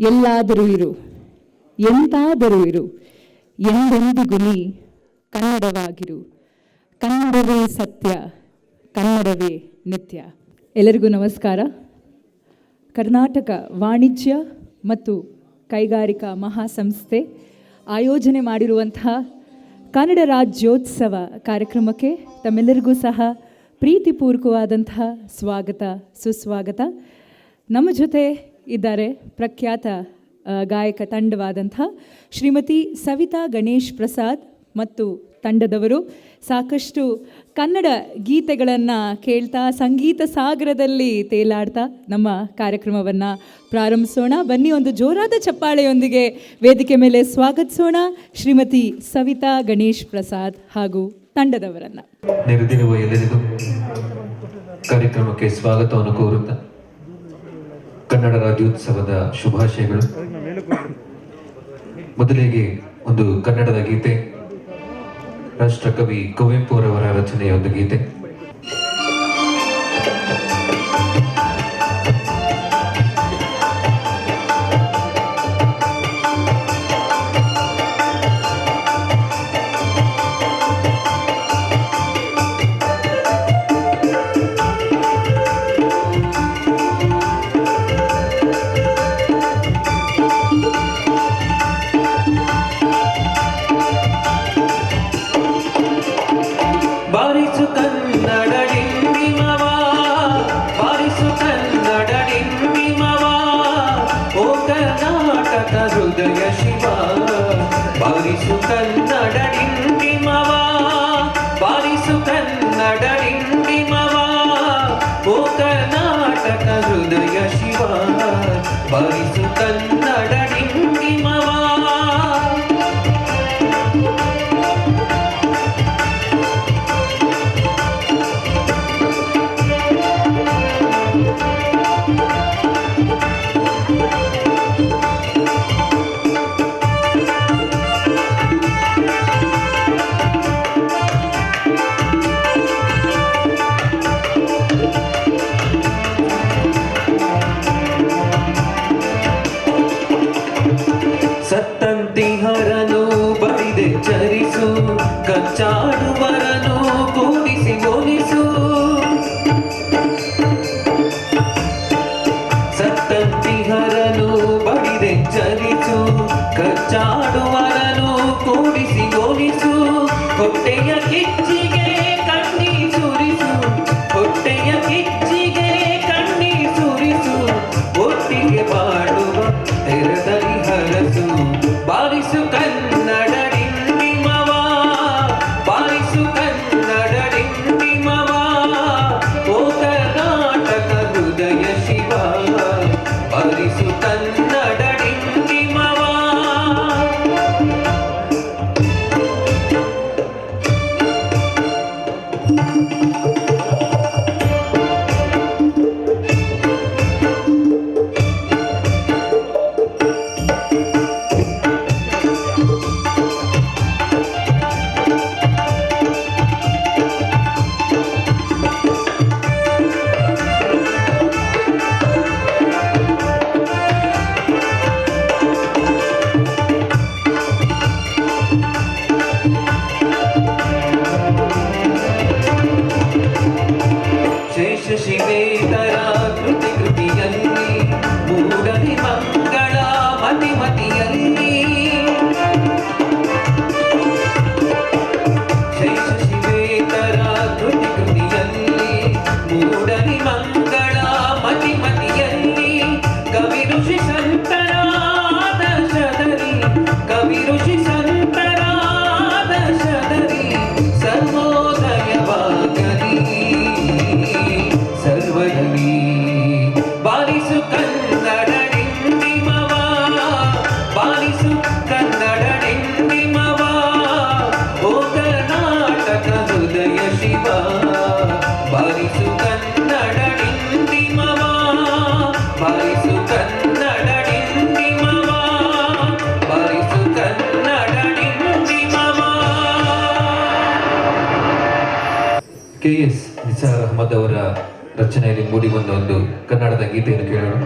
ಎಲ್ಲಾದರೂ ಇರು, ಎಂತಾದರೂ ಇರು, ಎಂದೆಂದಿಗೂ ನೀ ಕನ್ನಡವಾಗಿರು. ಕನ್ನಡವೇ ಸತ್ಯ, ಕನ್ನಡವೇ ನಿತ್ಯ. ಎಲ್ಲರಿಗೂ ನಮಸ್ಕಾರ. ಕರ್ನಾಟಕ ವಾಣಿಜ್ಯ ಮತ್ತು ಕೈಗಾರಿಕಾ ಮಹಾಸಂಸ್ಥೆ ಆಯೋಜನೆ ಮಾಡಿರುವಂತಹ ಕನ್ನಡ ರಾಜ್ಯೋತ್ಸವ ಕಾರ್ಯಕ್ರಮಕ್ಕೆ ತಮ್ಮೆಲ್ಲರಿಗೂ ಸಹ ಪ್ರೀತಿಪೂರ್ವಕವಾದಂತಹ ಸ್ವಾಗತ, ಸುಸ್ವಾಗತ. ನಮ್ಮ ಜೊತೆ ಇದ್ದಾರೆ ಪ್ರಖ್ಯಾತ ಗಾಯಕ ತಂಡವಾದಂಥ ಶ್ರೀಮತಿ ಸವಿತಾ ಗಣೇಶ್ ಪ್ರಸಾದ್ ಮತ್ತು ತಂಡದವರು. ಸಾಕಷ್ಟು ಕನ್ನಡ ಗೀತೆಗಳನ್ನು ಕೇಳ್ತಾ ಸಂಗೀತ ಸಾಗರದಲ್ಲಿ ತೇಲಾಡ್ತಾ ನಮ್ಮ ಕಾರ್ಯಕ್ರಮವನ್ನು ಪ್ರಾರಂಭಿಸೋಣ. ಬನ್ನಿ, ಒಂದು ಜೋರಾದ ಚಪ್ಪಾಳೆಯೊಂದಿಗೆ ವೇದಿಕೆ ಮೇಲೆ ಸ್ವಾಗತಿಸೋಣ ಶ್ರೀಮತಿ ಸವಿತಾ ಗಣೇಶ್ ಪ್ರಸಾದ್ ಹಾಗೂ ತಂಡದವರನ್ನು. ನೆರೆದಿರುವ ಎಲ್ಲರಿಗೂ ಕಾರ್ಯಕ್ರಮಕ್ಕೆ ಸ್ವಾಗತವನ್ನು ಕೋರುತ್ತಾ ಕನ್ನಡ ರಾಜ್ಯೋತ್ಸವದ ಶುಭಾಶಯಗಳು. ಮೊದಲಿಗೆ ಒಂದು ಕನ್ನಡದ ಗೀತೆ, ರಾಷ್ಟ್ರಕವಿ ಕುವೆಂಪು ಅವರ ರಚನೆಯ ಒಂದು ಗೀತೆ. ಬಾರಿಸು ಕನ್ನಡ ಡಿಂಡಿಮವ, ಬಾರಿಸು ಕನ್ನಡ ಡಿಂಡಿಮವ, ಓ ಕರ್ನಾಟಕ ಹೃದಯ ಶಿವ, ಬಾರಿಸು ಕನ್ನಡ ಡಿಂಡಿಮವ. ಸತ್ತಂತಿಹರನು ಬಡಿದೆ ಚರಿಸು, ಕಚ್ಚಾಡುವರನು ಕೂಡಿಸಿ ಒಲಿಸು. ಸತ್ತಂತಿಹರನು ಬಡಿದೆ ಚರಿಸು, ಕಚ್ಚಾಡುವರನು ಕೂಡಿಸಿ ಒಲಿಸು. ಹೊಟ್ಟೆಯ ಕಿಚ್ಚಿಗೆ ಕಣ್ಣಿ ಸುರಿಸು, ಹೊಟ್ಟೆಯ ಕಿಚ್ಚಿಗೆ ಕಣ್ಣಿ ಸುರಿಸು. ಒಟ್ಟಿಗೆ ಬಾಡುವ ತೆರದಲ್ಲಿ ಹರಸು, ಬಾರಿಸು ಕನ್ನಡ ಡಿಂಡಿಮವ, ಬಾರಿಸು ಕನ್ನಡ ಡಿಂಡಿಮವ, ಓ ಕರ್ನಾಟಕ ಹೃದಯ ಶಿವ, ಬಾರಿಸು ಕನ್ನಡ ಡಿಂಡಿಮವ. ಶಿವೇತರ ಕೃತಿ ಕೃತಿಯಲ್ಲಿ, ಮೂಡನೆ ಮಂಗಳ ಮತಿ ಮತಿಯಲ್ಲಿ. ಶೇಷ ಶಿವೇತರ ಕೃತಿ ಕೃತಿಯಲ್ಲಿ, ಮೂಡನೆ ಮಂಗಳ ಮತಿ ಮತಿಯಲ್ಲಿ. ಕವಿ ಋಷಿ ಸಂತರಾದ ಶದರಿ, ಕವಿ ಋಷಿ ಸಂತರಾದ ಶದರಿ, ಸರ್ವೋದಯವಾಗಲಿ ಸರ್ವದಲ್ಲಿ. ಬಾರಿಸು ಕನ್ನಡ ಡಿಂಡಿಮವ, ಬಾರಿಸು ಕನ್ನಡ ಡಿಂಡಿಮವ, ಓ ಕರ್ನಾಟಕ ಹೃದಯ ಶಿವ, ಬಾರಿಸು ಕನ್ನಡ ಡಿಂಡಿಮವ, ಬಾರಿಸು ಕನ್ನಡ ಡಿಂಡಿಮವ, ಬಾರಿಸು ಕನ್ನಡ ಡಿಂಡಿಮವ. KS ನಿಸಾರ್ ಅಹಮದ್ ಅವರ ರಚನೆಯಲ್ಲಿ ಮೂಡಿ ಬಂದ ಒಂದು ಕನ್ನಡದ ಗೀತೆಯನ್ನು ಕೇಳೋಣ.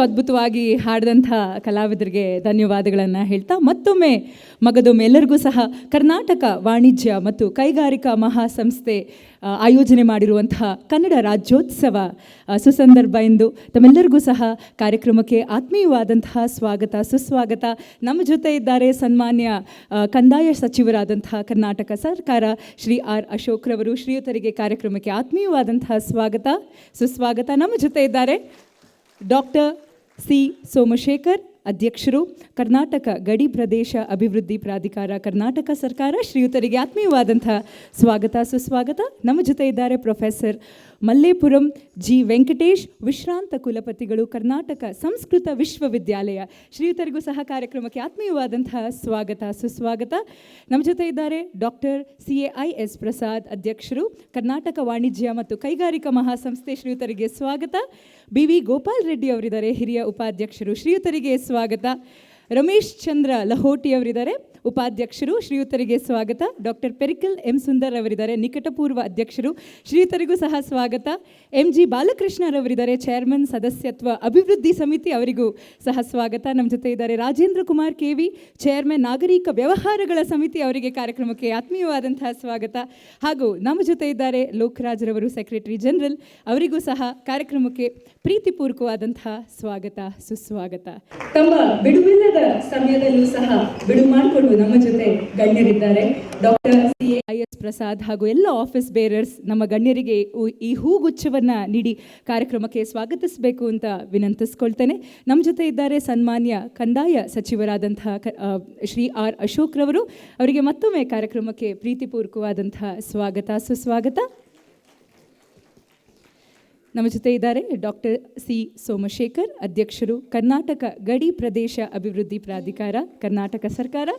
ಅದ್ಭುತವಾಗಿ ಹಾಡಿದಂಥ ಕಲಾವಿದರಿಗೆ ಧನ್ಯವಾದಗಳನ್ನು ಹೇಳ್ತಾ ಮತ್ತೊಮ್ಮೆ ಮಗದೊಮ್ಮೆ ಎಲ್ಲರಿಗೂ ಸಹ ಕರ್ನಾಟಕ ವಾಣಿಜ್ಯ ಮತ್ತು ಕೈಗಾರಿಕಾ ಮಹಾಸಂಸ್ಥೆ ಆಯೋಜನೆ ಮಾಡಿರುವಂತಹ ಕನ್ನಡ ರಾಜ್ಯೋತ್ಸವ ಸುಸಂದರ್ಭ ಎಂದು ತಮ್ಮೆಲ್ಲರಿಗೂ ಸಹ ಕಾರ್ಯಕ್ರಮಕ್ಕೆ ಆತ್ಮೀಯವಾದಂತಹ ಸ್ವಾಗತ ಸುಸ್ವಾಗತ. ನಮ್ಮ ಜೊತೆ ಇದ್ದಾರೆ ಸನ್ಮಾನ್ಯ ಕಂದಾಯ ಸಚಿವರಾದಂತಹ ಕರ್ನಾಟಕ ಸರ್ಕಾರ ಶ್ರೀ ಆರ್ ಅಶೋಕ್ ರವರು. ಶ್ರೀಯುತರಿಗೆ ಕಾರ್ಯಕ್ರಮಕ್ಕೆ ಆತ್ಮೀಯವಾದಂತಹ ಸ್ವಾಗತ ಸುಸ್ವಾಗತ. ನಮ್ಮ ಜೊತೆ ಇದ್ದಾರೆ ಡಾಕ್ಟರ್ ಸಿ ಸೋಮಶೇಖರ್, ಅಧ್ಯಕ್ಷರು, ಕರ್ನಾಟಕ ಗಡಿ ಪ್ರದೇಶ ಅಭಿವೃದ್ಧಿ ಪ್ರಾಧಿಕಾರ, ಕರ್ನಾಟಕ ಸರ್ಕಾರ. ಶ್ರೀಯುತರಿಗೆ ಆತ್ಮೀಯವಾದಂಥ ಸ್ವಾಗತ ಸುಸ್ವಾಗತ. ನಮ್ಮ ಜೊತೆ ಇದ್ದಾರೆ ಪ್ರೊಫೆಸರ್ ಮಲ್ಲೇಪುರಂ ಜಿ ವೆಂಕಟೇಶ್, ವಿಶ್ರಾಂತ ಕುಲಪತಿಗಳು, ಕರ್ನಾಟಕ ಸಂಸ್ಕೃತ ವಿಶ್ವವಿದ್ಯಾಲಯ. ಶ್ರೀಯುತರಿಗೂ ಸಹ ಕಾರ್ಯಕ್ರಮಕ್ಕೆ ಆತ್ಮೀಯವಾದಂತಹ ಸ್ವಾಗತ ಸುಸ್ವಾಗತ. ನಮ್ಮ ಜೊತೆ ಇದ್ದಾರೆ ಡಾಕ್ಟರ್ CAIS ಪ್ರಸಾದ್, ಅಧ್ಯಕ್ಷರು, ಕರ್ನಾಟಕ ವಾಣಿಜ್ಯ ಮತ್ತು ಕೈಗಾರಿಕಾ ಮಹಾಸಂಸ್ಥೆ. ಶ್ರೀಯುತರಿಗೆ ಸ್ವಾಗತ. BV ಗೋಪಾಲ್ ರೆಡ್ಡಿ ಅವರಿದ್ದಾರೆ, ಹಿರಿಯ ಉಪಾಧ್ಯಕ್ಷರು. ಶ್ರೀಯುತರಿಗೆ ಸ್ವಾಗತ. ರಮೇಶ್ ಚಂದ್ರ ಲಹೋಟಿ ಅವರಿದ್ದಾರೆ, ಉಪಾಧ್ಯಕ್ಷರು. ಶ್ರೀಯುತರಿಗೆ ಸ್ವಾಗತ. ಡಾಕ್ಟರ್ ಪೆರಿಕಲ್ M ಸುಂದರ್ ಅವರಿದ್ದಾರೆ, ನಿಕಟಪೂರ್ವ ಅಧ್ಯಕ್ಷರು. ಶ್ರೀಯುತರಿಗೂ ಸಹ ಸ್ವಾಗತ. MG ಬಾಲಕೃಷ್ಣರವರಿದ್ದಾರೆ, ಚೇರ್ಮನ್ ಸದಸ್ಯತ್ವ ಅಭಿವೃದ್ಧಿ ಸಮಿತಿ. ಅವರಿಗೂ ಸಹ ಸ್ವಾಗತ. ನಮ್ಮ ಜೊತೆ ಇದ್ದಾರೆ ರಾಜೇಂದ್ರ ಕುಮಾರ್ KV, ಚೇರ್ಮನ್ ನಾಗರಿಕ ವ್ಯವಹಾರಗಳ ಸಮಿತಿ. ಅವರಿಗೆ ಕಾರ್ಯಕ್ರಮಕ್ಕೆ ಆತ್ಮೀಯವಾದಂತಹ ಸ್ವಾಗತ. ಹಾಗೂ ನಮ್ಮ ಜೊತೆ ಇದ್ದಾರೆ ಲೋಕರಾಜ್ರವರು, ಸೆಕ್ರೆಟರಿ ಜನರಲ್. ಅವರಿಗೂ ಸಹ ಕಾರ್ಯಕ್ರಮಕ್ಕೆ ಪ್ರೀತಿಪೂರ್ವಕವಾದಂತಹ ಸ್ವಾಗತ ಸುಸ್ವಾಗತ. ತಮ್ಮ ಬಿಡುವಿಲ್ಲದ ಸಮಯದಲ್ಲೂ ಸಹ ಬಿಡು ಮಾಡಿಕೊಂಡು ನಮ್ಮ ಜೊತೆ ಗಣ್ಯರಿದ್ದಾರೆ. ಡಾಕ್ಟರ್ CAIS ಪ್ರಸಾದ್ ಹಾಗೂ ಎಲ್ಲ ಆಫೀಸ್ ಬೇರರ್ಸ್ ನಮ್ಮ ಗಣ್ಯರಿಗೆ ಈ ಹೂಗುಚ್ಛವನ್ನು ನೀಡಿ ಕಾರ್ಯಕ್ರಮಕ್ಕೆ ಸ್ವಾಗತಿಸಬೇಕು ಅಂತ ವಿನಂತಿಸ್ಕೊಳ್ತೇನೆ. ನಮ್ಮ ಜೊತೆ ಇದ್ದಾರೆ ಸನ್ಮಾನ್ಯ ಕಂದಾಯ ಸಚಿವರಾದಂತಹ ಶ್ರೀ ಆರ್ ಅಶೋಕ್ ರವರು. ಅವರಿಗೆ ಮತ್ತೊಮ್ಮೆ ಕಾರ್ಯಕ್ರಮಕ್ಕೆ ಪ್ರೀತಿಪೂರ್ವಕವಾದಂತಹ ಸ್ವಾಗತ ಸುಸ್ವಾಗತ. ನಮ್ಮ ಜೊತೆ ಇದ್ದಾರೆ ಡಾಕ್ಟರ್ ಸಿ ಸೋಮಶೇಖರ್, ಅಧ್ಯಕ್ಷರು, ಕರ್ನಾಟಕ ಗಡಿ ಪ್ರದೇಶ ಅಭಿವೃದ್ಧಿ ಪ್ರಾಧಿಕಾರ, ಕರ್ನಾಟಕ ಸರ್ಕಾರ.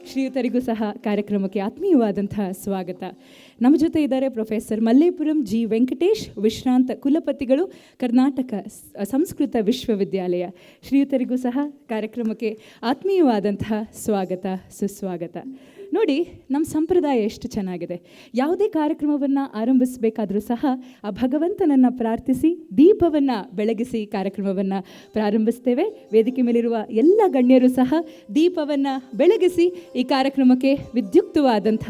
ಶ್ರೀಯುತರಿಗೂ ಸಹ ಕಾರ್ಯಕ್ರಮಕ್ಕೆ ಆತ್ಮೀಯವಾದಂತಹ ಸ್ವಾಗತ. ನಮ್ಮ ಜೊತೆ ಇದ್ದಾರೆ ಪ್ರೊಫೆಸರ್ ಮಲ್ಲೇಪುರಂ ಜಿ ವೆಂಕಟೇಶ್, ವಿಶ್ರಾಂತ ಕುಲಪತಿಗಳು, ಕರ್ನಾಟಕ ಸಂಸ್ಕೃತ ವಿಶ್ವವಿದ್ಯಾಲಯ. ಶ್ರೀಯುತರಿಗೂ ಸಹ ಕಾರ್ಯಕ್ರಮಕ್ಕೆ ಆತ್ಮೀಯವಾದಂತಹ ಸ್ವಾಗತ ಸುಸ್ವಾಗತ. ನೋಡಿ, ನಮ್ಮ ಸಂಪ್ರದಾಯ ಎಷ್ಟು ಚೆನ್ನಾಗಿದೆ. ಯಾವುದೇ ಕಾರ್ಯಕ್ರಮವನ್ನು ಆರಂಭಿಸಬೇಕಾದರೂ ಸಹ ಆ ಭಗವಂತನನ್ನು ಪ್ರಾರ್ಥಿಸಿ ದೀಪವನ್ನು ಬೆಳಗಿಸಿ ಕಾರ್ಯಕ್ರಮವನ್ನು ಪ್ರಾರಂಭಿಸ್ತೇವೆ. ವೇದಿಕೆ ಮೇಲಿರುವ ಎಲ್ಲ ಗಣ್ಯರು ಸಹ ದೀಪವನ್ನು ಬೆಳಗಿಸಿ ಈ ಕಾರ್ಯಕ್ರಮಕ್ಕೆ ವಿದ್ಯುಕ್ತವಾದಂಥ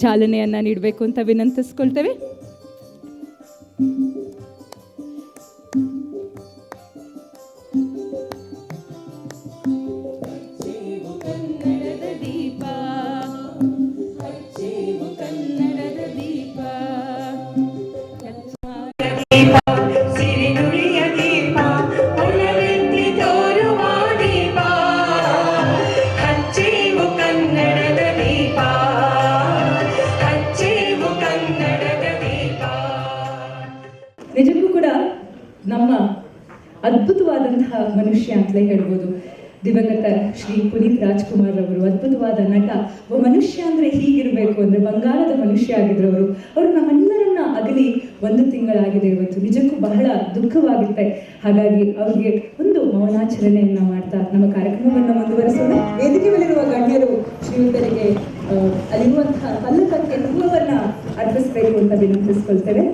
ಚಾಲನೆಯನ್ನು ನೀಡಬೇಕು ಅಂತ ವಿನಂತಿಸ್ಕೊಳ್ತೇವೆ. ನಿಜಕ್ಕೂ ಕೂಡ ನಮ್ಮ ಅದ್ಭುತವಾದಂತಹ ಮನುಷ್ಯ ಅಂತಲೇ ಹೇಳ್ಬೋದು. ದಿವಂಗತ ಶ್ರೀ ಪುನೀತ್ ರಾಜ್ಕುಮಾರ್ ಅವರು ಅದ್ಭುತವಾದ ನಟ. ಒಬ್ಬ ಮನುಷ್ಯ ಅಂದರೆ ಹೀಗಿರಬೇಕು ಅಂದರೆ ಬಂಗಾಳದ ಮನುಷ್ಯ ಆಗಿದ್ರು ಅವರು. ಅವರು ನಮ್ಮೆಲ್ಲರನ್ನ ಅಗಲಿ 1 ತಿಂಗಳಾಗಿದೆ ಇವತ್ತು. ನಿಜಕ್ಕೂ ಬಹಳ ದುಃಖವಾಗುತ್ತೆ. ಹಾಗಾಗಿ ಅವರಿಗೆ ಒಂದು ಮೌನಾಚರಣೆಯನ್ನು ಮಾಡ್ತಾ ನಮ್ಮ ಕಾರ್ಯಕ್ರಮವನ್ನು ಮುಂದುವರಿಸೋಣ. ವೇದಿಕೆ ಮೇಲಿರುವ ಗಣ್ಯರು ಶ್ರೀಯುತರಿಗೆ ಅಲ್ಲಿರುವಂತಹ ಪಲ್ಲಕ್ಕಕ್ಕೆ ಹೂವನ್ನು ಅರ್ಪಿಸಬೇಕು ಅಂತ ವಿನಂತಿಸ್ಕೊಳ್ತೇವೆ.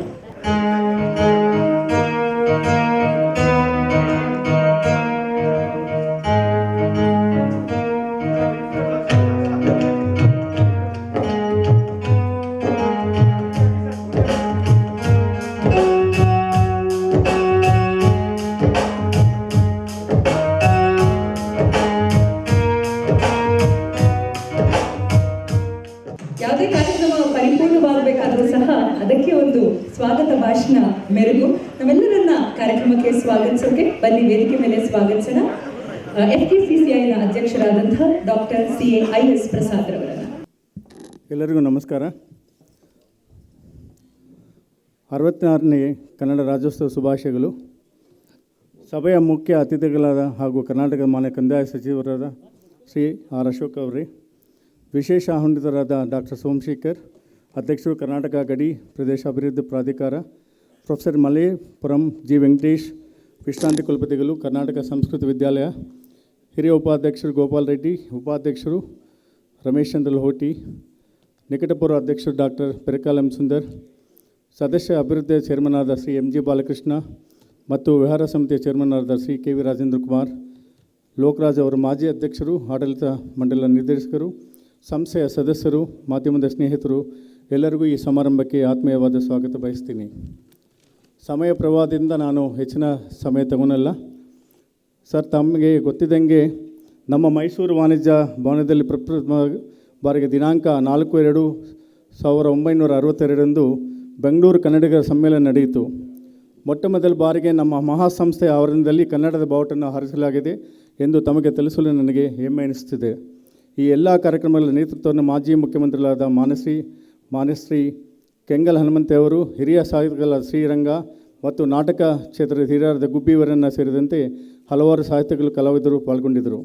ಯಾವುದೇ ಕಾರ್ಯಕ್ರಮ ಪರಿಪೂರ್ಣವಾಗಬೇಕಾದರೂ ಸಹ ಅದಕ್ಕೆ ಒಂದು ಸ್ವಾಗತ ಭಾಷಣ ಮೆರುಗು. ನಮ್ಮೆಲ್ಲರನ್ನ ಕಾರ್ಯಕ್ರಮಕ್ಕೆ ಸ್ವಾಗತಿಸೋಕೆ ಬನ್ನಿ ವೇದಿಕೆ ಮೇಲೆ ಸ್ವಾಗತಿಸೋಣ FKCCIನ ಅಧ್ಯಕ್ಷರಾದಂತಹ ಡಾಕ್ಟರ್ CAIS ಪ್ರಸಾದ್ ರವರನ್ನ. ಎಲ್ಲರಿಗೂ ನಮಸ್ಕಾರ. 66ನೇ ಕನ್ನಡ ರಾಜ್ಯೋತ್ಸವ ಶುಭಾಶಯಗಳು. ಸಭೆಯ ಮುಖ್ಯ ಅತಿಥಿಗಳಾದ ಹಾಗೂ ಕರ್ನಾಟಕ ಮಾನ್ಯ ಕಂದಾಯ ಸಚಿವರಾದ ಶ್ರೀ ಆರ್ ಅಶೋಕ್ ಅವರೇ, ವಿಶೇಷ ಆಹ್ವಾನಿತರಾದ ಡಾಕ್ಟರ್ ಸೋಮಶೇಖರ್, ಅಧ್ಯಕ್ಷರು, ಕರ್ನಾಟಕ ಗಡಿ ಪ್ರದೇಶ ಅಭಿವೃದ್ಧಿ ಪ್ರಾಧಿಕಾರ, ಪ್ರೊಫೆಸರ್ ಮಲ್ಲೇಪುರಂ ಜಿ ವೆಂಕಟೇಶ್, ವಿಶ್ರಾಂತಿ ಕುಲಪತಿಗಳು, ಕರ್ನಾಟಕ ಸಂಸ್ಕೃತ ವಿದ್ಯಾಲಯ, ಹಿರಿಯ ಉಪಾಧ್ಯಕ್ಷರು ಗೋಪಾಲ್ ರೆಡ್ಡಿ, ಉಪಾಧ್ಯಕ್ಷರು ರಮೇಶ್ ಚಂದ್ರ ಲಹೋಟಿ, ನಿಕಟಪೂರ್ವ ಅಧ್ಯಕ್ಷರು ಡಾಕ್ಟರ್ ಪೆರಿಕಲ್ M ಸುಂದರ್, ಸದಸ್ಯ ಅಭಿವೃದ್ಧಿ ಚೇರ್ಮನ್ ಆದ ಶ್ರೀ MG ಬಾಲಕೃಷ್ಣ, ಮತ್ತು ವಿಹಾರ ಸಮಿತಿಯ ಚೇರ್ಮನ್ ಆದ ಶ್ರೀ ಕೆ ವಿ ರಾಜೇಂದ್ರ ಕುಮಾರ್, ಲೋಕರಾಜ್ ಅವರ ಮಾಜಿ ಅಧ್ಯಕ್ಷರು, ಆಡಳಿತ ಮಂಡಲ ನಿರ್ದೇಶಕರು, ಸಂಸ್ಥೆಯ ಸದಸ್ಯರು, ಮಾಧ್ಯಮದ ಸ್ನೇಹಿತರು ಎಲ್ಲರಿಗೂ ಈ ಸಮಾರಂಭಕ್ಕೆ ಆತ್ಮೀಯವಾದ ಸ್ವಾಗತ ಬಯಸ್ತೀನಿ. ಸಮಯ ಪ್ರವಾಹದಿಂದ ನಾನು ಹೆಚ್ಚಿನ ಸಮಯ ತಗೊಳ್ಳಲ್ಲ. ಸರ್, ತಮಗೆ ಗೊತ್ತಿದ್ದಂಗೆ ನಮ್ಮ ಮೈಸೂರು ವಾಣಿಜ್ಯ ಭವನದಲ್ಲಿ ಪ್ರಪ್ರಥಮ ಬಾರಿಗೆ ದಿನಾಂಕ 4/2/1962 ಬೆಂಗಳೂರು ಕನ್ನಡಿಗರ ಸಮ್ಮೇಳನ ನಡೆಯಿತು. ಮೊಟ್ಟ ಮೊದಲ ಬಾರಿಗೆ ನಮ್ಮ ಮಹಾಸಂಸ್ಥೆಯ ಆವರಣದಲ್ಲಿ ಕನ್ನಡದ ಬಾವುಟನ್ನು ಹಾರಿಸಲಾಗಿದೆ ಎಂದು ತಮಗೆ ತಿಳಿಸಲು ನನಗೆ ಹೆಮ್ಮೆ ಎನಿಸುತ್ತಿದೆ. ಈ ಎಲ್ಲ ಕಾರ್ಯಕ್ರಮಗಳ ನೇತೃತ್ವವನ್ನು ಮಾಜಿ ಮುಖ್ಯಮಂತ್ರಿಗಳಾದ ಮಾನ್ಯಶ್ರೀ ಕೆಂಗಲ್ ಹನುಮಂತೇವರು, ಹಿರಿಯ ಸಾಹಿತಿಗಳಾದ ಶ್ರೀರಂಗ ಮತ್ತು ನಾಟಕ ಕ್ಷೇತ್ರದ ಹಿರಿಯರಾದ ಗುಬ್ಬಿಯವರನ್ನು ಸೇರಿದಂತೆ ಹಲವಾರು ಸಾಹಿತಿಗಳು, ಕಲಾವಿದರು ಪಾಲ್ಗೊಂಡಿದ್ದರು.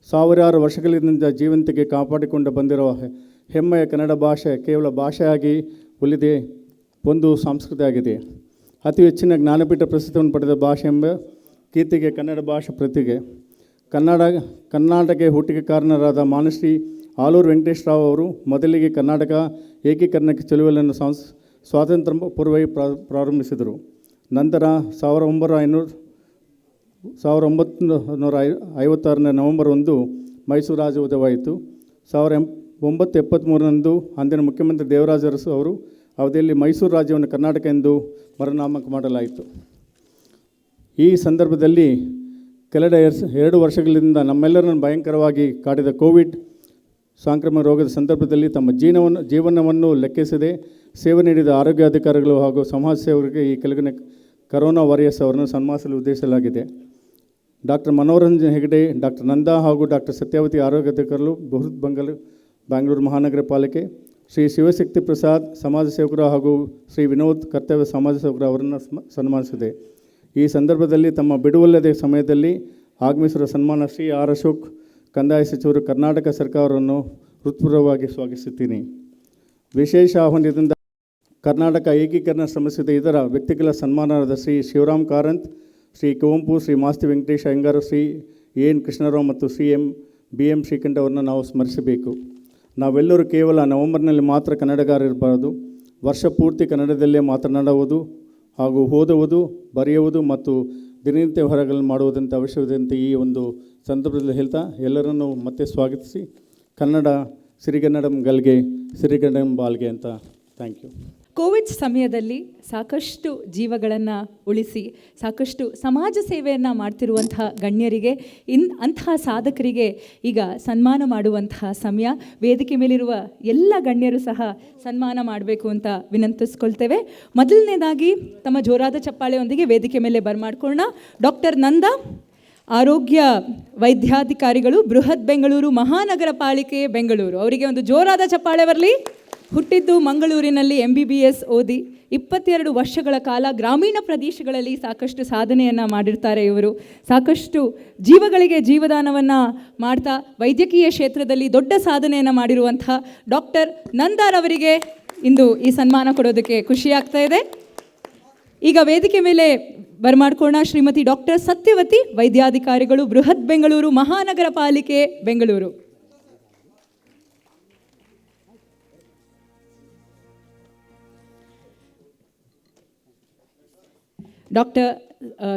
ಸಾವಿರಾರು ವರ್ಷಗಳಿಂದ ಜೀವಂತಿಕೆ ಕಾಪಾಡಿಕೊಂಡು ಬಂದಿರುವ ಹೆಮ್ಮೆಯ ಕನ್ನಡ ಭಾಷೆ ಕೇವಲ ಭಾಷೆಯಾಗಿ ಉಳಿದೇ ಒಂದು ಸಂಸ್ಕೃತಿ ಆಗಿದೆ. ಅತಿ ಹೆಚ್ಚಿನ ಜ್ಞಾನಪೀಠ ಪ್ರಸಿದ್ಧಿಯನ್ನು ಪಡೆದ ಭಾಷೆ ಎಂಬ ಕೀರ್ತಿಗೆ ಕನ್ನಡ ಭಾಷೆ ಪ್ರತಿಗೆ. ಕರ್ನಾಟಕ ಹುಟ್ಟಿಗೆ ಕಾರಣರಾದ ಮಾನಶ್ರೀ ಆಲೂರು ವೆಂಕಟೇಶ್ವರರಾವ್ ಅವರು ಮೊದಲಿಗೆ ಕರ್ನಾಟಕ ಏಕೀಕರಣಕ್ಕೆ ಚಳುವಳಿಯನ್ನು ಸ್ವಾತಂತ್ರ್ಯ ಪೂರ್ವವಾಗಿ ಪ್ರಾರಂಭಿಸಿದರು. ನಂತರ 1956 ನವೆಂಬರ್ 1 ಮೈಸೂರು ರಾಜ್ಯ ಉದಯವಾಯಿತು. 1973 ಅಂದಿನ ಮುಖ್ಯಮಂತ್ರಿ ದೇವರಾಜ ಅರಸು ಅವರು ಅವಧಿಯಲ್ಲಿ ಮೈಸೂರು ರಾಜ್ಯವನ್ನು ಕರ್ನಾಟಕ ಎಂದು ಮರುನಾಮಕ ಮಾಡಲಾಯಿತು. ಈ ಸಂದರ್ಭದಲ್ಲಿ ಕಳೆದ 2 ವರ್ಷಗಳಿಂದ ನಮ್ಮೆಲ್ಲರನ್ನು ಭಯಂಕರವಾಗಿ ಕಾಡಿದ ಕೋವಿಡ್ ಸಾಂಕ್ರಾಮಿಕ ರೋಗದ ಸಂದರ್ಭದಲ್ಲಿ ತಮ್ಮ ಜೀವನವನ್ನು ಲೆಕ್ಕಿಸದೆ ಸೇವೆ ನೀಡಿದ ಆರೋಗ್ಯ ಅಧಿಕಾರಿಗಳು ಹಾಗೂ ಸಮಾಜ ಸೇವಕರಿಗೆ ಈ ಕೆಳಗಿನ ಕರೋನಾ ವಾರಿಯರ್ಸ್ ಅವರನ್ನು ಸನ್ಮಾನಿಸಲು ಉದ್ದೇಶಿಸಲಾಗಿದೆ. ಡಾಕ್ಟರ್ ಮನೋರಂಜನ್ ಹೆಗಡೆ, ಡಾಕ್ಟರ್ ನಂದಾ ಹಾಗೂ ಡಾಕ್ಟರ್ ಸತ್ಯಾವತಿ ಆರೋಗ್ಯ ಅಧಿಕಾರಿಗಳು, ಬೃಹತ್ ಬೆಂಗಳೂರು ಮಹಾನಗರ ಪಾಲಿಕೆ, ಶ್ರೀ ಶಿವಶಕ್ತಿ ಪ್ರಸಾದ್ ಸಮಾಜ ಸೇವಕರು ಹಾಗೂ ಶ್ರೀ ವಿನೋದ್ ಕರ್ತವ್ಯ ಸಮಾಜ ಸೇವಕರು ಅವರನ್ನು ಸನ್ಮಾನಿಸಿದೆ. ಈ ಸಂದರ್ಭದಲ್ಲಿ ತಮ್ಮ ಬಿಡುವಿಲ್ಲದ ಸಮಯದಲ್ಲಿ ಆಗಮಿಸಿರುವ ಸನ್ಮಾನ ಶ್ರೀ ಆರ್ ಅಶೋಕ್ ಕಂದಾಯ ಸಚಿವರು, ಕರ್ನಾಟಕ ಸರ್ಕಾರವನ್ನು ಹೃತ್ಪೂರ್ವಕವಾಗಿ ಸ್ವಾಗತಿಸುತ್ತೀನಿ. ವಿಶೇಷ ಆಹ್ವಾನದಿಂದ ಕರ್ನಾಟಕ ಏಕೀಕರಣ ಶ್ರಮಿಸಿದ ಇತರ ವ್ಯಕ್ತಿಗಳ ಸನ್ಮಾನರಾದ ಶ್ರೀ ಶಿವರಾಮ್ ಕಾರಂತ್, ಶ್ರೀ ಕುವೆಂಪು, ಶ್ರೀ ಮಾಸ್ತಿ ವೆಂಕಟೇಶ್ ಅಯ್ಯಂಗಾರ್, ಶ್ರೀ ಎನ್ ಕೃಷ್ಣರಾವ್ ಮತ್ತು ಶ್ರೀ BM ಶ್ರೀಕಂಠ ಅವರನ್ನು ನಾವು ಸ್ಮರಿಸಬೇಕು. ನಾವೆಲ್ಲರೂ ಕೇವಲ ನವೆಂಬರ್ನಲ್ಲಿ ಮಾತ್ರ ಕನ್ನಡಗಾರರಿರಬಾರದು. ವರ್ಷ ಪೂರ್ತಿ ಕನ್ನಡದಲ್ಲೇ ಮಾತನಾಡುವುದು ಹಾಗೂ ಓದುವುದು, ಬರೆಯುವುದು ಮತ್ತು ದಿನನಿತ್ಯ ವ್ಯವಹಾರಗಳನ್ನು ಮಾಡುವುದಂತ ಅವಶ್ಯವಿದೆ ಅಂತ ಈ ಒಂದು ಸಂದರ್ಭದಲ್ಲಿ ಹೇಳ್ತಾ ಎಲ್ಲರನ್ನೂ ಮತ್ತೆ ಸ್ವಾಗತಿಸಿ, ಕನ್ನಡ ಸಿರಿಗನ್ನಡಂ ಗಲ್ಗೆ ಸಿರಿಗನ್ನಡಂ ಬಾಲ್ಗೆ ಅಂತ ಥ್ಯಾಂಕ್ ಯು. ಕೋವಿಡ್ ಸಮಯದಲ್ಲಿ ಸಾಕಷ್ಟು ಜೀವಗಳನ್ನು ಉಳಿಸಿ ಸಾಕಷ್ಟು ಸಮಾಜ ಸೇವೆಯನ್ನು ಮಾಡ್ತಿರುವಂತಹ ಗಣ್ಯರಿಗೆ ಅಂತಹ ಸಾಧಕರಿಗೆ ಈಗ ಸನ್ಮಾನ ಮಾಡುವಂತಹ ಸಮಯ. ವೇದಿಕೆ ಮೇಲಿರುವ ಎಲ್ಲ ಗಣ್ಯರು ಸಹ ಸನ್ಮಾನ ಮಾಡಬೇಕು ಅಂತ ವಿನಂತಿಸ್ಕೊಳ್ತೇವೆ. ಮೊದಲನೇದಾಗಿ ತಮ್ಮ ಜೋರಾದ ಚಪ್ಪಾಳೆಯೊಂದಿಗೆ ವೇದಿಕೆ ಮೇಲೆ ಬರಮಾಡ್ಕೊಳ್ಳೋಣ. ಡಾಕ್ಟರ್ ನಂದಾ, ಆರೋಗ್ಯ ವೈದ್ಯಾಧಿಕಾರಿಗಳು, ಬೃಹತ್ ಬೆಂಗಳೂರು ಮಹಾನಗರ ಪಾಲಿಕೆ ಬೆಂಗಳೂರು. ಅವರಿಗೆ ಒಂದು ಜೋರಾದ ಚಪ್ಪಾಳೆ ಬರಲಿ. ಹುಟ್ಟಿದ್ದು ಮಂಗಳೂರಿನಲ್ಲಿ MBBS ಓದಿ 22 ವರ್ಷಗಳ ಕಾಲ ಗ್ರಾಮೀಣ ಪ್ರದೇಶಗಳಲ್ಲಿ ಸಾಕಷ್ಟು ಸಾಧನೆಯನ್ನು ಮಾಡಿರ್ತಾರೆ. ಇವರು ಸಾಕಷ್ಟು ಜೀವಗಳಿಗೆ ಜೀವದಾನವನ್ನು ಮಾಡ್ತಾ ವೈದ್ಯಕೀಯ ಕ್ಷೇತ್ರದಲ್ಲಿ ದೊಡ್ಡ ಸಾಧನೆಯನ್ನು ಮಾಡಿರುವಂಥ ಡಾಕ್ಟರ್ ನಂದಾರವರಿಗೆ ಇಂದು ಈ ಸನ್ಮಾನ ಕೊಡೋದಕ್ಕೆ ಖುಷಿಯಾಗ್ತಾ ಇದೆ. ಈಗ ವೇದಿಕೆ ಮೇಲೆ ಬರಮಾಡ್ಕೋಣ ಶ್ರೀಮತಿ ಡಾಕ್ಟರ್ ಸತ್ಯವತಿ, ವೈದ್ಯಾಧಿಕಾರಿಗಳು, ಬೃಹತ್ ಬೆಂಗಳೂರು ಮಹಾನಗರ ಪಾಲಿಕೆ ಬೆಂಗಳೂರು.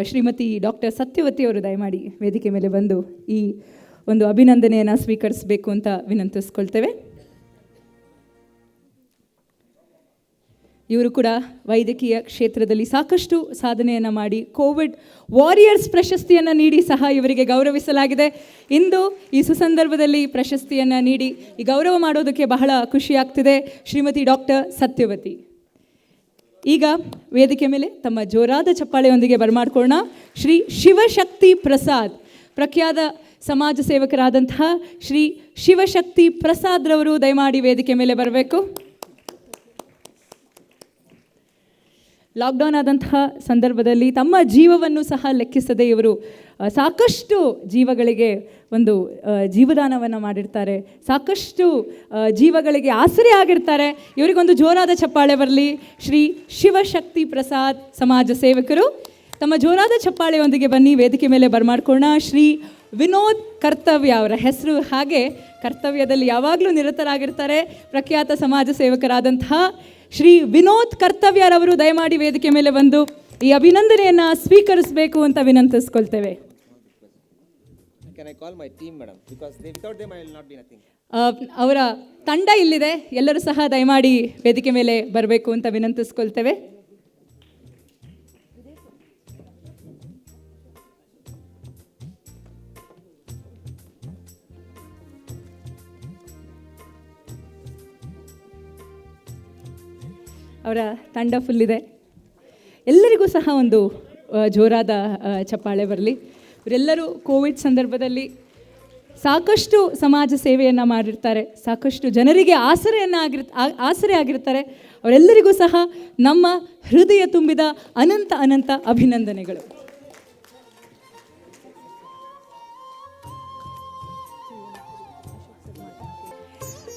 ಶ್ರೀಮತಿ ಡಾಕ್ಟರ್ ಸತ್ಯವತಿ ಅವರು ದಯಮಾಡಿ ವೇದಿಕೆ ಮೇಲೆ ಬಂದು ಈ ಒಂದು ಅಭಿನಂದನೆಯನ್ನು ಸ್ವೀಕರಿಸಬೇಕು ಅಂತ ವಿನಂತಿಸ್ಕೊಳ್ತೇವೆ. ಇವರು ಕೂಡ ವೈದ್ಯಕೀಯ ಕ್ಷೇತ್ರದಲ್ಲಿ ಸಾಕಷ್ಟು ಸಾಧನೆಯನ್ನು ಮಾಡಿ ಕೋವಿಡ್ ವಾರಿಯರ್ಸ್ ಪ್ರಶಸ್ತಿಯನ್ನು ನೀಡಿ ಸಹ ಇವರಿಗೆ ಗೌರವಿಸಲಾಗಿದೆ. ಇಂದು ಈ ಸುಸಂದರ್ಭದಲ್ಲಿ ಪ್ರಶಸ್ತಿಯನ್ನು ನೀಡಿ ಈ ಗೌರವ ಮಾಡೋದಕ್ಕೆ ಬಹಳ ಖುಷಿಯಾಗ್ತಿದೆ. ಶ್ರೀಮತಿ ಡಾಕ್ಟರ್ ಸತ್ಯವತಿ ಈಗ ವೇದಿಕೆ ಮೇಲೆ ತಮ್ಮ ಜೋರಾದ ಚಪ್ಪಾಳೆಯೊಂದಿಗೆ ಬರಮಾಡ್ಕೊಳ್ಳೋಣ. ಶ್ರೀ ಶಿವಶಕ್ತಿ ಪ್ರಸಾದ್, ಪ್ರಖ್ಯಾತ ಸಮಾಜ ಸೇವಕರಾದಂತಹ ಶ್ರೀ ಶಿವಶಕ್ತಿ ಪ್ರಸಾದ್ರವರು ದಯಮಾಡಿ ವೇದಿಕೆ ಮೇಲೆ ಬರಬೇಕು. ಲಾಕ್ಡೌನ್ ಆದಂತಹ ಸಂದರ್ಭದಲ್ಲಿ ತಮ್ಮ ಜೀವವನ್ನು ಸಹ ಲೆಕ್ಕಿಸದೆ ಇವರು ಸಾಕಷ್ಟು ಜೀವಗಳಿಗೆ ಒಂದು ಜೀವದಾನವನ್ನು ಮಾಡಿರ್ತಾರೆ, ಸಾಕಷ್ಟು ಜೀವಗಳಿಗೆ ಆಸರೆ ಆಗಿರ್ತಾರೆ. ಇವರಿಗೊಂದು ಜೋರಾದ ಚಪ್ಪಾಳೆ ಬರಲಿ. ಶ್ರೀ ಶಿವಶಕ್ತಿ ಪ್ರಸಾದ್ ಸಮಾಜ ಸೇವಕರು ತಮ್ಮ ಜೋರಾದ ಚಪ್ಪಾಳೆಯೊಂದಿಗೆ ಬನ್ನಿ ವೇದಿಕೆ ಮೇಲೆ ಬರಮಾಡ್ಕೊಳ್ಳೋಣ. ಶ್ರೀ ವಿನೋದ್ ಕರ್ತವ್ಯ ಅವರ ಹೆಸರು ಹಾಗೆ, ಕರ್ತವ್ಯದಲ್ಲಿ ಯಾವಾಗಲೂ ನಿರತರಾಗಿರ್ತಾರೆ. ಪ್ರಖ್ಯಾತ ಸಮಾಜ ಸೇವಕರಾದಂತಹ ಶ್ರೀ ವಿನೋದ್ ಕರ್ತವ್ಯರವರು ದಯಮಾಡಿ ವೇದಿಕೆ ಮೇಲೆ ಬಂದು ಈ ಅಭಿನಂದನೆಯನ್ನು ಸ್ವೀಕರಿಸಬೇಕು ಅಂತ ವಿನಂತಿಸ್ಕೊಳ್ತೇವೆ. Can I call my team, madam? Because without them, I will not be nothing. ಅವರ ತಂಡ ಇಲ್ಲಿದೆ, ಎಲ್ಲರೂ ಸಹ ದಯಮಾಡಿ ವೇದಿಕೆ ಮೇಲೆ ಬರಬೇಕು ಅಂತ ವಿನಂತಿಸ್ಕೊಳ್ತೇವೆ. ಅವರ ತಂಡ ಫುಲ್ ಇದೆ. ಎಲ್ಲರಿಗೂ ಸಹ ಒಂದು ಜೋರಾದ ಚಪ್ಪಾಳೆ ಬರಲಿ. ಇವರೆಲ್ಲರೂ ಕೋವಿಡ್ ಸಂದರ್ಭದಲ್ಲಿ ಸಾಕಷ್ಟು ಸಮಾಜ ಸೇವೆಯನ್ನು ಮಾಡಿರ್ತಾರೆ, ಸಾಕಷ್ಟು ಜನರಿಗೆ ಆಸರೆ ಆಗಿರ್ತಾರೆ. ಅವರೆಲ್ಲರಿಗೂ ಸಹ ನಮ್ಮ ಹೃದಯ ತುಂಬಿದ ಅನಂತ ಅನಂತ ಅಭಿನಂದನೆಗಳು.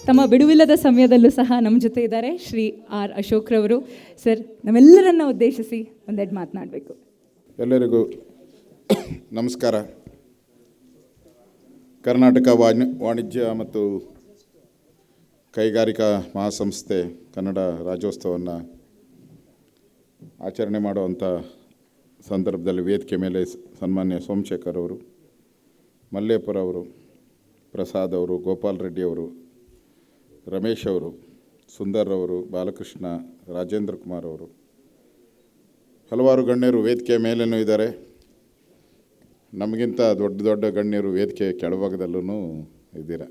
ತಮ್ಮ ಬಿಡುವಿಲ್ಲದ ಸಮಯದಲ್ಲೂ ಸಹ ನಮ್ಮ ಜೊತೆ ಇದ್ದಾರೆ ಶ್ರೀ ಆರ್ ಅಶೋಕ್ರವರು. ಸರ್, ನಮ್ಮೆಲ್ಲರನ್ನ ಉದ್ದೇಶಿಸಿ ಒಂದೆರಡು ಮಾತನಾಡಬೇಕು. ಎಲ್ಲರಿಗೂ ನಮಸ್ಕಾರ. ಕರ್ನಾಟಕ ವಾಣಿಜ್ಯ ಮತ್ತು ಕೈಗಾರಿಕಾ ಮಹಾಸಂಸ್ಥೆ ಕನ್ನಡ ರಾಜ್ಯೋತ್ಸವವನ್ನು ಆಚರಣೆ ಮಾಡುವಂಥ ಸಂದರ್ಭದಲ್ಲಿ ವೇದಿಕೆ ಮೇಲೆ ಸನ್ಮಾನ್ಯ ಸೋಮಶೇಖರ್ ಅವರು, ಮಲ್ಲೇಪುರ ಅವರು, ಪ್ರಸಾದ್ ಅವರು, ಗೋಪಾಲ್ ರೆಡ್ಡಿ ಅವರು, ರಮೇಶ್ ಅವರು, ಸುಂದರ್ ಅವರು, ಬಾಲಕೃಷ್ಣ, ರಾಜೇಂದ್ರ ಕುಮಾರ್ ಅವರು, ಹಲವಾರು ಗಣ್ಯರು ವೇದಿಕೆ ಮೇಲೇನೂ ಇದ್ದಾರೆ. ನಮಗಿಂತ ದೊಡ್ಡ ದೊಡ್ಡ ಗಣ್ಯರು ವೇದಿಕೆ ಕೆಳಭಾಗದಲ್ಲೂ ಇದ್ದೀರ.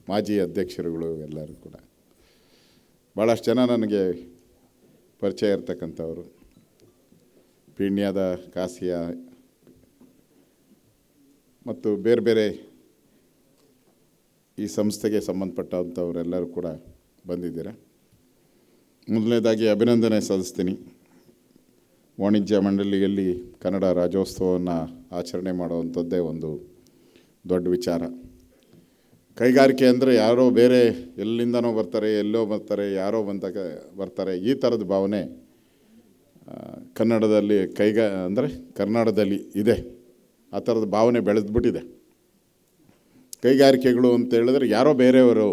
ಮಾಜಿ ಅಧ್ಯಕ್ಷರುಗಳು ಎಲ್ಲರೂ ಕೂಡ ಭಾಳಷ್ಟು ಜನ ನನಗೆ ಪರಿಚಯ ಇರ್ತಕ್ಕಂಥವರು. ಪೀಣ್ಯದ, ಕಾಸಿಯ ಮತ್ತು ಬೇರೆ ಬೇರೆ ಈ ಸಂಸ್ಥೆಗೆ ಸಂಬಂಧಪಟ್ಟಂಥವರೆಲ್ಲರೂ ಕೂಡ ಬಂದಿದ್ದೀರ. ಮೊದಲನೇದಾಗಿ ಅಭಿನಂದನೆ ಸಲ್ಲಿಸ್ತೀನಿ. ವಾಣಿಜ್ಯ ಮಂಡಳಿಯಲ್ಲಿ ಕನ್ನಡ ರಾಜ್ಯೋತ್ಸವವನ್ನು ಆಚರಣೆ ಮಾಡುವಂಥದ್ದೇ ಒಂದು ದೊಡ್ಡ ವಿಚಾರ. ಕೈಗಾರಿಕೆ ಅಂದರೆ ಯಾರೋ ಬೇರೆ ಎಲ್ಲಿಂದನೋ ಬರ್ತಾರೆ, ಎಲ್ಲೋ ಬರ್ತಾರೆ, ಯಾರೋ ಬರ್ತಾರೆ, ಈ ಥರದ ಭಾವನೆ ಕನ್ನಡದಲ್ಲಿ ಅಂದರೆ ಕರ್ನಾಟಕದಲ್ಲಿ ಇದೆ. ಆ ಥರದ ಭಾವನೆ ಬೆಳೆದ್ಬಿಟ್ಟಿದೆ. ಕೈಗಾರಿಕೆಗಳು ಅಂತ ಹೇಳಿದ್ರೆ ಯಾರೋ ಬೇರೆಯವರು,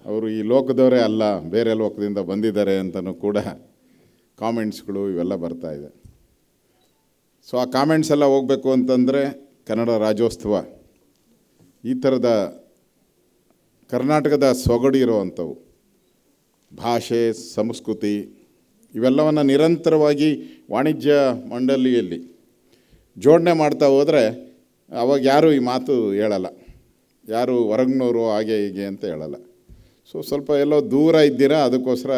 ಅವರು ಈ ಲೋಕದವರೇ ಅಲ್ಲ, ಬೇರೆ ಲೋಕದಿಂದ ಬಂದಿದ್ದಾರೆ ಅಂತಲೂ ಕೂಡ ಕಾಮೆಂಟ್ಸ್ಗಳು ಇವೆಲ್ಲ ಬರ್ತಾಯಿದೆ. ಸೊ ಆ ಕಾಮೆಂಟ್ಸ್ ಎಲ್ಲ ಹೋಗಬೇಕು ಅಂತಂದರೆ ಕನ್ನಡ ರಾಜ್ಯೋತ್ಸವ ಈ ಥರದ ಕರ್ನಾಟಕದ ಸೊಗಡು ಇರುವಂಥವು ಭಾಷೆ, ಸಂಸ್ಕೃತಿ ಇವೆಲ್ಲವನ್ನು ನಿರಂತರವಾಗಿ ವಾಣಿಜ್ಯ ಮಂಡಳಿಯಲ್ಲಿ ಜೋಡಣೆ ಮಾಡ್ತಾ ಹೋದರೆ ಅವಾಗ ಯಾರೂ ಈ ಮಾತು ಹೇಳಲ್ಲ, ಯಾರು ಹೊರಗ್ನವರು ಹಾಗೆ ಹೀಗೆ ಅಂತ ಹೇಳಲ್ಲ. ಸೊ ಸ್ವಲ್ಪ ಎಲ್ಲೋ ದೂರ ಇದ್ದೀರಾ, ಅದಕ್ಕೋಸ್ಕರ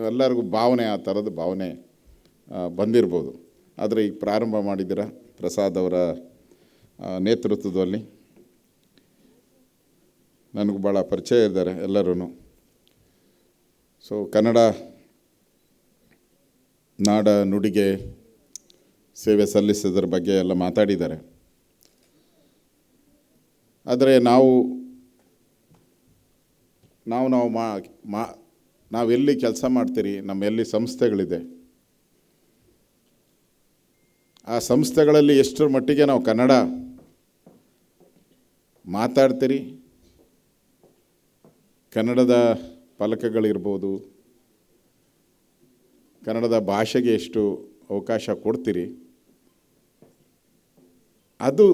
ಎಲ್ಲರಿಗೂ ಭಾವನೆ, ಆ ಥರದ ಭಾವನೆ ಬಂದಿರ್ಬೋದು. ಆದರೆ ಈಗ ಪ್ರಾರಂಭ ಮಾಡಿದ್ದೀರ ಪ್ರಸಾದ್ ಅವರ ನೇತೃತ್ವದಲ್ಲಿ. ನನಗೂ ಭಾಳ ಪರಿಚಯ ಇದ್ದಾರೆ ಎಲ್ಲರೂ. ಸೊ ಕನ್ನಡ ನಾಡ ನುಡಿಗೆ ಸೇವೆ ಸಲ್ಲಿಸೋದ್ರ ಬಗ್ಗೆ ಎಲ್ಲ ಮಾತಾಡಿದ್ದಾರೆ. ಆದರೆ ನಾವೆಲ್ಲಿ ಕೆಲಸ ಮಾಡ್ತೀರಿ, ನಮ್ಮೆಲ್ಲಿ ಸಂಸ್ಥೆಗಳಿದೆ, ಆ ಸಂಸ್ಥೆಗಳಲ್ಲಿ ಎಷ್ಟರ ಮಟ್ಟಿಗೆ ನಾವು ಕನ್ನಡ ಮಾತಾಡ್ತೀರಿ, ಕನ್ನಡದ ಫಲಕಗಳಿರ್ಬೋದು, ಕನ್ನಡದ ಭಾಷೆಗೆ ಎಷ್ಟು ಅವಕಾಶ ಕೊಡ್ತೀರಿ, ಅದು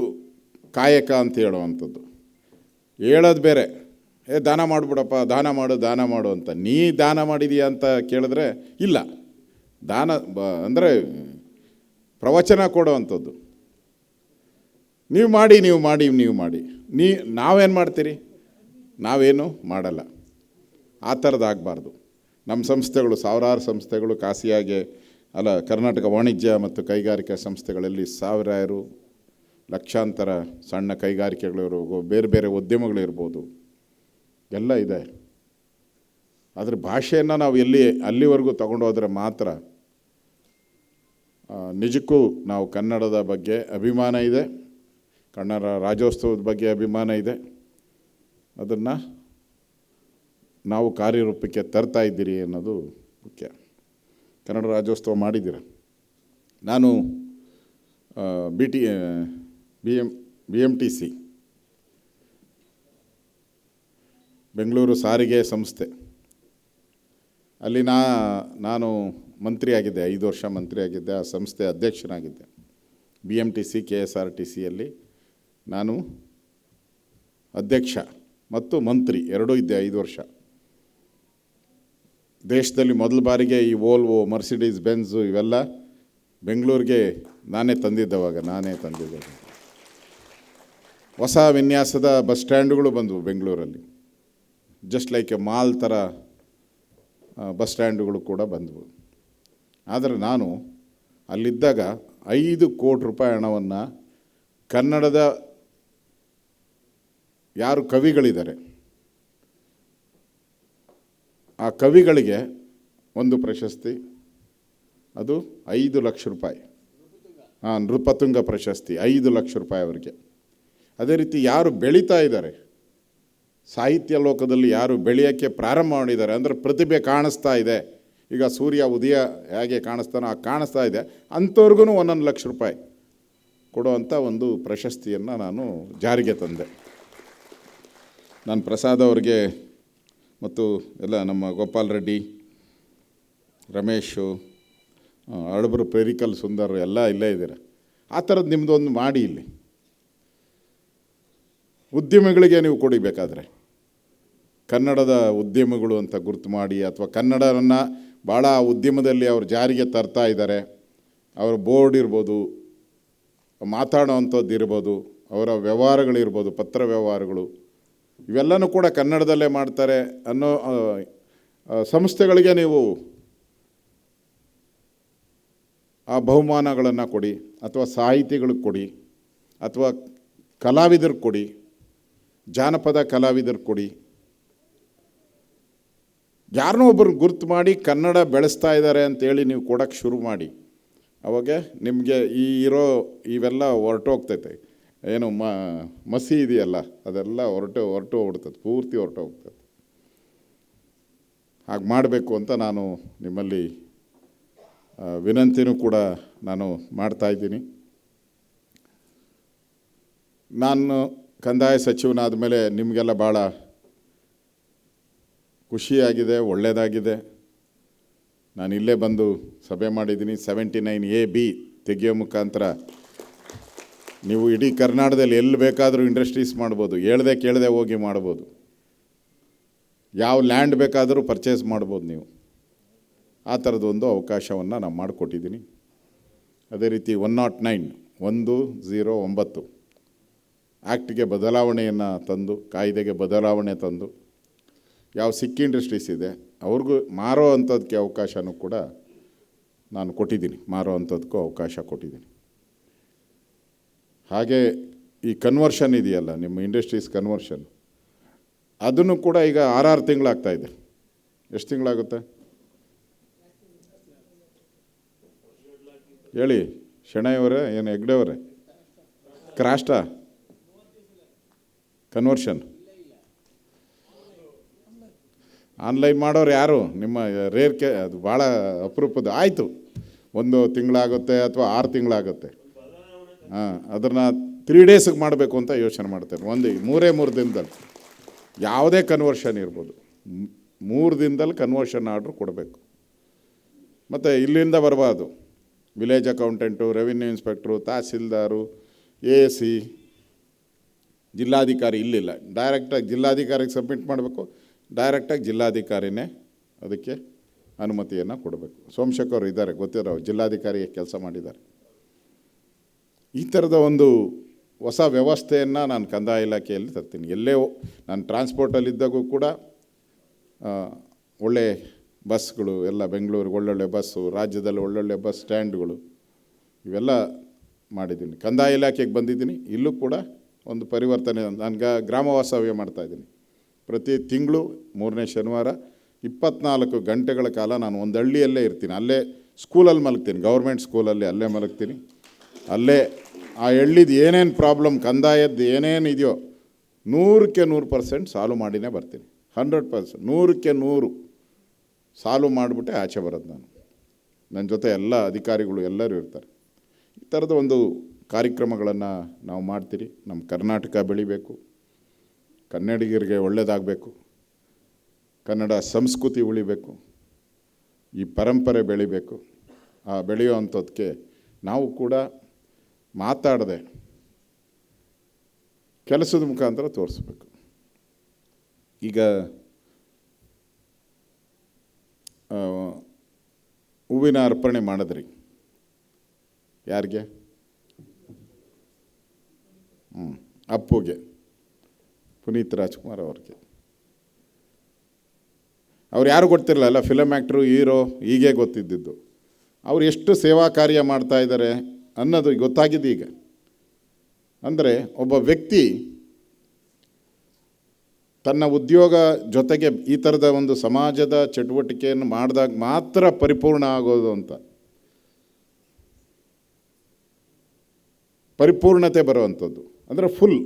ಕಾಯಕ ಅಂತ ಹೇಳುವಂಥದ್ದು. ಹೇಳೋದು ಬೇರೆ, ದಾನ ಮಾಡಿಬಿಡಪ್ಪ, ದಾನ ಮಾಡು ಅಂತ. ನೀ ದಾನ ಮಾಡಿದೀಯ ಅಂತ ಕೇಳಿದ್ರೆ ಇಲ್ಲ. ದಾನ ಅಂದರೆ ಪ್ರವಚನ ಕೊಡುವಂಥದ್ದು. ನೀವು ಮಾಡಿ ನಾವೇನು ಮಾಡ್ತೀರಿ? ನಾವೇನು ಮಾಡಲ್ಲ. ಆ ಥರದ್ದಾಗಬಾರ್ದು. ನಮ್ಮ ಸಂಸ್ಥೆಗಳು, ಸಾವಿರಾರು ಸಂಸ್ಥೆಗಳು ಕಾಸಿಯಾಗೆ ಕರ್ನಾಟಕ ವಾಣಿಜ್ಯ ಮತ್ತು ಕೈಗಾರಿಕಾ ಸಂಸ್ಥೆಗಳಲ್ಲಿ ಸಾವಿರಾರು ಲಕ್ಷಾಂತರ ಸಣ್ಣ ಕೈಗಾರಿಕೆಗಳಿರ್ಬೋದು, ಬೇರೆ ಬೇರೆ ಉದ್ಯಮಗಳಿರ್ಬೋದು, ಎಲ್ಲ ಇದೆ. ಆದರೆ ಭಾಷೆಯನ್ನು ನಾವು ಅಲ್ಲಿವರೆಗೂ ತಗೊಂಡೋದ್ರೆ ಮಾತ್ರ ನಿಜಕ್ಕೂ ನಾವು ಕನ್ನಡದ ಬಗ್ಗೆ ಅಭಿಮಾನ ಇದೆ, ಕನ್ನಡ ರಾಜ್ಯೋತ್ಸವದ ಬಗ್ಗೆ ಅಭಿಮಾನ ಇದೆ, ಅದನ್ನು ನಾವು ಕಾರ್ಯರೂಪಕ್ಕೆ ತರ್ತಾ ಇದ್ದೀರಿ ಅನ್ನೋದು ಮುಖ್ಯ. ಕನ್ನಡ ರಾಜ್ಯೋತ್ಸವ ಮಾಡಿದ್ದೀರ. ನಾನು BMTC ಬೆಂಗಳೂರು ಸಾರಿಗೆ ಸಂಸ್ಥೆ ಅಲ್ಲಿ ನಾನು ಮಂತ್ರಿ ಆಗಿದ್ದೆ, 5 ವರ್ಷ ಮಂತ್ರಿ ಆಗಿದ್ದೆ, ಆ ಸಂಸ್ಥೆ ಅಧ್ಯಕ್ಷನಾಗಿದ್ದೆ. BMTC KSRTCಯಲ್ಲಿ ನಾನು ಅಧ್ಯಕ್ಷ ಮತ್ತು ಮಂತ್ರಿ ಎರಡೂ ಇದ್ದೆ 5 ವರ್ಷ. ದೇಶದಲ್ಲಿ ಮೊದಲ ಬಾರಿಗೆ ಈ ವೋಲ್ವೋ, ಮರ್ಸಿಡೀಸ್ ಬೆನ್ಸು ಇವೆಲ್ಲ ಬೆಂಗಳೂರಿಗೆ ನಾನೇ ತಂದಿದ್ದೆ. ಹೊಸ ವಿನ್ಯಾಸದ ಬಸ್ ಸ್ಟ್ಯಾಂಡುಗಳು ಬಂದವು ಬೆಂಗಳೂರಲ್ಲಿ. ಜಸ್ಟ್ ಲೈಕ್ ಎ ಮಾಲ್ ಥರ ಬಸ್ ಸ್ಟ್ಯಾಂಡುಗಳು ಕೂಡ ಬಂದವು. ಆದರೆ ನಾನು ಅಲ್ಲಿದ್ದಾಗ 5 ಕೋಟಿ ರೂಪಾಯಿ ಹಣವನ್ನು ಕನ್ನಡದ ಯಾರು ಕವಿಗಳಿದ್ದಾರೆ ಆ ಕವಿಗಳಿಗೆ ಒಂದು ಪ್ರಶಸ್ತಿ, ಅದು 5 ಲಕ್ಷ ರೂಪಾಯಿ. ನೃಪತುಂಗ ಪ್ರಶಸ್ತಿ 5 ಲಕ್ಷ ರೂಪಾಯಿ ಅವರಿಗೆ. ಅದೇ ರೀತಿ ಯಾರು ಬೆಳೀತಾ ಇದ್ದಾರೆ, ಸಾಹಿತ್ಯ ಲೋಕದಲ್ಲಿ ಯಾರು ಬೆಳೆಯೋಕ್ಕೆ ಪ್ರಾರಂಭ ಮಾಡಿದ್ದಾರೆ, ಅಂದರೆ ಪ್ರತಿಭೆ ಕಾಣಿಸ್ತಾ ಇದೆ, ಈಗ ಸೂರ್ಯ ಉದಯ ಹೇಗೆ ಕಾಣಿಸ್ತಾನೋ ಆ ಕಾಣಿಸ್ತಾ ಇದೆ, ಅಂಥವ್ರಿಗೂ 1 ಲಕ್ಷ ರೂಪಾಯಿ ಕೊಡುವಂಥ ಒಂದು ಪ್ರಶಸ್ತಿಯನ್ನು ನಾನು ಜಾರಿಗೆ ತಂದೆ. ನಾನು ಪ್ರಸಾದ್ ಅವ್ರಿಗೆ ಮತ್ತು ಎಲ್ಲ ನಮ್ಮ ಗೋಪಾಲ್ ರೆಡ್ಡಿ, ರಮೇಶು, ಅಳಬರು, ಪೆರಿಕಲ್, ಸುಂದರ್ ಎಲ್ಲ ಇಲ್ಲೇ ಇದ್ದಾರೆ. ಆ ಥರದ್ದು ನಿಮ್ಮದೊಂದು ಮಾಡಿ ಇಲ್ಲಿ ಉದ್ಯಮಿಗಳಿಗೆ ನೀವು ಕೊಡಿಬೇಕಾದ್ರೆ ಕನ್ನಡದ ಉದ್ಯಮಗಳು ಅಂತ ಗುರುತು ಮಾಡಿ, ಅಥವಾ ಕನ್ನಡವನ್ನು ಭಾಳ ಉದ್ಯಮದಲ್ಲಿ ಅವ್ರು ಜಾರಿಗೆ ತರ್ತಾ ಇದ್ದಾರೆ, ಅವರ ಬೋರ್ಡ್ ಇರ್ಬೋದು, ಮಾತಾಡೋ ಅಂಥದ್ದು ಇರ್ಬೋದು, ಅವರ ವ್ಯವಹಾರಗಳಿರ್ಬೋದು, ಪತ್ರ ವ್ಯವಹಾರಗಳು ಇವೆಲ್ಲನೂ ಕೂಡ ಕನ್ನಡದಲ್ಲೇ ಮಾಡ್ತಾರೆ ಅನ್ನೋ ಸಂಸ್ಥೆಗಳಿಗೆ ನೀವು ಆ ಬಹುಮಾನಗಳನ್ನು ಕೊಡಿ, ಅಥವಾ ಸಾಹಿತಿಗಳಿಗೆ ಕೊಡಿ, ಅಥವಾ ಕಲಾವಿದರಿಗೆ ಕೊಡಿ, ಜಾನಪದ ಕಲಾವಿದರಿಗೆ ಕೊಡಿ. ಯಾರನ್ನೋ ಒಬ್ಬರು ಗುರ್ತು ಮಾಡಿ ಕನ್ನಡ ಬೆಳೆಸ್ತಾ ಇದ್ದಾರೆ ಅಂತೇಳಿ ನೀವು ಕೊಡೋಕ್ಕೆ ಶುರು ಮಾಡಿ. ಅವಾಗ ನಿಮಗೆ ಇವೆಲ್ಲ ಹೊರಟೋಗ್ತೈತೆ. ಏನು ಮಸಿ ಇದೆಯಲ್ಲ ಅದೆಲ್ಲ ಹೊರಟೋಗ್ಬಿಡ್ತದೆ, ಪೂರ್ತಿ ಹೊರಟೋಗ್ತದೆ. ಹಾಗೆ ಮಾಡಬೇಕು ಅಂತ ನಾನು ನಿಮ್ಮಲ್ಲಿ ವಿನಂತಿನೂ ಕೂಡ ನಾನು ಮಾಡ್ತಾಯಿದ್ದೀನಿ. ನಾನು ಕಂದಾಯ ಸಚಿವನಾದ ಮೇಲೆ ನಿಮಗೆಲ್ಲ ಭಾಳ ಖುಷಿಯಾಗಿದೆ, ಒಳ್ಳೆಯದಾಗಿದೆ. ನಾನು ಇಲ್ಲೇ ಬಂದು ಸಭೆ ಮಾಡಿದ್ದೀನಿ. 79AB ತೆಗೆಯೋ ಮುಖಾಂತರ ನೀವು ಇಡೀ ಕರ್ನಾಟಕದಲ್ಲಿ ಎಲ್ಲಿ ಬೇಕಾದರೂ ಇಂಡಸ್ಟ್ರೀಸ್ ಮಾಡ್ಬೋದು, ಹೇಳ್ದೆ ಕೇಳದೆ ಹೋಗಿ ಮಾಡ್ಬೋದು, ಯಾವ ಲ್ಯಾಂಡ್ ಬೇಕಾದರೂ ಪರ್ಚೇಸ್ ಮಾಡ್ಬೋದು ನೀವು. ಆ ಥರದೊಂದು ಅವಕಾಶವನ್ನು ನಾನು ಮಾಡಿಕೊಟ್ಟಿದ್ದೀನಿ. ಅದೇ ರೀತಿ 109 ಆ್ಯಕ್ಟ್ಗೆ ಬದಲಾವಣೆಯನ್ನು ತಂದು, ಕಾಯ್ದೆಗೆ ಬದಲಾವಣೆ ತಂದು, ಯಾವ ಸಿಕ್ ಇಂಡಸ್ಟ್ರೀಸ್ ಇದೆ ಅವ್ರಿಗೂ ಮಾರೋ ಅಂಥದ್ದಕ್ಕೆ ಅವಕಾಶನೂ ಕೂಡ ನಾನು ಕೊಟ್ಟಿದ್ದೀನಿ, ಮಾರೋ ಅಂಥದ್ದಕ್ಕೂ ಅವಕಾಶ ಕೊಟ್ಟಿದ್ದೀನಿ. ಹಾಗೆ ಈ ಕನ್ವರ್ಷನ್ ಇದೆಯಲ್ಲ, ನಿಮ್ಮ ಇಂಡಸ್ಟ್ರೀಸ್ ಕನ್ವರ್ಷನ್, ಅದನ್ನು ಕೂಡ ಈಗ 6 ತಿಂಗಳಾಗ್ತಾಯಿದೆ. ಎಷ್ಟು ತಿಂಗಳಾಗುತ್ತೆ ಹೇಳಿ ಶೆಣೈಯವರೇ, ಏನು ಹೆಗ್ಡೆಯವರೇ? ಕ್ರಾಸ್ಟಾ ಕನ್ವರ್ಷನ್ ಆನ್ಲೈನ್ ಮಾಡೋರು ಯಾರು? ನಿಮ್ಮ ಅದು ಭಾಳ ಅಪರೂಪದ. ಆಯಿತು, 1 ತಿಂಗಳಾಗುತ್ತೆ ಅಥವಾ 6 ತಿಂಗಳಾಗುತ್ತೆ. ಅದನ್ನು 3 ಡೇಸಿಗೆ ಮಾಡಬೇಕು ಅಂತ ಯೋಚನೆ ಮಾಡ್ತೇನೆ. 3 ದಿನದಲ್ಲಿ ಯಾವುದೇ ಕನ್ವರ್ಷನ್ ಇರ್ಬೋದು, 3 ದಿನದಲ್ಲಿ ಕನ್ವರ್ಷನ್ ಆರ್ಡ್ರ್ ಕೊಡಬೇಕು. ಮತ್ತು ಇಲ್ಲಿಂದ ಬರಬಾರ್ದು. Village accountant, revenue inspector, tahsildar, AC, ಜಿಲ್ಲಾಧಿಕಾರಿ ಇಲ್ಲಿಲ್ಲ. ಡೈರೆಕ್ಟಾಗಿ ಜಿಲ್ಲಾಧಿಕಾರಿಗೆ ಸಬ್ಮಿಟ್ ಮಾಡಬೇಕು. ಡೈರೆಕ್ಟಾಗಿ ಜಿಲ್ಲಾಧಿಕಾರಿನೇ ಅದಕ್ಕೆ ಅನುಮತಿಯನ್ನು ಕೊಡಬೇಕು. ಸೋಮಶೇಖರ್ ಇದ್ದಾರೆ, ಗೊತ್ತಿರೋ ಜಿಲ್ಲಾಧಿಕಾರಿಗೆ ಕೆಲಸ ಮಾಡಿದ್ದಾರೆ. ಈ ಥರದ ಒಂದು ಹೊಸ ವ್ಯವಸ್ಥೆಯನ್ನು ನಾನು ಕಂದಾಯ ಇಲಾಖೆಯಲ್ಲಿ ತರ್ತೀನಿ. ಎಲ್ಲೇ ನಾನು ಟ್ರಾನ್ಸ್ಪೋರ್ಟಲ್ಲಿದ್ದಾಗೂ ಕೂಡ ಒಳ್ಳೆ ಬಸ್ಗಳು ಎಲ್ಲ, ಬೆಂಗಳೂರಿಗೆ ಒಳ್ಳೊಳ್ಳೆ ಬಸ್ಸು, ರಾಜ್ಯದಲ್ಲಿ ಒಳ್ಳೊಳ್ಳೆ ಬಸ್ ಸ್ಟ್ಯಾಂಡ್ಗಳು ಇವೆಲ್ಲ ಮಾಡಿದ್ದೀನಿ. ಕಂದಾಯ ಇಲಾಖೆಗೆ ಬಂದಿದ್ದೀನಿ. ಇಲ್ಲೂ ಕೂಡ ಒಂದು ಪರಿವರ್ತನೆ. ನಾನು ಗ್ರಾಮ ವಾಸ್ತವ್ಯ ಮಾಡ್ತಾಯಿದ್ದೀನಿ. ಪ್ರತಿ ತಿಂಗಳು 3ನೇ ಶನಿವಾರ 24 ಗಂಟೆಗಳ ಕಾಲ ನಾನು ಒಂದು ಹಳ್ಳಿಯಲ್ಲೇ ಇರ್ತೀನಿ. ಅಲ್ಲೇ ಸ್ಕೂಲಲ್ಲಿ ಮಲಗ್ತೀನಿ, ಗೌರ್ಮೆಂಟ್ ಸ್ಕೂಲಲ್ಲಿ ಅಲ್ಲೇ ಮಲಗ್ತೀನಿ. ಅಲ್ಲೇ ಆ ಹಳ್ಳಿದು ಏನೇನು ಪ್ರಾಬ್ಲಮ್, ಕಂದಾಯದ್ದು ಏನೇನು ಇದೆಯೋ 100% ಸಾಲ್ವ್ ಮಾಡಿನೇ ಬರ್ತೀನಿ. 100%, 100% ಸಾಲ್ವ್ ಮಾಡಿಬಿಟ್ಟೆ ಆಚೆ ಬರೋದು ನಾನು. ನನ್ನ ಜೊತೆ ಎಲ್ಲ ಅಧಿಕಾರಿಗಳು ಎಲ್ಲರೂ ಇರ್ತಾರೆ. ಈ ಥರದ ಒಂದು ಕಾರ್ಯಕ್ರಮಗಳನ್ನು ನಾವು ಮಾಡ್ತೀರಿ. ನಮ್ಮ ಕರ್ನಾಟಕ ಬೆಳಿಬೇಕು, ಕನ್ನಡಿಗರಿಗೆ ಒಳ್ಳೆಯದಾಗಬೇಕು, ಕನ್ನಡ ಸಂಸ್ಕೃತಿ ಉಳಿಬೇಕು, ಈ ಪರಂಪರೆ ಬೆಳಿಬೇಕು. ಆ ಬೆಳೆಯುವಂಥದ್ದಕ್ಕೆ ನಾವು ಕೂಡ ಮಾತಾಡದೆ ಕೆಲಸದ ಮುಖಾಂತರ ತೋರಿಸ್ಬೇಕು. ಈಗ ಹೂವಿನ ಅರ್ಪಣೆ ಮಾಡಿದ್ರಿ ಯಾರಿಗೆ? ಅಪ್ಪುಗೆ, ಪುನೀತ್ ರಾಜ್ಕುಮಾರ್ ಅವ್ರಿಗೆ. ಅವ್ರು ಯಾರು ಗೊತ್ತಿರಲಿಲ್ಲ, ಎಲ್ಲ ಫಿಲಮ್ ಆ್ಯಕ್ಟ್ರು, ಹೀರೋ ಹೀಗೆ ಗೊತ್ತಿದ್ದಿದ್ದು. ಅವ್ರು ಎಷ್ಟು ಸೇವಾ ಕಾರ್ಯ ಮಾಡ್ತಾ ಇದ್ದಾರೆ ಅನ್ನೋದು ಗೊತ್ತಾಗಿದೆ ಈಗ. ಅಂದರೆ ಒಬ್ಬ ವ್ಯಕ್ತಿ ತನ್ನ ಉದ್ಯೋಗ ಜೊತೆಗೆ ಈ ಥರದ ಒಂದು ಸಮಾಜದ ಚಟುವಟಿಕೆಯನ್ನು ಮಾಡಿದಾಗ ಮಾತ್ರ ಪರಿಪೂರ್ಣ ಆಗೋದು ಅಂತ, ಪರಿಪೂರ್ಣತೆ ಬರುವಂಥದ್ದು. ಅಂದರೆ ಫುಲ್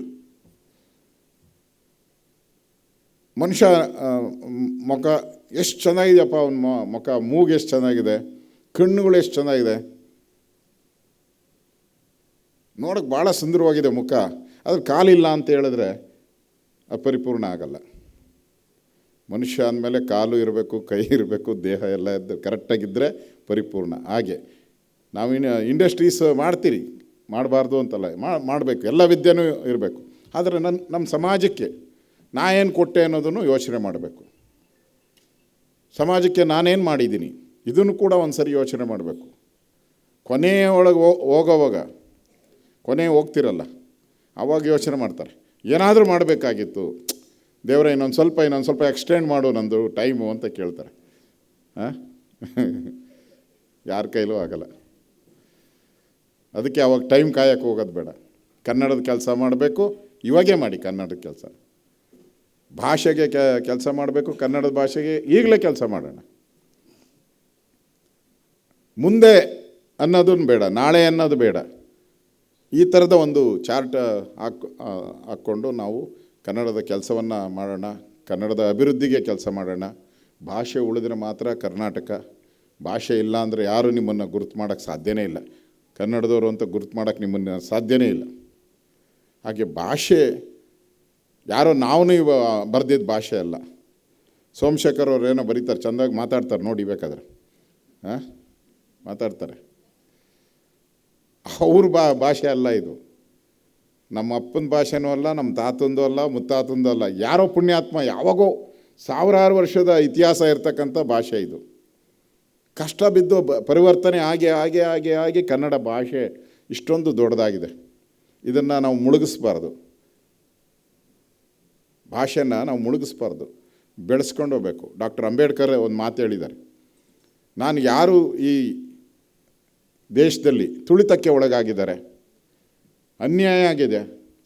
ಮನುಷ್ಯ ಮುಖ ಎಷ್ಟು ಚೆನ್ನಾಗಿದೆಯಪ್ಪ, ಅವನ ಮುಖ, ಮೂಗು ಎಷ್ಟು ಚೆನ್ನಾಗಿದೆ, ಕಣ್ಣುಗಳು ಎಷ್ಟು ಚೆನ್ನಾಗಿದೆ, ನೋಡೋಕ್ಕೆ ಭಾಳ ಸುಂದರವಾಗಿದೆ ಮುಖ. ಅದ್ರ ಕಾಲಿಲ್ಲ ಅಂತ ಹೇಳಿದ್ರೆ ಅಪರಿಪೂರ್ಣ ಆಗಲ್ಲ. ಮನುಷ್ಯ ಅಂದಮೇಲೆ ಕಾಲು ಇರಬೇಕು, ಕೈ ಇರಬೇಕು, ದೇಹ ಎಲ್ಲ ಇದ್ದು ಕರೆಕ್ಟಾಗಿದ್ದರೆ ಪರಿಪೂರ್ಣ. ಹಾಗೆ ನಾವು ಇಂಡಸ್ಟ್ರೀಸ್ ಮಾಡ್ತೀರಿ, ಮಾಡಬಾರ್ದು ಅಂತಲ್ಲ, ಮಾಡಬೇಕು, ಎಲ್ಲ ವಿದ್ಯೆನೂ ಇರಬೇಕು. ಆದರೆ ನಮ್ಮ ಸಮಾಜಕ್ಕೆ ನಾ ಏನು ಕೊಟ್ಟೆ ಅನ್ನೋದನ್ನು ಯೋಚನೆ ಮಾಡಬೇಕು. ಸಮಾಜಕ್ಕೆ ನಾನೇನು ಮಾಡಿದ್ದೀನಿ ಇದನ್ನು ಕೂಡ ಒಂದು ಸರಿ ಯೋಚನೆ ಮಾಡಬೇಕು. ಕೊನೆಯೊಳಗೆ ಹೋಗೋವಾಗ, ಕೊನೆ ಹೋಗ್ತಿರಲ್ಲ ಆವಾಗ ಯೋಚನೆ ಮಾಡ್ತಾರೆ, ಏನಾದರೂ ಮಾಡಬೇಕಾಗಿತ್ತು ದೇವರೇ, ಇನ್ನೊಂದು ಸ್ವಲ್ಪ ಎಕ್ಸ್ಟೆಂಡ್ ಮಾಡು ನಂದು ಟೈಮು ಅಂತ ಕೇಳ್ತಾರೆ. ಯಾರ ಕೈಲೂ ಆಗಲ್ಲ. ಅದಕ್ಕೆ ಅವಾಗ ಟೈಮ್ ಕಾಯಕ್ಕೆ ಹೋಗೋದು ಬೇಡ. ಕನ್ನಡದ ಕೆಲಸ ಮಾಡಬೇಕು, ಇವಾಗೇ ಮಾಡಿ ಕನ್ನಡದ ಕೆಲಸ. ಭಾಷೆಗೆ ಕೆಲಸ ಮಾಡಬೇಕು, ಕನ್ನಡದ ಭಾಷೆಗೆ ಈಗಲೇ ಕೆಲಸ ಮಾಡೋಣ. ಮುಂದೆ ಅನ್ನೋದನ್ನು ಬೇಡ, ನಾಳೆ ಅನ್ನೋದು ಬೇಡ. ಈ ಥರದ ಒಂದು ಚಾರ್ಟ್ ಹಾಕ್ಕೊಂಡು ನಾವು ಕನ್ನಡದ ಕೆಲಸವನ್ನು ಮಾಡೋಣ, ಕನ್ನಡದ ಅಭಿವೃದ್ಧಿಗೆ ಕೆಲಸ ಮಾಡೋಣ. ಭಾಷೆ ಉಳಿದ್ರೆ ಮಾತ್ರ ಕರ್ನಾಟಕ. ಭಾಷೆ ಇಲ್ಲ ಅಂದರೆ ಯಾರೂ ನಿಮ್ಮನ್ನು ಗುರುತು ಮಾಡೋಕ್ಕೆ ಸಾಧ್ಯನೇ ಇಲ್ಲ. ಕನ್ನಡದವರು ಅಂತ ಗುರುತು ಮಾಡೋಕ್ಕೆ ನಿಮ್ಮನ್ನು ಸಾಧ್ಯನೇ ಇಲ್ಲ. ಹಾಗೆ ಭಾಷೆ ಯಾರೋ ನಾವು ಬರೆದಿದ್ದ ಭಾಷೆ ಅಲ್ಲ. ಸೋಮಶೇಖರ್ ಅವ್ರು ಏನೋ ಬರೀತಾರೆ, ಚೆಂದಾಗಿ ಮಾತಾಡ್ತಾರೆ ನೋಡಿ, ಬೇಕಾದ್ರೆ ಮಾತಾಡ್ತಾರೆ. ಅವ್ರ ಭಾಷೆ ಅಲ್ಲ ಇದು. ನಮ್ಮ ಅಪ್ಪನ ಭಾಷೆನೂ ಅಲ್ಲ, ನಮ್ಮ ತಾತಂದು ಅಲ್ಲ, ಮುತ್ತಾತಂದು ಅಲ್ಲ. ಯಾರೋ ಪುಣ್ಯಾತ್ಮ ಯಾವಾಗೋ ಸಾವಿರಾರು ವರ್ಷದ ಇತಿಹಾಸ ಇರ್ತಕ್ಕಂಥ ಭಾಷೆ ಇದು. ಕಷ್ಟ ಬಿದ್ದು ಪರಿವರ್ತನೆ ಆಗಿ ಕನ್ನಡ ಭಾಷೆ ಇಷ್ಟೊಂದು ದೊಡ್ಡದಾಗಿದೆ. ಇದನ್ನು ನಾವು ಮುಳುಗಿಸ್ಬಾರ್ದು. ಭಾಷೆನ ನಾವು ಮುಳುಗಿಸ್ಬಾರ್ದು, ಬೆಳೆಸ್ಕೊಂಡು ಹೋಗ್ಬೇಕು. ಡಾಕ್ಟರ್ ಅಂಬೇಡ್ಕರ್ ಒಂದು ಮಾತು ಹೇಳಿದ್ದಾರೆ, ನಾನು ಯಾರು ಈ ದೇಶದಲ್ಲಿ ತುಳಿತಕ್ಕೆ ಒಳಗಾಗಿದ್ದಾರೆ, ಅನ್ಯಾಯ ಆಗಿದೆ,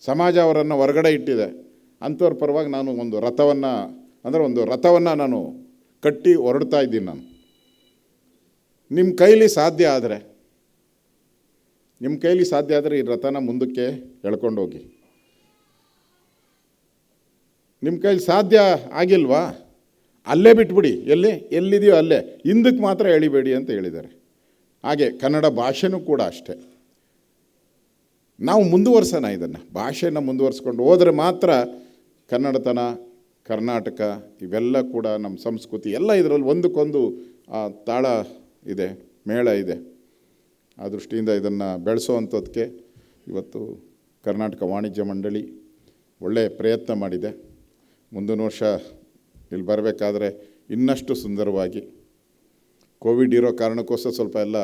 ಸಮಾಜ ಅವರನ್ನು ಹೊರಗಡೆ ಇಟ್ಟಿದೆ, ಅಂಥವ್ರ ಪರವಾಗಿ ನಾನು ಒಂದು ರಥವನ್ನು ನಾನು ಕಟ್ಟಿ ಹೊರಡ್ತಾ ಇದ್ದೀನಿ. ನಾನು ನಿಮ್ಮ ಕೈಲಿ ಸಾಧ್ಯ ಆದರೆ ಈ ರಥನ ಮುಂದಕ್ಕೆ ಎಳ್ಕೊಂಡು ಹೋಗಿ. ನಿಮ್ಮ ಕೈಲಿ ಸಾಧ್ಯ ಆಗಿಲ್ವಾ, ಅಲ್ಲೇ ಬಿಟ್ಬಿಡಿ, ಎಲ್ಲಿದೆಯೋ ಅಲ್ಲೇ, ಹಿಂದಕ್ಕೆ ಮಾತ್ರ ಎಳಿಬೇಡಿ ಅಂತ ಹೇಳಿದ್ದಾರೆ. ಹಾಗೆ ಕನ್ನಡ ಭಾಷೆನೂ ಕೂಡ ಅಷ್ಟೇ. ನಾವು ಮುಂದುವರ್ಸೋಣ, ಇದನ್ನು ಭಾಷೆನ ಮುಂದುವರ್ಸ್ಕೊಂಡು ಹೋದರೆ ಮಾತ್ರ ಕನ್ನಡತನ, ಕರ್ನಾಟಕ ಇವೆಲ್ಲ ಕೂಡ ನಮ್ಮ ಸಂಸ್ಕೃತಿ ಎಲ್ಲ ಇದರಲ್ಲಿ ಒಂದಕ್ಕೊಂದು ತಾಳ ಇದೆ, ಮೇಳ ಇದೆ. ಆ ದೃಷ್ಟಿಯಿಂದ ಇದನ್ನು ಬೆಳೆಸೋವಂಥದ್ದಕ್ಕೆ ಇವತ್ತು ಕರ್ನಾಟಕ ವಾಣಿಜ್ಯ ಮಂಡಳಿ ಒಳ್ಳೆಯ ಪ್ರಯತ್ನ ಮಾಡಿದೆ. ಮುಂದಿನ ವರ್ಷ ಇಲ್ಲಿ ಬರಬೇಕಾದ್ರೆ ಇನ್ನಷ್ಟು ಸುಂದರವಾಗಿ, ಕೋವಿಡ್ ಇರೋ ಕಾರಣಕ್ಕೋಸ್ಕರ ಸ್ವಲ್ಪ ಎಲ್ಲ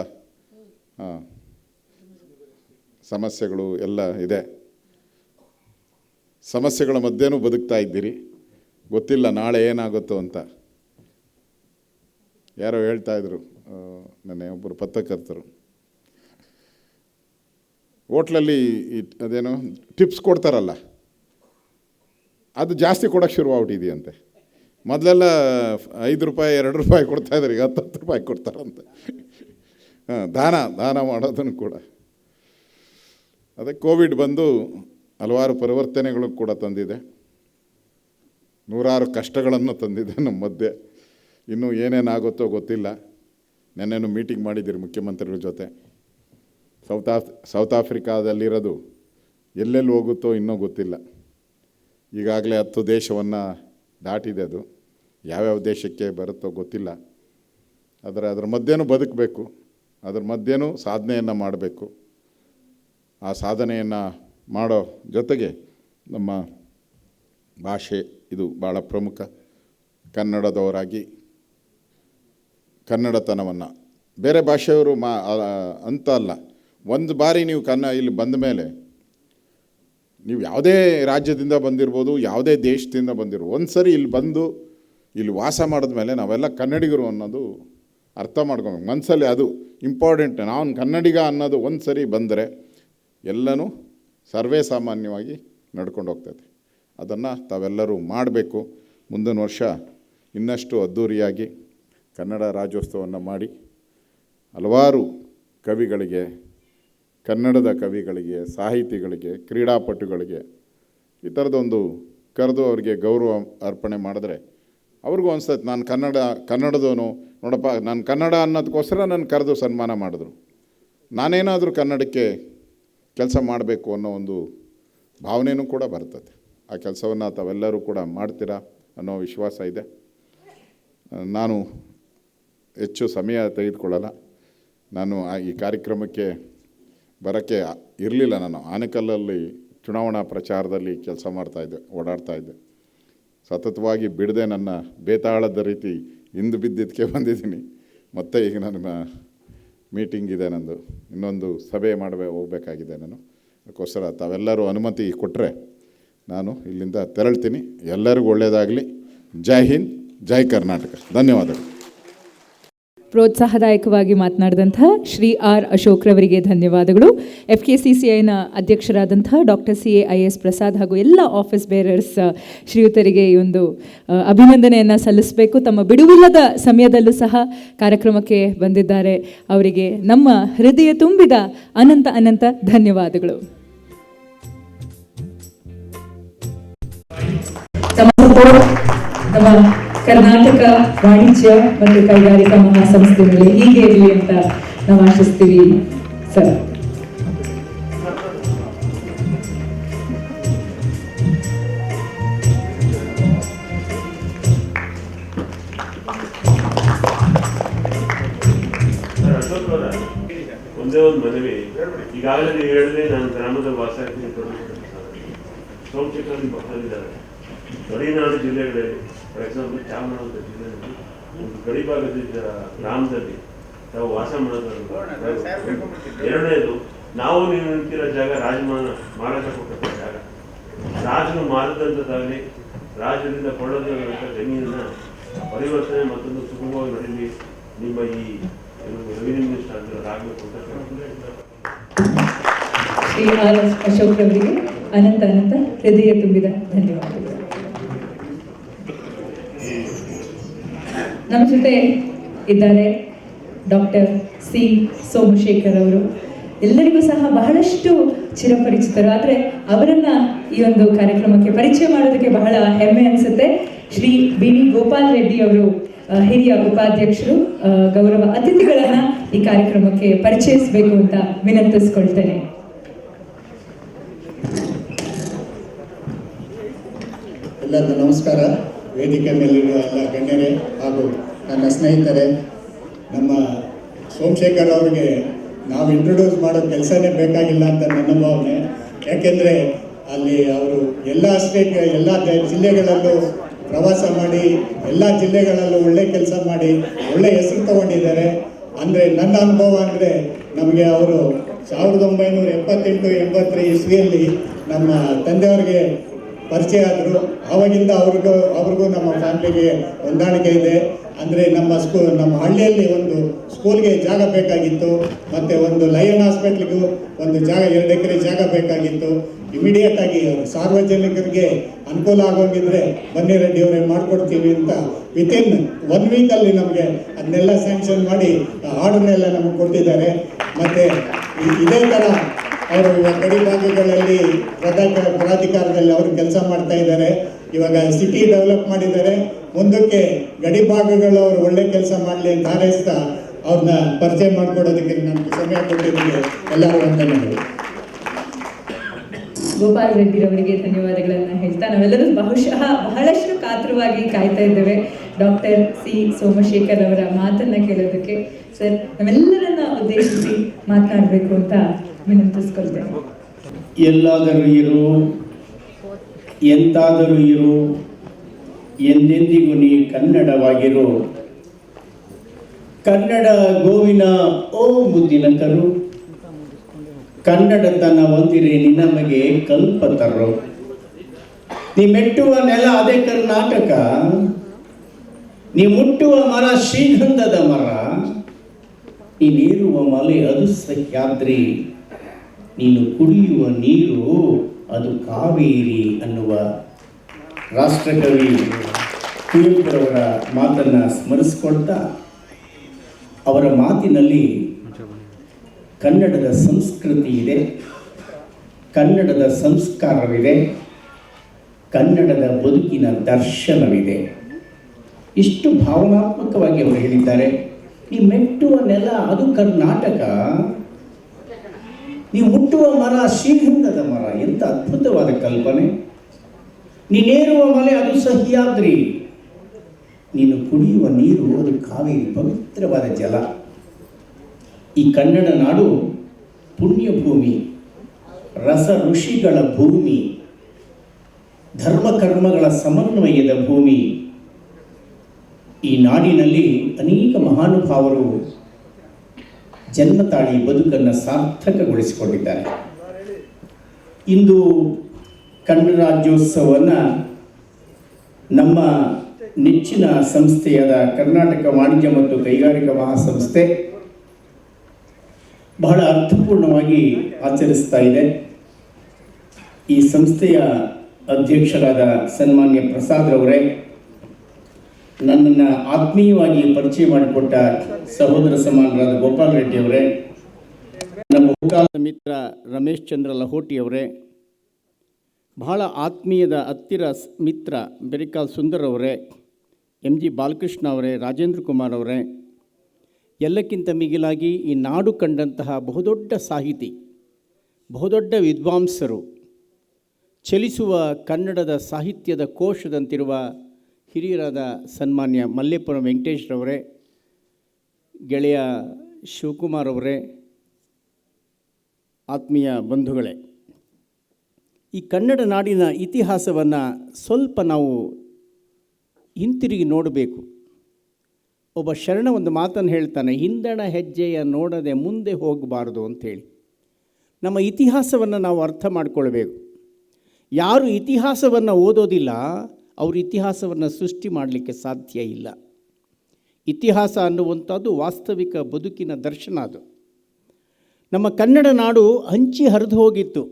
ಸಮಸ್ಯೆಗಳು ಎಲ್ಲ ಇದೆ. ಸಮಸ್ಯೆಗಳ ಮಧ್ಯೆನೂ ಬದುಕ್ತಾ ಇದ್ದೀರಿ, ಗೊತ್ತಿಲ್ಲ ನಾಳೆ ಏನಾಗುತ್ತೋ ಅಂತ. ಯಾರೋ ಹೇಳ್ತಾಯಿದ್ರು ನೆನ್ನೆ ಒಬ್ಬರು ಪತ್ರಕರ್ತರು, ಹೋಟ್ಲಲ್ಲಿ ಅದೇನೋ ಟಿಪ್ಸ್ ಕೊಡ್ತಾರಲ್ಲ, ಅದು ಜಾಸ್ತಿ ಕೊಡೋಕ್ಕೆ ಶುರುವಾಗ್ಬಿಟ್ಟಿದೆಯಂತೆ. ಮೊದಲೆಲ್ಲ 5 ರೂಪಾಯಿ 2 ರೂಪಾಯಿ ಕೊಡ್ತಾಯಿದ್ರು, ಈಗ 10 ರೂಪಾಯಿ ಕೊಡ್ತಾರಂತೆ. ದಾನ ಮಾಡೋದನ್ನು ಕೂಡ. ಅದಕ್ಕೆ ಕೋವಿಡ್ ಬಂದು ಹಲವಾರು ಪರಿವರ್ತನೆಗಳು ಕೂಡ ತಂದಿದೆ, ನೂರಾರು ಕಷ್ಟಗಳನ್ನು ತಂದಿದೆ ನಮ್ಮ ಮಧ್ಯೆ. ಇನ್ನೂ ಏನೇನಾಗುತ್ತೋ ಗೊತ್ತಿಲ್ಲ. ನೆನ್ನೆನೂ ಮೀಟಿಂಗ್ ಮಾಡಿದ್ದೀರಿ ಮುಖ್ಯಮಂತ್ರಿಗಳ ಜೊತೆ. ಸೌತ್ ಆಫ್ರಿಕಾದಲ್ಲಿರೋದು ಎಲ್ಲೆಲ್ಲಿ ಹೋಗುತ್ತೋ ಇನ್ನೂ ಗೊತ್ತಿಲ್ಲ. ಈಗಾಗಲೇ 10 ದೇಶವನ್ನು ದಾಟಿದೆ. ಅದು ಯಾವ್ಯಾವ ದೇಶಕ್ಕೆ ಬರುತ್ತೋ ಗೊತ್ತಿಲ್ಲ. ಅದರ ಮಧ್ಯೆನೂ ಬದುಕಬೇಕು, ಅದರ ಮಧ್ಯೆನೂ ಸಾಧನೆಯನ್ನು ಮಾಡಬೇಕು. ಆ ಸಾಧನೆಯನ್ನು ಮಾಡೋ ಜೊತೆಗೆ ನಮ್ಮ ಭಾಷೆ ಇದು ಭಾಳ ಪ್ರಮುಖ. ಕನ್ನಡದವರಾಗಿ ಕನ್ನಡತನವನ್ನು ಬೇರೆ ಭಾಷೆಯವರು ಅಂತ ಅಲ್ಲ, ಒಂದು ಬಾರಿ ನೀವು ಇಲ್ಲಿ ಬಂದ ಮೇಲೆ ನೀವು ಯಾವುದೇ ರಾಜ್ಯದಿಂದ ಬಂದಿರ್ಬೋದು, ಯಾವುದೇ ದೇಶದಿಂದ ಬಂದಿರ್ಬೋದು, ಒಂದು ಸರಿ ಇಲ್ಲಿ ಬಂದು ಇಲ್ಲಿ ವಾಸ ಮಾಡಿದ ಮೇಲೆ ನಾವೆಲ್ಲ ಕನ್ನಡಿಗರು ಅನ್ನೋದು ಅರ್ಥ ಮಾಡ್ಕೊಬೇಕು ಮನಸ್ಸಲ್ಲಿ. ಅದು ಇಂಪಾರ್ಟೆಂಟ್. ನಾನು ಕನ್ನಡಿಗ ಅನ್ನೋದು ಒಂದು ಸರಿ ಬಂದರೆ ಎಲ್ಲನೂ ಸರ್ವೇ ಸಾಮಾನ್ಯವಾಗಿ ನಡ್ಕೊಂಡು ಹೋಗ್ತದೆ. ಅದನ್ನು ತಾವೆಲ್ಲರೂ ಮಾಡಬೇಕು. ಮುಂದಿನ ವರ್ಷ ಇನ್ನಷ್ಟು ಅದ್ಧೂರಿಯಾಗಿ ಕನ್ನಡ ರಾಜ್ಯೋತ್ಸವವನ್ನು ಮಾಡಿ ಹಲವಾರು ಕವಿಗಳಿಗೆ, ಕನ್ನಡದ ಕವಿಗಳಿಗೆ, ಸಾಹಿತಿಗಳಿಗೆ, ಕ್ರೀಡಾಪಟುಗಳಿಗೆ ಈ ಥರದೊಂದು ಕರೆದು ಅವರಿಗೆ ಗೌರವ ಅರ್ಪಣೆ ಮಾಡಿದ್ರೆ ಅವ್ರಿಗೂ ಅನಿಸ್ತೈತೆ ನಾನು ಕನ್ನಡದವನು ನೋಡಪ್ಪ, ನಾನು ಕನ್ನಡ ಅನ್ನೋದಕ್ಕೋಸ್ಕರ ನನ್ನ ಕರೆದು ಸನ್ಮಾನ ಮಾಡಿದ್ರು, ನಾನೇನಾದರೂ ಕನ್ನಡಕ್ಕೆ ಕೆಲಸ ಮಾಡಬೇಕು ಅನ್ನೋ ಒಂದು ಭಾವನೆಯೂ ಕೂಡ ಬರ್ತದೆ. ಆ ಕೆಲಸವನ್ನು ತಾವೆಲ್ಲರೂ ಕೂಡ ಮಾಡ್ತೀರಾ ಅನ್ನೋ ವಿಶ್ವಾಸ ಇದೆ. ನಾನು ಹೆಚ್ಚು ಸಮಯ ತೆಗೆದುಕೊಳ್ಳಲ್ಲ. ನಾನು ಈ ಕಾರ್ಯಕ್ರಮಕ್ಕೆ ಬರೋಕ್ಕೆ ಇರಲಿಲ್ಲ. ನಾನು ಆನೇಕಲ್ಲಲ್ಲಿ ಚುನಾವಣಾ ಪ್ರಚಾರದಲ್ಲಿ ಕೆಲಸ ಮಾಡ್ತಾಯಿದ್ದೆ, ಓಡಾಡ್ತಾಯಿದ್ದೆ. ಸತತವಾಗಿ ಬಿಡದೆ ನನ್ನ ಬೇತಾಳದ ರೀತಿ ಹಿಂದೆ ಬಿದ್ದಿದ್ದಕ್ಕೆ ಬಂದಿದ್ದೀನಿ. ಮತ್ತು ಈಗ ನನ್ನ ಮೀಟಿಂಗ್ ಇದೆ, ನಂದು ಇನ್ನೊಂದು ಸಭೆ ಹೋಗಬೇಕಾಗಿದೆ. ನಾನು ಅದಕ್ಕೋಸ್ಕರ ತಾವೆಲ್ಲರೂ ಅನುಮತಿ ಕೊಟ್ಟರೆ ನಾನು ಇಲ್ಲಿಂದ ತೆರಳ್ತೀನಿ. ಎಲ್ಲರಿಗೂ ಒಳ್ಳೆಯದಾಗಲಿ. ಜೈ ಹಿಂದ್, ಜೈ ಕರ್ನಾಟಕ. ಧನ್ಯವಾದಗಳು. ಪ್ರೋತ್ಸಾಹದಾಯಕವಾಗಿ ಮಾತನಾಡಿದಂಥ ಶ್ರೀ ಆರ್ ಅಶೋಕ್ರವರಿಗೆ ಧನ್ಯವಾದಗಳು. FKCCIನ ಅಧ್ಯಕ್ಷರಾದಂಥ ಡಾಕ್ಟರ್ CAIS ಪ್ರಸಾದ್ ಹಾಗೂ ಎಲ್ಲ ಆಫೀಸ್ ಬೇರರ್ಸ್ ಶ್ರೀಯುತರಿಗೆ ಈ ಒಂದು ಅಭಿನಂದನೆಯನ್ನು ಸಲ್ಲಿಸಬೇಕು. ತಮ್ಮ ಬಿಡುವಿಲ್ಲದ ಸಮಯದಲ್ಲೂ ಸಹ ಕಾರ್ಯಕ್ರಮಕ್ಕೆ ಬಂದಿದ್ದಾರೆ. ಅವರಿಗೆ ನಮ್ಮ ಹೃದಯ ತುಂಬಿದ ಅನಂತ ಅನಂತ ಧನ್ಯವಾದಗಳು. ನಮ್ಮ ಕರ್ನಾಟಕ ವಾಣಿಜ್ಯ ಮತ್ತು ಕೈಗಾರಿಕಾ ಮಹಾಸಂಸ್ಥೆ ಮೇಲೆ ಹೀಗೆ ಇರಲಿ ಅಂತ ನಾವು ಆಶಿಸ್ತೀವಿ ಸರ್. ಒಂದೇ ಒಂದು ಮನವಿ, ಈಗಾಗಲೇ ನೀವು ಹೇಳಿದ್ರೆ ನಾನು ಗ್ರಾಮದ ವಾಸ ಸೋಮಶೇಖರ್ ಪಕ್ಕದಲ್ಲಿದ್ದಾರೆ. ಗಡಿನಾಡು ಜಿಲ್ಲೆಗಳಲ್ಲಿ, ಫಾರ್ ಎಕ್ಸಾಂಪಲ್ ಚಾಮರಾಜನಗರ ಜಿಲ್ಲೆಯಲ್ಲಿ ಒಂದು ಗಡಿಭಾಗದ ಗ್ರಾಮದಲ್ಲಿ ನಾವು ವಾಸ ಮಾಡೋದ್ರಿಂದ, ಎರಡನೇದು ನಾವು ನೀವು ನಿಂತಿರೋ ಜಾಗ ಮಾರಾಟ ಕೊಟ್ಟಂಥ ಜಾಗ, ರಾಜನು ಮಾರದಂಥದ್ದಾಗಲಿ ರಾಜ್ಯದಿಂದ ಕೊಳ್ಳದಂಥ ಜಮೀನನ್ನ ಪರಿವರ್ತನೆ ಮತ್ತೊಂದು ಸುಗಮವಾಗಿ ನಡೀಲಿ ನಿಮ್ಮ ಈ ರೆವಿನ್ಯೂ ಮಿನಿಸ್ಟರ್ ಆಗಬೇಕು ಅಂತ ಶ್ರೀ ಆರ್ ಅಶೋಕ್ ಅವರಿಗೆ ಅನಂತ ಅನಂತ ಹೃದಯ ತುಂಬಿದ ಧನ್ಯವಾದಗಳು. ನಮ್ಮ ಜೊತೆ ಇದ್ದಾರೆ ಡಾಕ್ಟರ್ C ಸೋಮಶೇಖರ್ ಅವರು. ಎಲ್ಲರಿಗೂ ಸಹ ಬಹಳಷ್ಟು ಚಿರಪರಿಚಿತರು, ಆದರೆ ಅವರನ್ನ ಈ ಒಂದು ಕಾರ್ಯಕ್ರಮಕ್ಕೆ ಪರಿಚಯ ಮಾಡೋದಕ್ಕೆ ಬಹಳ ಹೆಮ್ಮೆ ಅನಿಸುತ್ತೆ. ಶ್ರೀ BV ಗೋಪಾಲ್ ರೆಡ್ಡಿ ಅವರು ಹಿರಿಯ ಉಪಾಧ್ಯಕ್ಷರು ಗೌರವ ಅತಿಥಿಗಳನ್ನ ಈ ಕಾರ್ಯಕ್ರಮಕ್ಕೆ ಪರಿಚಯಿಸಬೇಕು ಅಂತ ವಿನಂತಿಸ್ಕೊಳ್ತೇನೆ. ಎಲ್ಲರಿಗೂ ನಮಸ್ಕಾರ. ವೇದಿಕೆ ಮೇಲಿರುವ ಎಲ್ಲ ಗಣ್ಯರೇ ಹಾಗೂ ನನ್ನ ಸ್ನೇಹಿತರೆ, ನಮ್ಮ ಸೋಮಶೇಖರ್ ಅವರಿಗೆ ನಾವು ಇಂಟ್ರೊಡ್ಯೂಸ್ ಮಾಡೋ ಕೆಲಸನೇ ಬೇಕಾಗಿಲ್ಲ ಅಂತ ನನ್ನ ಭಾವನೆ. ಯಾಕೆಂದರೆ ಅಲ್ಲಿ ಅವರು ಎಲ್ಲ ಜಿಲ್ಲೆಗಳಲ್ಲೂ ಪ್ರವಾಸ ಮಾಡಿ ಎಲ್ಲ ಜಿಲ್ಲೆಗಳಲ್ಲೂ ಒಳ್ಳೆ ಕೆಲಸ ಮಾಡಿ ಒಳ್ಳೆ ಹೆಸರು ತಗೊಂಡಿದ್ದಾರೆ. ಅಂದರೆ ನನ್ನ ಅನುಭವ ಅಂದರೆ ನಮಗೆ ಅವರು 1978-80 ಇಸ್ವಿಯಲ್ಲಿ ನಮ್ಮ ತಂದೆಯವ್ರಿಗೆ ಪರಿಚಯ ಆದರು. ಆವಾಗಿಂದ ಅವ್ರಿಗೂ ನಮ್ಮ ಫ್ಯಾಮಿಲಿಗೆ ಹೊಂದಾಣಿಕೆ ಇದೆ. ಅಂದರೆ ನಮ್ಮ ಹಳ್ಳಿಯಲ್ಲಿ ಒಂದು ಸ್ಕೂಲ್ಗೆ ಜಾಗ ಬೇಕಾಗಿತ್ತು, ಮತ್ತು ಒಂದು ಲಯನ್ ಹಾಸ್ಪಿಟ್ಲಿಗೂ ಒಂದು ಜಾಗ 2 ಎಕರೆ ಜಾಗ ಬೇಕಾಗಿತ್ತು. ಇಮಿಡಿಯೇಟ್ ಆಗಿ ಸಾರ್ವಜನಿಕರಿಗೆ ಅನುಕೂಲ ಆಗೋಂಗಿದ್ರೆ ಬನ್ನಿ ರೆಡ್ಡಿ ಅವರೇ ಮಾಡಿಕೊಡ್ತೀವಿ ಅಂತ ವಿತಿನ್ 1 ವೀಕಲ್ಲಿ ನಮಗೆ ಅದನ್ನೆಲ್ಲ ಸ್ಯಾಂಕ್ಷನ್ ಮಾಡಿ ಆರ್ಡರ್ನೆಲ್ಲ ನಮಗೆ ಕೊಟ್ಟಿದ್ದಾರೆ. ಮತ್ತು ಇದೇ ಥರ ಅವರು ಗಡಿ ಭಾಗಗಳಲ್ಲಿ ಪ್ರಾಧಿಕಾರದಲ್ಲಿ ಅವರು ಕೆಲಸ ಮಾಡ್ತಾ ಇದ್ದಾರೆ. ಇವಾಗ ಸಿಟಿ ಡೆವಲಪ್ ಮಾಡಿದ್ದಾರೆ. ಮುಂದಕ್ಕೆ ಗಡಿ ಭಾಗಗಳು ಅವರು ಒಳ್ಳೆ ಕೆಲಸ ಮಾಡಲಿ ಅಂತ ಹಾರೈಸ್ತಾ ಅವ್ರನ್ನ ಪರಿಚಯ ಮಾಡಿಕೊಡೋದಕ್ಕೆ ನಮ್ಗೆ ಸಮಯ ಕೊಟ್ಟಿದ್ದಕ್ಕೆ ಎಲ್ಲರೂ ವಂದನೆಗಳು. ಗೋಪಾಲ್ ರೆಡ್ಡಿರವರಿಗೆ ಧನ್ಯವಾದಗಳನ್ನು ಹೇಳ್ತಾ ನಾವೆಲ್ಲರೂ ಬಹಳಷ್ಟು ಕಾತುರವಾಗಿ ಕಾಯ್ತಾ ಇದ್ದೇವೆ ಡಾಕ್ಟರ್ ಸಿ ಸೋಮಶೇಖರ್ ಅವರ ಮಾತನ್ನ ಕೇಳೋದಕ್ಕೆ. ಸರ್, ನಮ್ಮೆಲ್ಲರನ್ನ ಉದ್ದೇಶಿಸಿ ಮಾತನಾಡಬೇಕು ಅಂತ ವಿನಂತಿಸ್ಕೊಳ್ತೇನೆ. ಎಲ್ಲಾದರೂ ಇರು, ಎಂತಾದರೂ ಇರು, ಎಂದೆಂದಿಗೂ ನೀ ಕನ್ನಡವಾಗಿರು. ಕನ್ನಡ ಗೋವಿನ ಓ ಮುದ್ದಿನ ಕರು, ಕನ್ನಡತನ ಹೊಂದಿರೆ ನಿನಮಗೆ ಕಲ್ಪತರು. ನೀ ಮೆಟ್ಟುವ ನೆಲ ಅದೇ ಕರ್ನಾಟಕ, ನೀ ಮುಟ್ಟುವ ಮರ ಶ್ರೀಗಂಧದ ಮರ, ನೀನೇರುವ ಮಲೆ ಅದು ಸಹ್ಯಾದ್ರಿ, ನೀನು ಕುಡಿಯುವ ನೀರು ಅದು ಕಾವೇರಿ ಅನ್ನುವ ರಾಷ್ಟ್ರಕವಿ ಕುವೆಂಪುರವರ ಮಾತನ್ನು ಸ್ಮರಿಸಿಕೊಳ್ತಾ, ಅವರ ಮಾತಿನಲ್ಲಿ ಕನ್ನಡದ ಸಂಸ್ಕೃತಿ ಇದೆ, ಕನ್ನಡದ ಸಂಸ್ಕಾರವಿದೆ, ಕನ್ನಡದ ಬದುಕಿನ ದರ್ಶನವಿದೆ. ಇಷ್ಟು ಭಾವನಾತ್ಮಕವಾಗಿ ಅವರು ಹೇಳಿದ್ದಾರೆ. ನೀ ಮೆಟ್ಟುವ ನೆಲ ಅದು ಕರ್ನಾಟಕ, ನೀವು ಮುಟ್ಟುವ ಮರ ಶ್ರೀಗಂಧದ ಮರ. ಎಂಥ ಅದ್ಭುತವಾದ ಕಲ್ಪನೆ. ನೀನೇರುವ ಮಲೆ ಅದು ಸಹ್ಯಾದ್ರಿ, ನೀನು ಕುಡಿಯುವ ನೀರು ಅದು ಕಾವೇರಿ, ಪವಿತ್ರವಾದ ಜಲ. ಈ ಕನ್ನಡ ನಾಡು ಪುಣ್ಯಭೂಮಿ, ರಸ ಋಷಿಗಳ ಭೂಮಿ, ಧರ್ಮಕರ್ಮಗಳ ಸಮನ್ವಯದ ಭೂಮಿ. ಈ ನಾಡಿನಲ್ಲಿ ಅನೇಕ ಮಹಾನುಭಾವರು ಜನ್ಮ ತಾಳಿ ಬದುಕನ್ನು ಸಾರ್ಥಕಗೊಳಿಸಿಕೊಂಡಿದ್ದಾರೆ. ಇಂದು ಕನ್ನಡ ರಾಜ್ಯೋತ್ಸವವನ್ನು ನಮ್ಮ ನೆಚ್ಚಿನ ಸಂಸ್ಥೆಯಾದ ಕರ್ನಾಟಕ ವಾಣಿಜ್ಯ ಮತ್ತು ಕೈಗಾರಿಕಾ ಮಹಾಸಂಸ್ಥೆ ಬಹಳ ಅರ್ಥಪೂರ್ಣವಾಗಿ ಆಚರಿಸ್ತಾ ಇದೆ. ಈ ಸಂಸ್ಥೆಯ ಅಧ್ಯಕ್ಷರಾದ ಸನ್ಮಾನ್ಯ ಪ್ರಸಾದ್ರವರೇ, ನನ್ನನ್ನು ಆತ್ಮೀಯವಾಗಿ ಪರಿಚಯ ಮಾಡಿಕೊಟ್ಟ ಸಹೋದರ ಸಮಾನರಾದ ಗೋಪಾಲ್ ರೆಡ್ಡಿ ಅವರೇ, ನಮ್ಮ ಬಹುಕಾಲದ ಮಿತ್ರ ರಮೇಶ್ ಚಂದ್ರ ಲಹೋಟಿಯವರೇ, ಬಹಳ ಆತ್ಮೀಯದ ಹತ್ತಿರ ಮಿತ್ರ ಬೆರಿಕಾಲ್ ಸುಂದರ್ ಅವರೇ, ಎಂ ಜಿ ಬಾಲಕೃಷ್ಣ ಅವರೇ, ರಾಜೇಂದ್ರ ಕುಮಾರ್ ಅವರೇ, ಎಲ್ಲಕ್ಕಿಂತ ಮಿಗಿಲಾಗಿ ಈ ನಾಡು ಕಂಡಂತಹ ಬಹುದೊಡ್ಡ ಸಾಹಿತಿ, ಬಹುದೊಡ್ಡ ವಿದ್ವಾಂಸರು, ಚಲಿಸುವ ಕನ್ನಡದ ಸಾಹಿತ್ಯದ ಕೋಶದಂತಿರುವ ಹಿರಿಯರಾದ ಸನ್ಮಾನ್ಯ ಮಲ್ಲೇಪುರ ವೆಂಕಟೇಶ್ರವರೇ, ಗೆಳೆಯ ಶಿವಕುಮಾರ್ ಅವರೇ, ಆತ್ಮೀಯ ಬಂಧುಗಳೇ, ಈ ಕನ್ನಡ ನಾಡಿನ ಇತಿಹಾಸವನ್ನು ಸ್ವಲ್ಪ ನಾವು ಹಿಂತಿರುಗಿ ನೋಡಬೇಕು. ಒಬ್ಬ ಶರಣ ಒಂದು ಮಾತನ್ನು ಹೇಳ್ತಾನೆ, ಹಿಂದಣ ಹೆಜ್ಜೆಯ ನೋಡದೆ ಮುಂದೆ ಹೋಗಬಾರ್ದು ಅಂಥೇಳಿ. ನಮ್ಮ ಇತಿಹಾಸವನ್ನು ನಾವು ಅರ್ಥ ಮಾಡಿಕೊಳ್ಬೇಕು. ಯಾರು ಇತಿಹಾಸವನ್ನು ಓದೋದಿಲ್ಲ ಅವರು ಇತಿಹಾಸವನ್ನು ಸೃಷ್ಟಿ ಮಾಡಲಿಕ್ಕೆ ಸಾಧ್ಯ ಇಲ್ಲ. ಇತಿಹಾಸ ಅನ್ನುವಂಥದ್ದು ವಾಸ್ತವಿಕ ಬದುಕಿನ ದರ್ಶನ. ಅದು ನಮ್ಮ ಕನ್ನಡ ನಾಡು ಹಂಚಿ ಹರಿದು ಹೋಗಿತ್ತು.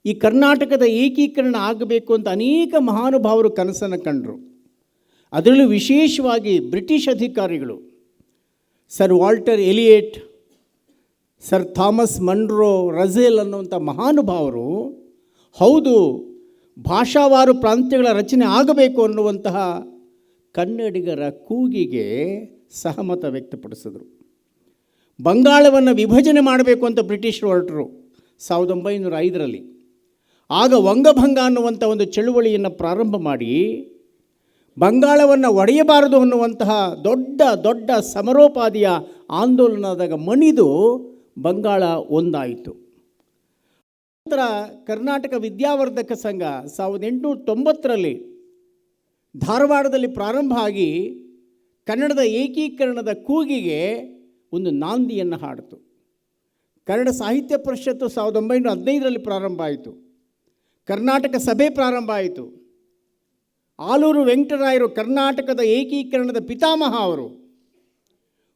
ಈ ಕರ್ನಾಟಕದ ಏಕೀಕರಣ ಆಗಬೇಕು ಅಂತ ಅನೇಕ ಮಹಾನುಭಾವರು ಕನಸನ್ನು ಕಂಡರು. ಅದರಲ್ಲೂ ವಿಶೇಷವಾಗಿ ಬ್ರಿಟಿಷ್ ಅಧಿಕಾರಿಗಳು, sir Walter Elliot, sir Thomas Munro, ರಜೇಲ್ ಅನ್ನುವಂಥ ಮಹಾನುಭಾವರು ಹೌದು ಭಾಷಾವಾರು ಪ್ರಾಂತ್ಯಗಳ ರಚನೆ ಆಗಬೇಕು ಅನ್ನುವಂತಹ ಕನ್ನಡಿಗರ ಕೂಗಿಗೆ ಸಹಮತ ವ್ಯಕ್ತಪಡಿಸಿದರು. ಬಂಗಾಳವನ್ನು ವಿಭಜನೆ ಮಾಡಬೇಕು ಅಂತ ಬ್ರಿಟಿಷರು ಹೊರಟರು 1905ರಲ್ಲಿ. ಆಗ ವಂಗಭಂಗ ಅನ್ನುವಂಥ ಒಂದು ಚಳುವಳಿಯನ್ನು ಪ್ರಾರಂಭ ಮಾಡಿ ಬಂಗಾಳವನ್ನು ಒಡೆಯಬಾರದು ಅನ್ನುವಂತಹ ದೊಡ್ಡ ದೊಡ್ಡ ಸಮರೋಪಾದಿಯ ಆಂದೋಲನದಾಗ ಮಣಿದು ಬಂಗಾಳ ಒಂದಾಯಿತು. ನಂತರ ಕರ್ನಾಟಕ ವಿದ್ಯಾವರ್ಧಕ ಸಂಘ 1890ರಲ್ಲಿ ಧಾರವಾಡದಲ್ಲಿ ಪ್ರಾರಂಭ ಆಗಿ ಕನ್ನಡದ ಏಕೀಕರಣದ ಕೂಗಿಗೆ ಒಂದು ನಾಂದಿಯನ್ನು ಹಾಡಿತು. ಕನ್ನಡ ಸಾಹಿತ್ಯ ಪರಿಷತ್ತು 1915ರಲ್ಲಿ ಪ್ರಾರಂಭ ಆಯಿತು. ಕರ್ನಾಟಕ ಸಭೆ ಪ್ರಾರಂಭ ಆಯಿತು. ಆಲೂರು ವೆಂಕಟರಾಯರು ಕರ್ನಾಟಕದ ಏಕೀಕರಣದ ಪಿತಾಮಹ ಅವರು.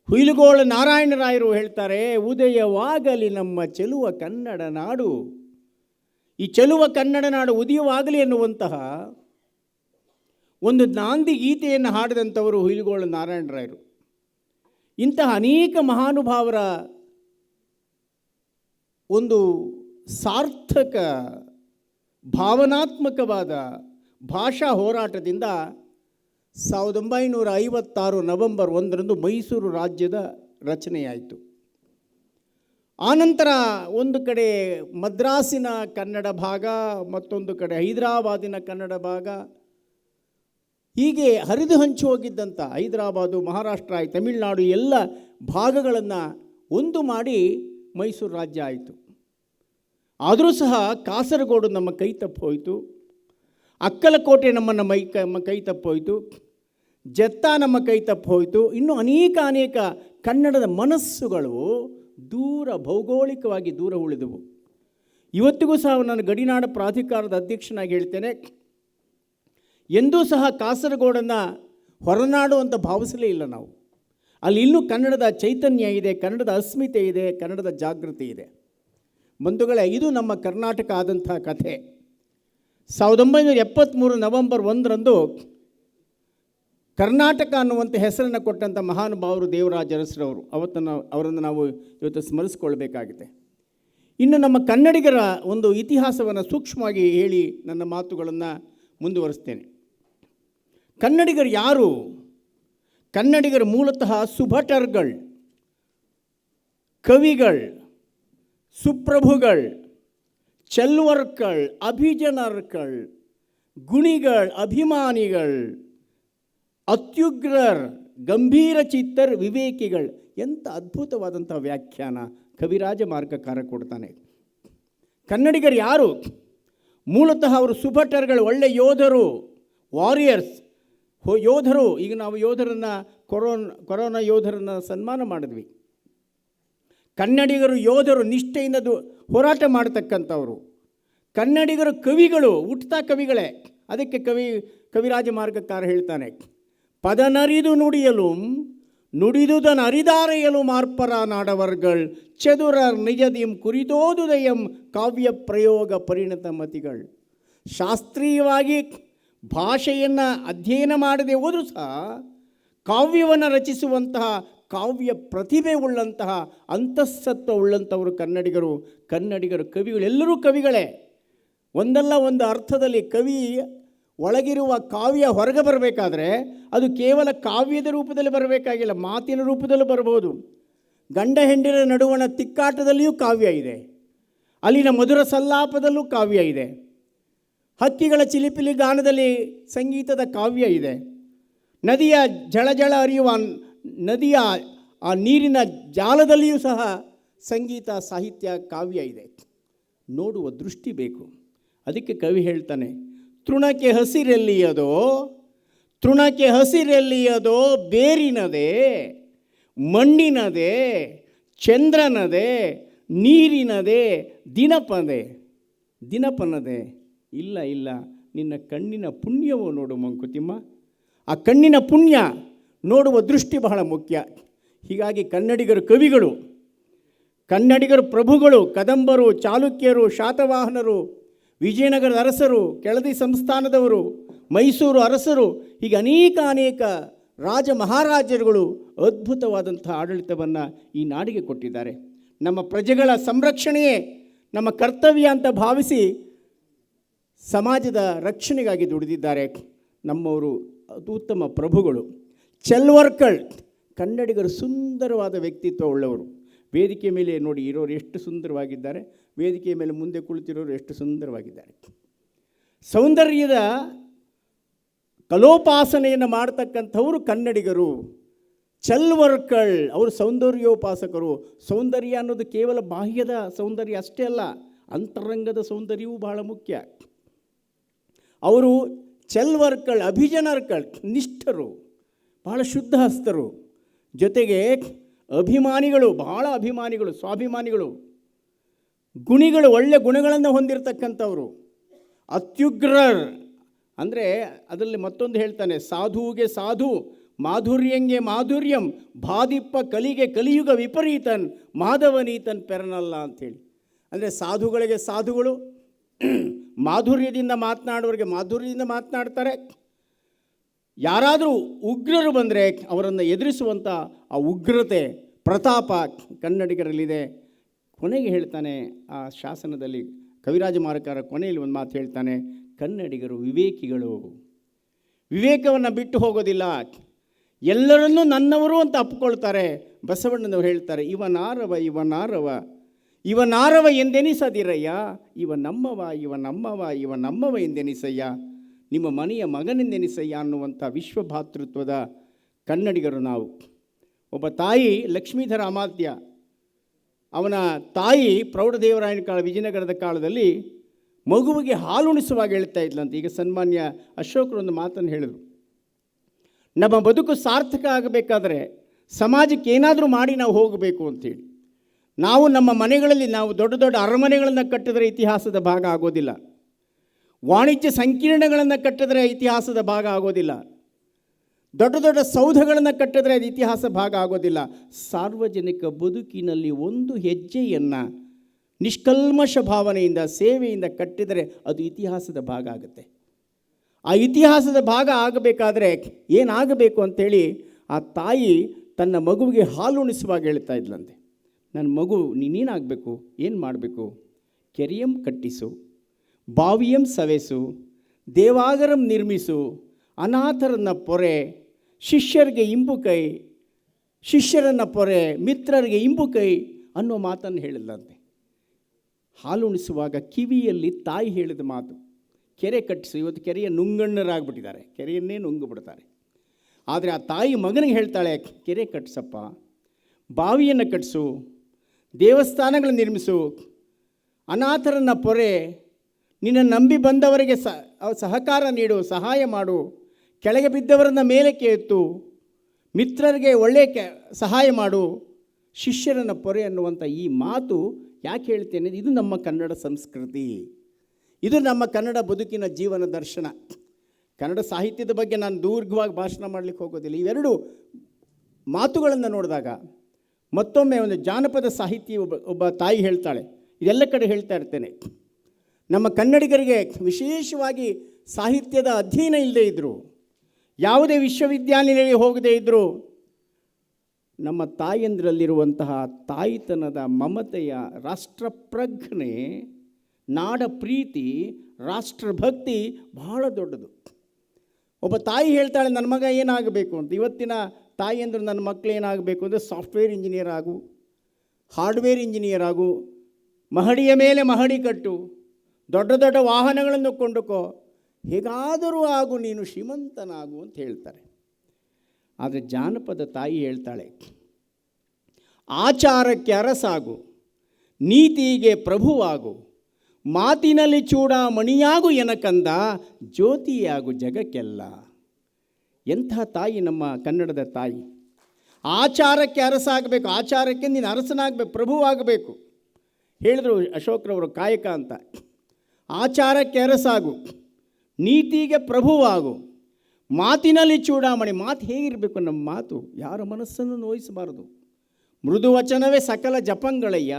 ಹುಯಿಲುಗೋಳ ನಾರಾಯಣರಾಯರು ಹೇಳ್ತಾರೆ, ಉದಯವಾಗಲಿ ನಮ್ಮ ಚೆಲುವ ಕನ್ನಡ ನಾಡು, ಈ ಚೆಲುವ ಕನ್ನಡ ನಾಡು ಉದಯವಾಗಲಿ ಎನ್ನುವಂತಹ ಒಂದು ನಾಂದಿ ಗೀತೆಯನ್ನು ಹಾಡಿದಂಥವರು ಹುಯಿಲುಗೋಳ ನಾರಾಯಣರಾಯರು. ಇಂತಹ ಅನೇಕ ಮಹಾನುಭಾವರ ಒಂದು ಸಾರ್ಥಕ ಭಾವನಾತ್ಮಕವಾದ ಭಾಷಾ ಹೋರಾಟದಿಂದ 1956 ನವೆಂಬರ್ 1ರಂದು ಮೈಸೂರು ರಾಜ್ಯದ ರಚನೆಯಾಯಿತು. ಆನಂತರ ಒಂದು ಕಡೆ ಮದ್ರಾಸಿನ ಕನ್ನಡ ಭಾಗ, ಮತ್ತೊಂದು ಕಡೆ ಹೈದರಾಬಾದಿನ ಕನ್ನಡ ಭಾಗ, ಹೀಗೆ ಹರಿದು ಹಂಚಿ ಹೋಗಿದ್ದಂಥ ಹೈದರಾಬಾದು, ಮಹಾರಾಷ್ಟ್ರ, ತಮಿಳುನಾಡು ಎಲ್ಲ ಭಾಗಗಳನ್ನು ಒಂದು ಮಾಡಿ ಮೈಸೂರು ರಾಜ್ಯ ಆಯಿತು. ಆದರೂ ಸಹ ಕಾಸರಗೋಡು ನಮ್ಮ ಕೈ ತಪ್ಪಿ ಹೋಯಿತು, ಅಕ್ಕಲಕೋಟೆ ನಮ್ಮ ಕೈ ತಪ್ಪಿ ಹೋಯಿತು, ಜತ್ತ ನಮ್ಮ ಕೈ ತಪ್ಪಿ ಹೋಯಿತು. ಇನ್ನೂ ಅನೇಕ ಕನ್ನಡದ ಮನಸ್ಸುಗಳು ಭೌಗೋಳಿಕವಾಗಿ ದೂರ ಉಳಿದವು. ಇವತ್ತಿಗೂ ಸಹ ನಾನು ಗಡಿನಾಡ ಪ್ರಾಧಿಕಾರದ ಅಧ್ಯಕ್ಷನಾಗಿ ಹೇಳ್ತೇನೆ, ಎಂದೂ ಸಹ ಕಾಸರಗೋಡನ್ನು ಹೊರನಾಡು ಅಂತ ಭಾವಿಸಲೇ ಇಲ್ಲ ನಾವು. ಅಲ್ಲಿ ಇನ್ನೂ ಕನ್ನಡದ ಚೈತನ್ಯ ಇದೆ, ಕನ್ನಡದ ಅಸ್ಮಿತೆ ಇದೆ, ಕನ್ನಡದ ಜಾಗೃತಿ ಇದೆ. ಬಂಧುಗಳೇ, ಇದು ನಮ್ಮ ಕರ್ನಾಟಕ ಆದಂಥ ಕಥೆ. 1973 ನವೆಂಬರ್ 1ರಂದು ಕರ್ನಾಟಕ ಅನ್ನುವಂಥ ಹೆಸರನ್ನು ಕೊಟ್ಟಂಥ ಮಹಾನುಭಾವರು ದೇವರಾಜ ಅರಸರವರು. ಅವರನ್ನು ನಾವು ಇವತ್ತು ಸ್ಮರಿಸ್ಕೊಳ್ಬೇಕಾಗಿದೆ. ಇನ್ನು ನಮ್ಮ ಕನ್ನಡಿಗರ ಒಂದು ಇತಿಹಾಸವನ್ನು ಸೂಕ್ಷ್ಮವಾಗಿ ಹೇಳಿ ನನ್ನ ಮಾತುಗಳನ್ನು ಮುಂದುವರಿಸ್ತೇನೆ. ಕನ್ನಡಿಗರು ಯಾರು? ಕನ್ನಡಿಗರು ಮೂಲತಃ ಸುಭಟರ್ಗಳು, ಕವಿಗಳು, ಸುಪ್ರಭುಗಳು, ಚೆಲ್ವರ್ಗಳು, ಅಭಿಜನರ್ಗಳು, ಗುಣಿಗಳು, ಅಭಿಮಾನಿಗಳು, ಅತ್ಯುಗ್ರರ್, ಗಂಭೀರ ಚಿತ್ತರ್, ವಿವೇಕಿಗಳು. ಎಂಥ ಅದ್ಭುತವಾದಂಥ ವ್ಯಾಖ್ಯಾನ ಕವಿರಾಜ ಮಾರ್ಗಕಾರ ಕೊಡ್ತಾನೆ. ಕನ್ನಡಿಗರು ಯಾರು? ಮೂಲತಃ ಅವರು ಸುಭಟರ್ಗಳು, ಒಳ್ಳೆ ಯೋಧರು, ವಾರಿಯರ್ಸ್, ಯೋಧರು. ಈಗ ನಾವು ಯೋಧರನ್ನು ಕೊರೋನಾ ಯೋಧರನ್ನು ಸನ್ಮಾನ ಮಾಡಿದ್ವಿ. ಕನ್ನಡಿಗರು ಯೋಧರು, ನಿಷ್ಠೆಯಿಂದ ಹೋರಾಟ ಮಾಡತಕ್ಕಂಥವರು. ಕನ್ನಡಿಗರು ಕವಿಗಳು, ಹುಟ್ಟುತ್ತಾ ಕವಿಗಳೇ. ಅದಕ್ಕೆ ಕವಿರಾಜ ಮಾರ್ಗಕಾರ ಹೇಳ್ತಾನೆ, ಪದನರಿದು ನುಡಿಯಲು ನುಡಿದುದನ್ ಅರಿದಾರೆಯಲು ಮಾರ್ಪರ ನಾಡವರ್ಗಳ್ ಚದುರರ್ ನಿಜದಿಂ ಕುರಿತೋದುದಯಂ ಕಾವ್ಯ ಪ್ರಯೋಗ ಪರಿಣತ ಮತಿಗಳು. ಶಾಸ್ತ್ರೀಯವಾಗಿ ಭಾಷೆಯನ್ನು ಅಧ್ಯಯನ ಮಾಡದೆ ಹೋದರೂ ಸಹ ಕಾವ್ಯವನ್ನು ರಚಿಸುವಂತಹ ಕಾವ್ಯ ಪ್ರತಿಭೆ ಉಳ್ಳಂತಹ ಅಂತಃಸತ್ವ ಉಳ್ಳಂಥವರು ಕನ್ನಡಿಗರು ಕವಿಗಳು. ಎಲ್ಲರೂ ಕವಿಗಳೇ. ಒಂದಲ್ಲ ಒಂದು ಅರ್ಥದಲ್ಲಿ ಕವಿ ಒಳಗಿರುವ ಕಾವ್ಯ ಹೊರಗೆ ಬರಬೇಕಾದ್ರೆ ಅದು ಕೇವಲ ಕಾವ್ಯದ ರೂಪದಲ್ಲಿ ಬರಬೇಕಾಗಿಲ್ಲ, ಮಾತಿನ ರೂಪದಲ್ಲೂ ಬರ್ಬೋದು. ಗಂಡ ಹೆಂಡಿರ ನಡುವಣ ತಿಕ್ಕಾಟದಲ್ಲಿಯೂ ಕಾವ್ಯ ಇದೆ, ಅಲ್ಲಿನ ಮಧುರ ಸಲ್ಲಾಪದಲ್ಲೂ ಕಾವ್ಯ ಇದೆ, ಹಕ್ಕಿಗಳ ಚಿಲಿಪಿಲಿ ಗಾನದಲ್ಲಿ ಸಂಗೀತದ ಕಾವ್ಯ ಇದೆ, ನದಿಯ ಜಳ ಹರಿಯುವ ನದಿಯ ಆ ನೀರಿನ ಜಾಲದಲ್ಲಿಯೂ ಸಹ ಸಂಗೀತ, ಸಾಹಿತ್ಯ, ಕಾವ್ಯ ಇದೆ. ನೋಡುವ ದೃಷ್ಟಿ ಬೇಕು. ಅದಕ್ಕೆ ಕವಿ ಹೇಳ್ತಾನೆ, ತೃಣಕ್ಕೆ ಹಸಿರೆಲ್ಲಿಯದೋ ಬೇರಿನದೆ, ಮಣ್ಣಿನದೆ, ಚಂದ್ರನದೆ, ನೀರಿನದೆ, ದಿನಪನದೆ. ಇಲ್ಲ ನಿನ್ನ ಕಣ್ಣಿನ ಪುಣ್ಯವೋ ನೋಡು ಮಂಕುತಿಮ್ಮ. ಆ ಕಣ್ಣಿನ ಪುಣ್ಯ ನೋಡುವ ದೃಷ್ಟಿ ಬಹಳ ಮುಖ್ಯ. ಹೀಗಾಗಿ ಕನ್ನಡಿಗರು ಕವಿಗಳು, ಕನ್ನಡಿಗರು ಪ್ರಭುಗಳು, ಕದಂಬರು, ಚಾಲುಕ್ಯರು, ಶಾತವಾಹನರು, ವಿಜಯನಗರದ ಅರಸರು, ಕೆಳದಿ ಸಂಸ್ಥಾನದವರು, ಮೈಸೂರು ಅರಸರು, ಹೀಗೆ ಅನೇಕ ರಾಜ ಮಹಾರಾಜರುಗಳು ಅದ್ಭುತವಾದಂಥ ಆಡಳಿತವನ್ನು ಈ ನಾಡಿಗೆ ಕೊಟ್ಟಿದ್ದಾರೆ. ನಮ್ಮ ಪ್ರಜೆಗಳ ಸಂರಕ್ಷಣೆಯೇ ನಮ್ಮ ಕರ್ತವ್ಯ ಅಂತ ಭಾವಿಸಿ ಸಮಾಜದ ರಕ್ಷಣೆಗಾಗಿ ದುಡಿದಿದ್ದಾರೆ ನಮ್ಮವರು ಉತ್ತಮ ಪ್ರಭುಗಳು. ಚೆಲ್ವರ್ಕಳ್ ಕನ್ನಡಿಗರು ಸುಂದರವಾದ ವ್ಯಕ್ತಿತ್ವ ಉಳ್ಳವರು. ವೇದಿಕೆ ಮೇಲೆ ನೋಡಿ ಇರೋರು ಎಷ್ಟು ಸುಂದರವಾಗಿದ್ದಾರೆ, ವೇದಿಕೆಯ ಮೇಲೆ ಮುಂದೆ ಕುಳಿತಿರೋರು ಎಷ್ಟು ಸುಂದರವಾಗಿದ್ದಾರೆ. ಸೌಂದರ್ಯದ ಕಲೋಪಾಸನೆಯನ್ನು ಮಾಡ್ತಕ್ಕಂಥವರು ಕನ್ನಡಿಗರು. ಚೆಲ್ವರ್ಕಳ್ ಅವರು ಸೌಂದರ್ಯೋಪಾಸಕರು. ಸೌಂದರ್ಯ ಅನ್ನೋದು ಕೇವಲ ಬಾಹ್ಯದ ಸೌಂದರ್ಯ ಅಷ್ಟೇ ಅಲ್ಲ, ಅಂತರಂಗದ ಸೌಂದರ್ಯವೂ ಬಹಳ ಮುಖ್ಯ. ಅವರು ಚೆಲ್ವರ್ಕಳ್, ಅಭಿಜನರ್ಕಳ್, ನಿಷ್ಠರು, ಬಹಳ ಶುದ್ಧ ಹಸ್ತರು, ಜೊತೆಗೆ ಅಭಿಮಾನಿಗಳು, ಬಹಳ ಅಭಿಮಾನಿಗಳು, ಸ್ವಾಭಿಮಾನಿಗಳು, ಗುಣಿಗಳು, ಒಳ್ಳೆ ಗುಣಗಳನ್ನು ಹೊಂದಿರತಕ್ಕಂಥವರು. ಅತ್ಯುಗ್ರರ್ ಅಂದರೆ ಅದರಲ್ಲಿ ಮತ್ತೊಂದು ಹೇಳ್ತಾನೆ, ಸಾಧುವಿಗೆ ಸಾಧು, ಮಾಧುರ್ಯಂಗೆ ಮಾಧುರ್ಯಂ, ಬಾದಿಪ್ಪ ಕಲಿಗೆ ಕಲಿಯುಗ ವಿಪರೀತನ್, ಮಾಧವನೀತನ್ ಪೆರನಲ್ಲ ಅಂಥೇಳಿ. ಅಂದರೆ ಸಾಧುಗಳಿಗೆ ಸಾಧುಗಳು, ಮಾಧುರ್ಯದಿಂದ ಮಾತನಾಡುವವರಿಗೆ ಮಾಧುರ್ಯದಿಂದ ಮಾತನಾಡ್ತಾರೆ. ಯಾರಾದರೂ ಉಗ್ರರು ಬಂದರೆ ಅವರನ್ನು ಎದುರಿಸುವಂಥ ಆ ಉಗ್ರತೆ, ಪ್ರತಾಪ ಕನ್ನಡಿಗರಲ್ಲಿದೆ. ಕೊನೆಗೆ ಹೇಳ್ತಾನೆ ಆ ಶಾಸನದಲ್ಲಿ ಕವಿರಾಜ ಮಾರ್ಗಕಾರ ಕೊನೆಯಲ್ಲಿ ಒಂದು ಮಾತು ಹೇಳ್ತಾನೆ, ಕನ್ನಡಿಗರು ವಿವೇಕಿಗಳು, ವಿವೇಕವನ್ನು ಬಿಟ್ಟು ಹೋಗೋದಿಲ್ಲ, ಎಲ್ಲರನ್ನೂ ನನ್ನವರು ಅಂತ ಅಪ್ಪಿಕೊಳ್ತಾರೆ. ಬಸವಣ್ಣನವರು ಹೇಳ್ತಾರೆ, ಇವನಾರವ ಇವನಾರವ ಎಂದೆನಿಸದಿರಯ್ಯ, ಇವ ನಮ್ಮವ ಎಂದೆನಿಸಯ್ಯ, ನಿಮ್ಮ ಮನೆಯ ಮಗನೆಂದೆನಿಸಯ್ಯ ಅನ್ನುವಂಥ ವಿಶ್ವಭಾತೃತ್ವದ ಕನ್ನಡಿಗರು ನಾವು. ಒಬ್ಬ ತಾಯಿ ಲಕ್ಷ್ಮೀಧರ ಅಮಾತ್ಯ, ಅವನ ತಾಯಿ ಪ್ರೌಢದೇವರಾಯನ ಕಾಲ ವಿಜಯನಗರದ ಕಾಲದಲ್ಲಿ ಮಗುವಿಗೆ ಹಾಲುಣಿಸುವಾಗ ಹೇಳ್ತಾ ಇದ್ಲಂತೆ. ಈಗ ಸನ್ಮಾನ್ಯ ಅಶೋಕರು ಒಂದು ಮಾತನ್ನು ಹೇಳಿದರು, ನಮ್ಮ ಬದುಕು ಸಾರ್ಥಕ ಆಗಬೇಕಾದ್ರೆ ಸಮಾಜಕ್ಕೆ ಏನಾದರೂ ಮಾಡಿ ನಾವು ಹೋಗಬೇಕು ಅಂಥೇಳಿ. ನಾವು ನಮ್ಮ ಮನೆಗಳಲ್ಲಿ ನಾವು ದೊಡ್ಡ ದೊಡ್ಡ ಅರಮನೆಗಳನ್ನು ಕಟ್ಟಿದರೆ ಇತಿಹಾಸದ ಭಾಗ ಆಗೋದಿಲ್ಲ, ವಾಣಿಜ್ಯ ಸಂಕೀರ್ಣಗಳನ್ನು ಕಟ್ಟಿದರೆ ಇತಿಹಾಸದ ಭಾಗ ಆಗೋದಿಲ್ಲ, ದೊಡ್ಡ ದೊಡ್ಡ ಸೌಧಗಳನ್ನು ಕಟ್ಟಿದ್ರೆ ಅದು ಇತಿಹಾಸ ಭಾಗ ಆಗೋದಿಲ್ಲ. ಸಾರ್ವಜನಿಕ ಬದುಕಿನಲ್ಲಿ ಒಂದು ಹೆಜ್ಜೆಯನ್ನು ನಿಷ್ಕಲ್ಮಶ ಭಾವನೆಯಿಂದ ಸೇವೆಯಿಂದ ಕಟ್ಟಿದರೆ ಅದು ಇತಿಹಾಸದ ಭಾಗ ಆಗುತ್ತೆ. ಆ ಇತಿಹಾಸದ ಭಾಗ ಆಗಬೇಕಾದ್ರೆ ಏನಾಗಬೇಕು ಅಂಥೇಳಿ ಆ ತಾಯಿ ತನ್ನ ಮಗುವಿಗೆ ಹಾಲುಣಿಸುವಾಗ ಹೇಳ್ತಾ ಇದ್ಲಂತೆ, ನನ್ನ ಮಗು ನೀನೇನಾಗಬೇಕು, ಏನು ಮಾಡಬೇಕು, ಕೆರೆಯಂ ಕಟ್ಟಿಸು, ಬಾವಿಯಂ ಸವೆಸು, ದೇವಾಗರಂ ನಿರ್ಮಿಸು, ಅನಾಥರನ್ನ ಪೊರೆ, ಶಿಷ್ಯರಿಗೆ ಇಂಬು ಕೈ, ಶಿಷ್ಯರನ್ನು ಪೊರೆ, ಮಿತ್ರರಿಗೆ ಇಂಬು ಕೈ ಅನ್ನೋ ಮಾತನ್ನು ಹೇಳಿದಂತೆ. ಹಾಲುಣಿಸುವಾಗ ಕಿವಿಯಲ್ಲಿ ತಾಯಿ ಹೇಳಿದ ಮಾತು, ಕೆರೆ ಕಟ್ಟಿಸು. ಇವತ್ತು ಕೆರೆಯ ನುಂಗಣ್ಣರಾಗ್ಬಿಟ್ಟಿದ್ದಾರೆ, ಕೆರೆಯನ್ನೇ ನುಂಗು ಬಿಡ್ತಾರೆ. ಆದರೆ ಆ ತಾಯಿ ಮಗನಿಗೆ ಹೇಳ್ತಾಳೆ, ಕೆರೆ ಕಟ್ಟಿಸಪ್ಪ, ಬಾವಿಯನ್ನು ಕಟ್ಟಿಸು, ದೇವಸ್ಥಾನಗಳನ್ನು ನಿರ್ಮಿಸು, ಅನಾಥರನ್ನು ಪೊರೆ, ನಿನ್ನ ನಂಬಿ ಬಂದವರಿಗೆ ಸಹಕಾರ ನೀಡು, ಸಹಾಯ ಮಾಡು, ಕೆಳಗೆ ಬಿದ್ದವರನ್ನು ಮೇಲಕ್ಕೆ ಎತ್ತು, ಮಿತ್ರರಿಗೆ ಒಳ್ಳೆಯ ಸಹಾಯ ಮಾಡು, ಶಿಷ್ಯರನ್ನು ಪೊರೆ ಅನ್ನುವಂಥ ಈ ಮಾತು ಯಾಕೆ ಹೇಳ್ತೇನೆ, ಇದು ನಮ್ಮ ಕನ್ನಡ ಸಂಸ್ಕೃತಿ, ಇದು ನಮ್ಮ ಕನ್ನಡ ಬದುಕಿನ ಜೀವನ ದರ್ಶನ. ಕನ್ನಡ ಸಾಹಿತ್ಯದ ಬಗ್ಗೆ ನಾನು ದೀರ್ಘವಾಗಿ ಭಾಷಣ ಮಾಡಲಿಕ್ಕೆ ಹೋಗೋದಿಲ್ಲ. ಇವೆರಡು ಮಾತುಗಳನ್ನು ನೋಡಿದಾಗ ಮತ್ತೊಮ್ಮೆ ಒಂದು ಜಾನಪದ ಸಾಹಿತಿ ಒಬ್ಬ ತಾಯಿ ಹೇಳ್ತಾಳೆ, ಇದೆಲ್ಲ ಕಡೆ ಹೇಳ್ತಾ ಇರ್ತೇನೆ, ನಮ್ಮ ಕನ್ನಡಿಗರಿಗೆ ವಿಶೇಷವಾಗಿ ಸಾಹಿತ್ಯದ ಅಧ್ಯಯನ ಇಲ್ಲದೇ ಇದ್ದರು, ಯಾವುದೇ ವಿಶ್ವವಿದ್ಯಾನಿಲಯ ಹೋಗದೇ ಇದ್ದರು, ನಮ್ಮ ತಾಯಂದಿರಲ್ಲಿರುವಂತಹ ತಾಯಿತನದ ಮಮತೆಯ ರಾಷ್ಟ್ರಪ್ರಜ್ಞೆ, ನಾಡ ಪ್ರೀತಿ, ರಾಷ್ಟ್ರಭಕ್ತಿ ಬಹಳ ದೊಡ್ಡದು. ಒಬ್ಬ ತಾಯಿ ಹೇಳ್ತಾಳೆ, ನನ್ನ ಮಗ ಏನಾಗಬೇಕು ಅಂತ. ಇವತ್ತಿನ ತಾಯಿಯಂದರು ನನ್ನ ಮಕ್ಕಳು ಏನಾಗಬೇಕು ಅಂದರೆ ಸಾಫ್ಟ್ವೇರ್ ಇಂಜಿನಿಯರ್ ಆಗು, ಹಾರ್ಡ್ವೇರ್ ಇಂಜಿನಿಯರ್ ಆಗು, ಮಹಡಿಯ ಮೇಲೆ ಮಹಡಿ ಕಟ್ಟು, ದೊಡ್ಡ ದೊಡ್ಡ ವಾಹನಗಳನ್ನು ಕೊಂಡುಕೋ, ಹೇಗಾದರೂ ಆಗು, ನೀನು ಶ್ರೀಮಂತನಾಗು ಅಂತ ಹೇಳ್ತಾರೆ. ಆದರೆ ಜಾನಪದ ತಾಯಿ ಹೇಳ್ತಾಳೆ, ಆಚಾರಕ್ಕೆ ಅರಸಾಗು, ನೀತಿಗೆ ಪ್ರಭುವಾಗು, ಮಾತಿನಲ್ಲಿ ಚೂಡಾಮಣಿಯಾಗು ಎನಕಂದ, ಜ್ಯೋತಿಯಾಗು ಜಗಕ್ಕೆಲ್ಲ. ಎಂಥ ತಾಯಿ ನಮ್ಮ ಕನ್ನಡದ ತಾಯಿ. ಆಚಾರಕ್ಕೆ ಅರಸಾಗಬೇಕು, ಆಚಾರಕ್ಕೆ ನೀನು ಅರಸನಾಗಬೇಕು, ಪ್ರಭುವಾಗಬೇಕು. ಹೇಳಿದ್ರು ಅಶೋಕ್ರವರು ಕಾಯಕ ಅಂತ. ಆಚಾರಕ್ಕೆ ಅರಸಾಗು, ನೀತಿಗೆ ಪ್ರಭುವಾಗು, ಮಾತಿನಲ್ಲಿ ಚೂಡಾಮಣಿ. ಮಾತು ಹೇಗಿರಬೇಕು ನಮ್ಮ ಮಾತು? ಯಾರ ಮನಸ್ಸನ್ನು ನೋಯಿಸಬಾರದು. ಮೃದುವಚನವೇ ಸಕಲ ಜಪಂಗಳಯ್ಯ,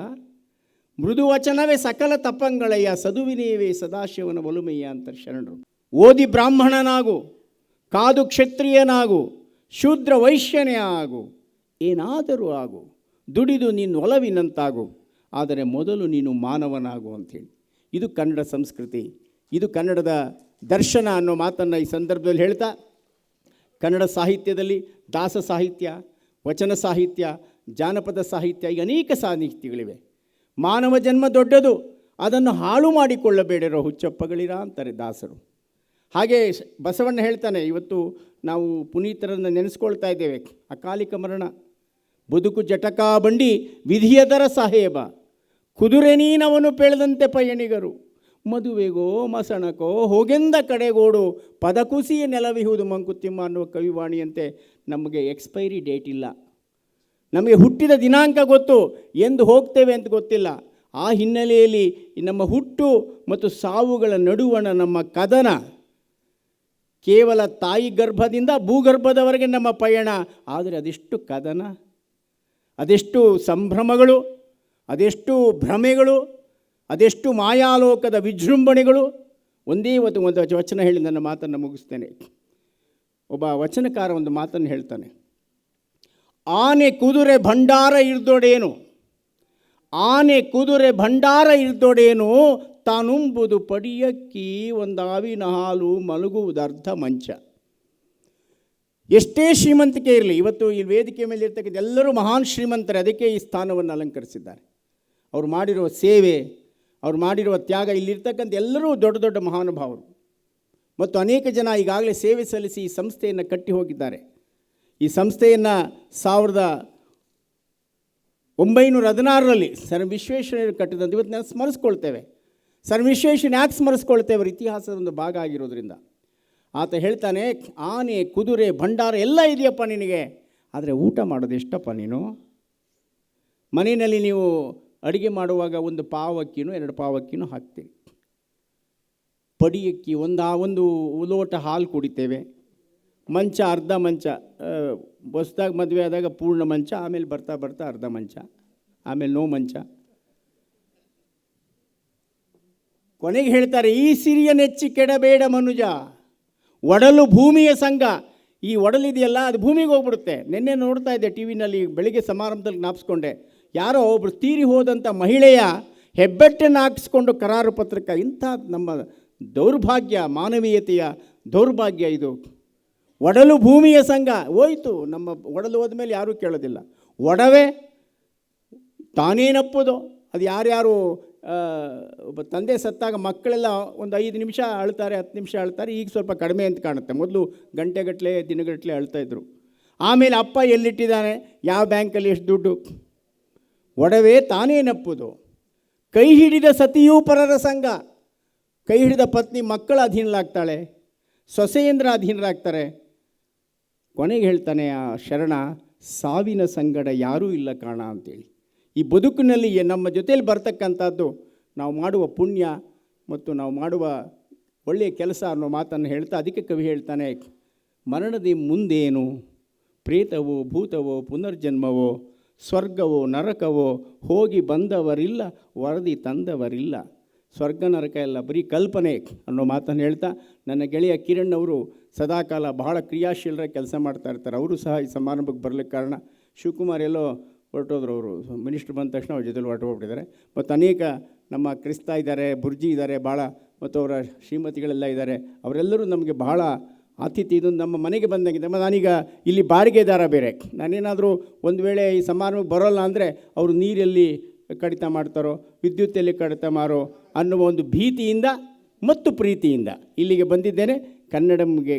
ಮೃದುವಚನವೇ ಸಕಲ ತಪಂಗಳಯ್ಯ, ಸದುವಿನಯವೇ ಸದಾಶಿವನ ಒಲುಮೆಯ್ಯ ಅಂತ ಶರಣರು. ಓದಿ ಬ್ರಾಹ್ಮಣನಾಗು, ಕಾದು ಕ್ಷತ್ರಿಯನಾಗು, ಶೂದ್ರ ವೈಶ್ಯನೇ ಆಗು, ಏನಾದರೂ ಆಗು, ದುಡಿದು ನೀನು ಒಲವಿನಂತಾಗು, ಆದರೆ ಮೊದಲು ನೀನು ಮಾನವನಾಗು ಅಂಥೇಳಿ. ಇದು ಕನ್ನಡ ಸಂಸ್ಕೃತಿ, ಇದು ಕನ್ನಡದ ದರ್ಶನ ಅನ್ನೋ ಮಾತನ್ನು ಈ ಸಂದರ್ಭದಲ್ಲಿ ಹೇಳ್ತಾ, ಕನ್ನಡ ಸಾಹಿತ್ಯದಲ್ಲಿ ದಾಸ ಸಾಹಿತ್ಯ, ವಚನ ಸಾಹಿತ್ಯ, ಜಾನಪದ ಸಾಹಿತ್ಯ, ಈಗ ಅನೇಕ ಸಾಹಿತ್ಯಗಳಿವೆ. ಮಾನವ ಜನ್ಮ ದೊಡ್ಡದು, ಅದನ್ನು ಹಾಳು ಮಾಡಿಕೊಳ್ಳಬೇಡಿರೋ ಹುಚ್ಚಪ್ಪಗಳಿರ ಅಂತಾರೆ ದಾಸರು. ಹಾಗೆ ಬಸವಣ್ಣ ಹೇಳ್ತಾನೆ, ಇವತ್ತು ನಾವು ಪುನೀತರನ್ನು ನೆನೆಸ್ಕೊಳ್ತಾ ಇದ್ದೇವೆ. ಅಕಾಲಿಕ ಮರಣ, ಬದುಕು ಜಟಕಾ ಬಂಡಿ ವಿಧಿಯದರ ಸಾಹೇಬ, ಕುದುರೆ ನೀನವನು ಪೆಳೆದಂತೆ ಪಯಣಿಗರು, ಮದುವೆಗೋ ಮಸಣಕೋ ಹೋಗೆಂದ ಕಡೆಗೋಡು, ಪದಕುಸಿಯ ನೆಲವಿಹುದು ಮಂಕುತಿಮ್ಮ ಅನ್ನುವ ಕವಿವಾಣಿಯಂತೆ ನಮಗೆ ಎಕ್ಸ್ಪೈರಿ ಡೇಟ್ ಇಲ್ಲ. ನಮಗೆ ಹುಟ್ಟಿದ ದಿನಾಂಕ ಗೊತ್ತು, ಎಂದು ಹೋಗ್ತೇವೆ ಅಂತ ಗೊತ್ತಿಲ್ಲ. ಆ ಹಿನ್ನೆಲೆಯಲ್ಲಿ ನಮ್ಮ ಹುಟ್ಟು ಮತ್ತು ಸಾವುಗಳ ನಡುವಣ ನಮ್ಮ ಕದನ, ಕೇವಲ ತಾಯಿ ಗರ್ಭದಿಂದ ಭೂಗರ್ಭದವರೆಗೆ ನಮ್ಮ ಪಯಣ. ಆದರೆ ಅದೆಷ್ಟು ಕದನ, ಅದೆಷ್ಟು ಸಂಭ್ರಮಗಳು, ಅದೆಷ್ಟು ಭ್ರಮೆಗಳು, ಅದೆಷ್ಟು ಮಾಯಾಲೋಕದ ವಿಜೃಂಭಣೆಗಳು. ಒಂದೇ ಒಂದು ವಚನ ಹೇಳಿ ನನ್ನ ಮಾತನ್ನು ಮುಗಿಸ್ತೇನೆ. ಒಬ್ಬ ವಚನಕಾರ ಒಂದು ಮಾತನ್ನು ಹೇಳ್ತಾನೆ, ಆನೆ ಕುದುರೆ ಭಂಡಾರ ಇರ್ದೊಡೇನು, ಆನೆ ಕುದುರೆ ಭಂಡಾರ ಇರ್ದೊಡೇನು, ತಾನುಂಬುದು ಪಡಿಯಕ್ಕಿ ಒಂದಾವಿನ ಹಾಲು ಮಲಗುವುದು ಅರ್ಧ ಮಂಚ. ಎಷ್ಟೇ ಶ್ರೀಮಂತಿಕೆ ಇರಲಿ, ಇವತ್ತು ಈ ವೇದಿಕೆ ಮೇಲೆ ಇರ್ತಕ್ಕಂಥ ಎಲ್ಲರೂ ಮಹಾನ್ ಶ್ರೀಮಂತರೇ, ಅದಕ್ಕೆ ಈ ಸ್ಥಾನವನ್ನು ಅಲಂಕರಿಸಿದ್ದಾರೆ. ಅವ್ರು ಮಾಡಿರುವ ಸೇವೆ, ಅವ್ರು ಮಾಡಿರುವ ತ್ಯಾಗ, ಇಲ್ಲಿರ್ತಕ್ಕಂಥ ಎಲ್ಲರೂ ದೊಡ್ಡ ದೊಡ್ಡ ಮಹಾನುಭಾವರು ಮತ್ತು ಅನೇಕ ಜನ ಈಗಾಗಲೇ ಸೇವೆ ಸಲ್ಲಿಸಿ ಈ ಸಂಸ್ಥೆಯನ್ನು ಕಟ್ಟಿ ಹೋಗಿದ್ದಾರೆ. ಈ ಸಂಸ್ಥೆಯನ್ನು 1916ರಲ್ಲಿ ಸರ್ ವಿಶ್ವೇಶ್ವರಯ್ಯರು ಕಟ್ಟಿದಂತೆ ಇವತ್ತು ನಾವು ಸ್ಮರಿಸ್ಕೊಳ್ತೇವೆ. ಸರ್ ವಿಶ್ವೇಶ್ವರಯ್ಯನ ಯಾಕೆ ಸ್ಮರಿಸ್ಕೊಳ್ತೇವೆ? ಅವರ ಇತಿಹಾಸದ ಒಂದು ಭಾಗ ಆಗಿರೋದ್ರಿಂದ. ಆತ ಹೇಳ್ತಾನೆ, ಆನೆ, ಕುದುರೆ, ಭಂಡಾರ ಎಲ್ಲ ಇದೆಯಪ್ಪ ನಿನಗೆ, ಆದರೆ ಊಟ ಮಾಡೋದು ಎಷ್ಟಪ್ಪ ನೀನು? ಮನೆಯಲ್ಲಿ ನೀವು ಅಡುಗೆ ಮಾಡುವಾಗ ಒಂದು ಪಾವಕ್ಕಿನೂ 2 ಪಾವಕ್ಕಿನೂ ಹಾಕ್ತೀರಿ. ಪಡಿಯಕ್ಕಿ ಒಂದು ಲೋಟ ಹಾಲು ಕುಡಿತೇವೆ. ಮಂಚ ಅರ್ಧ ಮಂಚ, ಹೊಸ್ದಾಗಿ ಮದುವೆ ಆದಾಗ ಪೂರ್ಣ ಮಂಚ, ಆಮೇಲೆ ಬರ್ತಾ ಬರ್ತಾ ಅರ್ಧ ಮಂಚ, ಆಮೇಲೆ ನೋ ಮಂಚ. ಕೊನೆಗೆ ಹೇಳ್ತಾರೆ, ಈ ಸಿರಿಯ ನೆಚ್ಚಿ ಕೆಡಬೇಡ ಮನುಜ, ಒಡಲು ಭೂಮಿಯ ಸಂಘ. ಈ ಒಡಲಿದೆಯಲ್ಲ ಅದು ಭೂಮಿಗೆ ಹೋಗ್ಬಿಡುತ್ತೆ. ನಿನ್ನೆ ನೋಡ್ತಾ ಇದ್ದೆ ಟಿ ವಿನಲ್ಲಿ, ಬೆಳಿಗ್ಗೆ ಸಮಾರಂಭದಲ್ಲಿ ಜ್ಞಾಪಿಸ್ಕೊಂಡೆ, ಯಾರೋ ಒಬ್ಬರು ತೀರಿ ಹೋದಂಥ ಮಹಿಳೆಯ ಹೆಬ್ಬೆಟ್ಟನ್ನು ಹಾಕಿಸ್ಕೊಂಡು ಕರಾರು ಪತ್ರಕ. ಇಂಥ ನಮ್ಮ ದೌರ್ಭಾಗ್ಯ, ಮಾನವೀಯತೆಯ ದೌರ್ಭಾಗ್ಯ ಇದು. ಒಡಲು ಭೂಮಿಯ ಸಂಘ ಹೋಯಿತು. ನಮ್ಮ ಒಡಲು ಹೋದ್ಮೇಲೆ ಯಾರೂ ಕೇಳೋದಿಲ್ಲ. ಒಡವೆ ತಾನೇನಪ್ಪುದು. ಅದು ಯಾರ್ಯಾರು ಒಬ್ಬ ತಂದೆ ಸತ್ತಾಗ ಮಕ್ಕಳೆಲ್ಲ ಒಂದು 5 ನಿಮಿಷ ಅಳ್ತಾರೆ, 10 ನಿಮಿಷ ಅಳ್ತಾರೆ. ಈಗ ಸ್ವಲ್ಪ ಕಡಿಮೆ ಅಂತ ಕಾಣುತ್ತೆ. ಮೊದಲು ಗಂಟೆಗಟ್ಟಲೆ ದಿನಗಟ್ಟಲೆ ಅಳ್ತಾಯಿದ್ರು. ಆಮೇಲೆ ಅಪ್ಪ ಎಲ್ಲಿಟ್ಟಿದ್ದಾನೆ, ಯಾವ ಬ್ಯಾಂಕಲ್ಲಿ ಎಷ್ಟು ದುಡ್ಡು. ಒಡವೆ ತಾನೇನಪ್ಪುದು. ಕೈ ಹಿಡಿದ ಸತಿಯೂ ಪರರ ಸಂಘ. ಕೈ ಹಿಡಿದ ಪತ್ನಿ ಮಕ್ಕಳ ಅಧೀನಲಾಗ್ತಾಳೆ, ಸೊಸೆಯಂದ್ರ ಅಧೀನರಾಗ್ತಾರೆ. ಕೊನೆಗೆ ಹೇಳ್ತಾನೆ ಆ ಶರಣ, ಸಾವಿನ ಸಂಗಡ ಯಾರೂ ಇಲ್ಲ ಕಾಣ ಅಂತೇಳಿ. ಈ ಬದುಕಿನಲ್ಲಿ ನಮ್ಮ ಜೊತೆಯಲ್ಲಿ ಬರ್ತಕ್ಕಂಥದ್ದು ನಾವು ಮಾಡುವ ಪುಣ್ಯ ಮತ್ತು ನಾವು ಮಾಡುವ ಒಳ್ಳೆಯ ಕೆಲಸ ಅನ್ನೋ ಮಾತನ್ನು ಹೇಳ್ತಾ, ಅದಕ್ಕೆ ಕವಿ ಹೇಳ್ತಾನೆ, ಮರಣದ ಮುಂದೇನು, ಪ್ರೇತವೋ ಭೂತವೋ ಪುನರ್ಜನ್ಮವೋ, ಸ್ವರ್ಗವೋ ನರಕವೋ, ಹೋಗಿ ಬಂದವರಿಲ್ಲ ವರದಿ ತಂದವರಿಲ್ಲ. ಸ್ವರ್ಗ ನರಕ ಎಲ್ಲ ಬರೀ ಕಲ್ಪನೆ ಅನ್ನೋ ಮಾತನ್ನು ಹೇಳ್ತಾ, ನನ್ನ ಗೆಳೆಯ ಕಿರಣ್ ಅವರು ಸದಾಕಾಲ ಬಹಳ ಕ್ರಿಯಾಶೀಲರಾಗಿ ಕೆಲಸ ಮಾಡ್ತಾ ಇರ್ತಾರೆ. ಅವರು ಸಹ ಈ ಸಮಾರಂಭಕ್ಕೆ ಬರಲಿಕ್ಕೆ ಕಾರಣ. ಶಿವಕುಮಾರ್ ಎಲ್ಲೋ ಹೊರಟೋದ್ರು, ಅವರು ಮಿನಿಸ್ಟ್ರ್ ಬಂದ ತಕ್ಷಣ ಅವ್ರ ಜೊತೆಲಿ ಹೊರಟೋಗ್ಬಿಟ್ಟಿದ್ದಾರೆ. ಮತ್ತು ಅನೇಕ ನಮ್ಮ ಕ್ರಿಸ್ತಾ ಇದ್ದಾರೆ, ಬುರ್ಜಿ ಇದ್ದಾರೆ ಭಾಳ, ಮತ್ತು ಅವರ ಶ್ರೀಮತಿಗಳೆಲ್ಲ ಇದ್ದಾರೆ. ಅವರೆಲ್ಲರೂ ನಮಗೆ ಬಹಳ ಆತಿಥ್ಯ. ಇದೊಂದು ನಮ್ಮ ಮನೆಗೆ ಬಂದಂಗಿದೆ. ನಾನೀಗ ಇಲ್ಲಿ ಬಾಡಿಗೆದಾರ ಬೇರೆ. ನಾನೇನಾದರೂ ಒಂದು ವೇಳೆ ಈ ಸಮಾರಂಭಕ್ಕೆ ಬರೋಲ್ಲ ಅಂದರೆ ಅವರು ನೀರಲ್ಲಿ ಕಡಿತ ಮಾಡ್ತಾರೋ, ವಿದ್ಯುತ್ತಲ್ಲಿ ಕಡಿತ ಮಾರೋ ಅನ್ನುವ ಒಂದು ಭೀತಿಯಿಂದ ಮತ್ತು ಪ್ರೀತಿಯಿಂದ ಇಲ್ಲಿಗೆ ಬಂದಿದ್ದೇನೆ.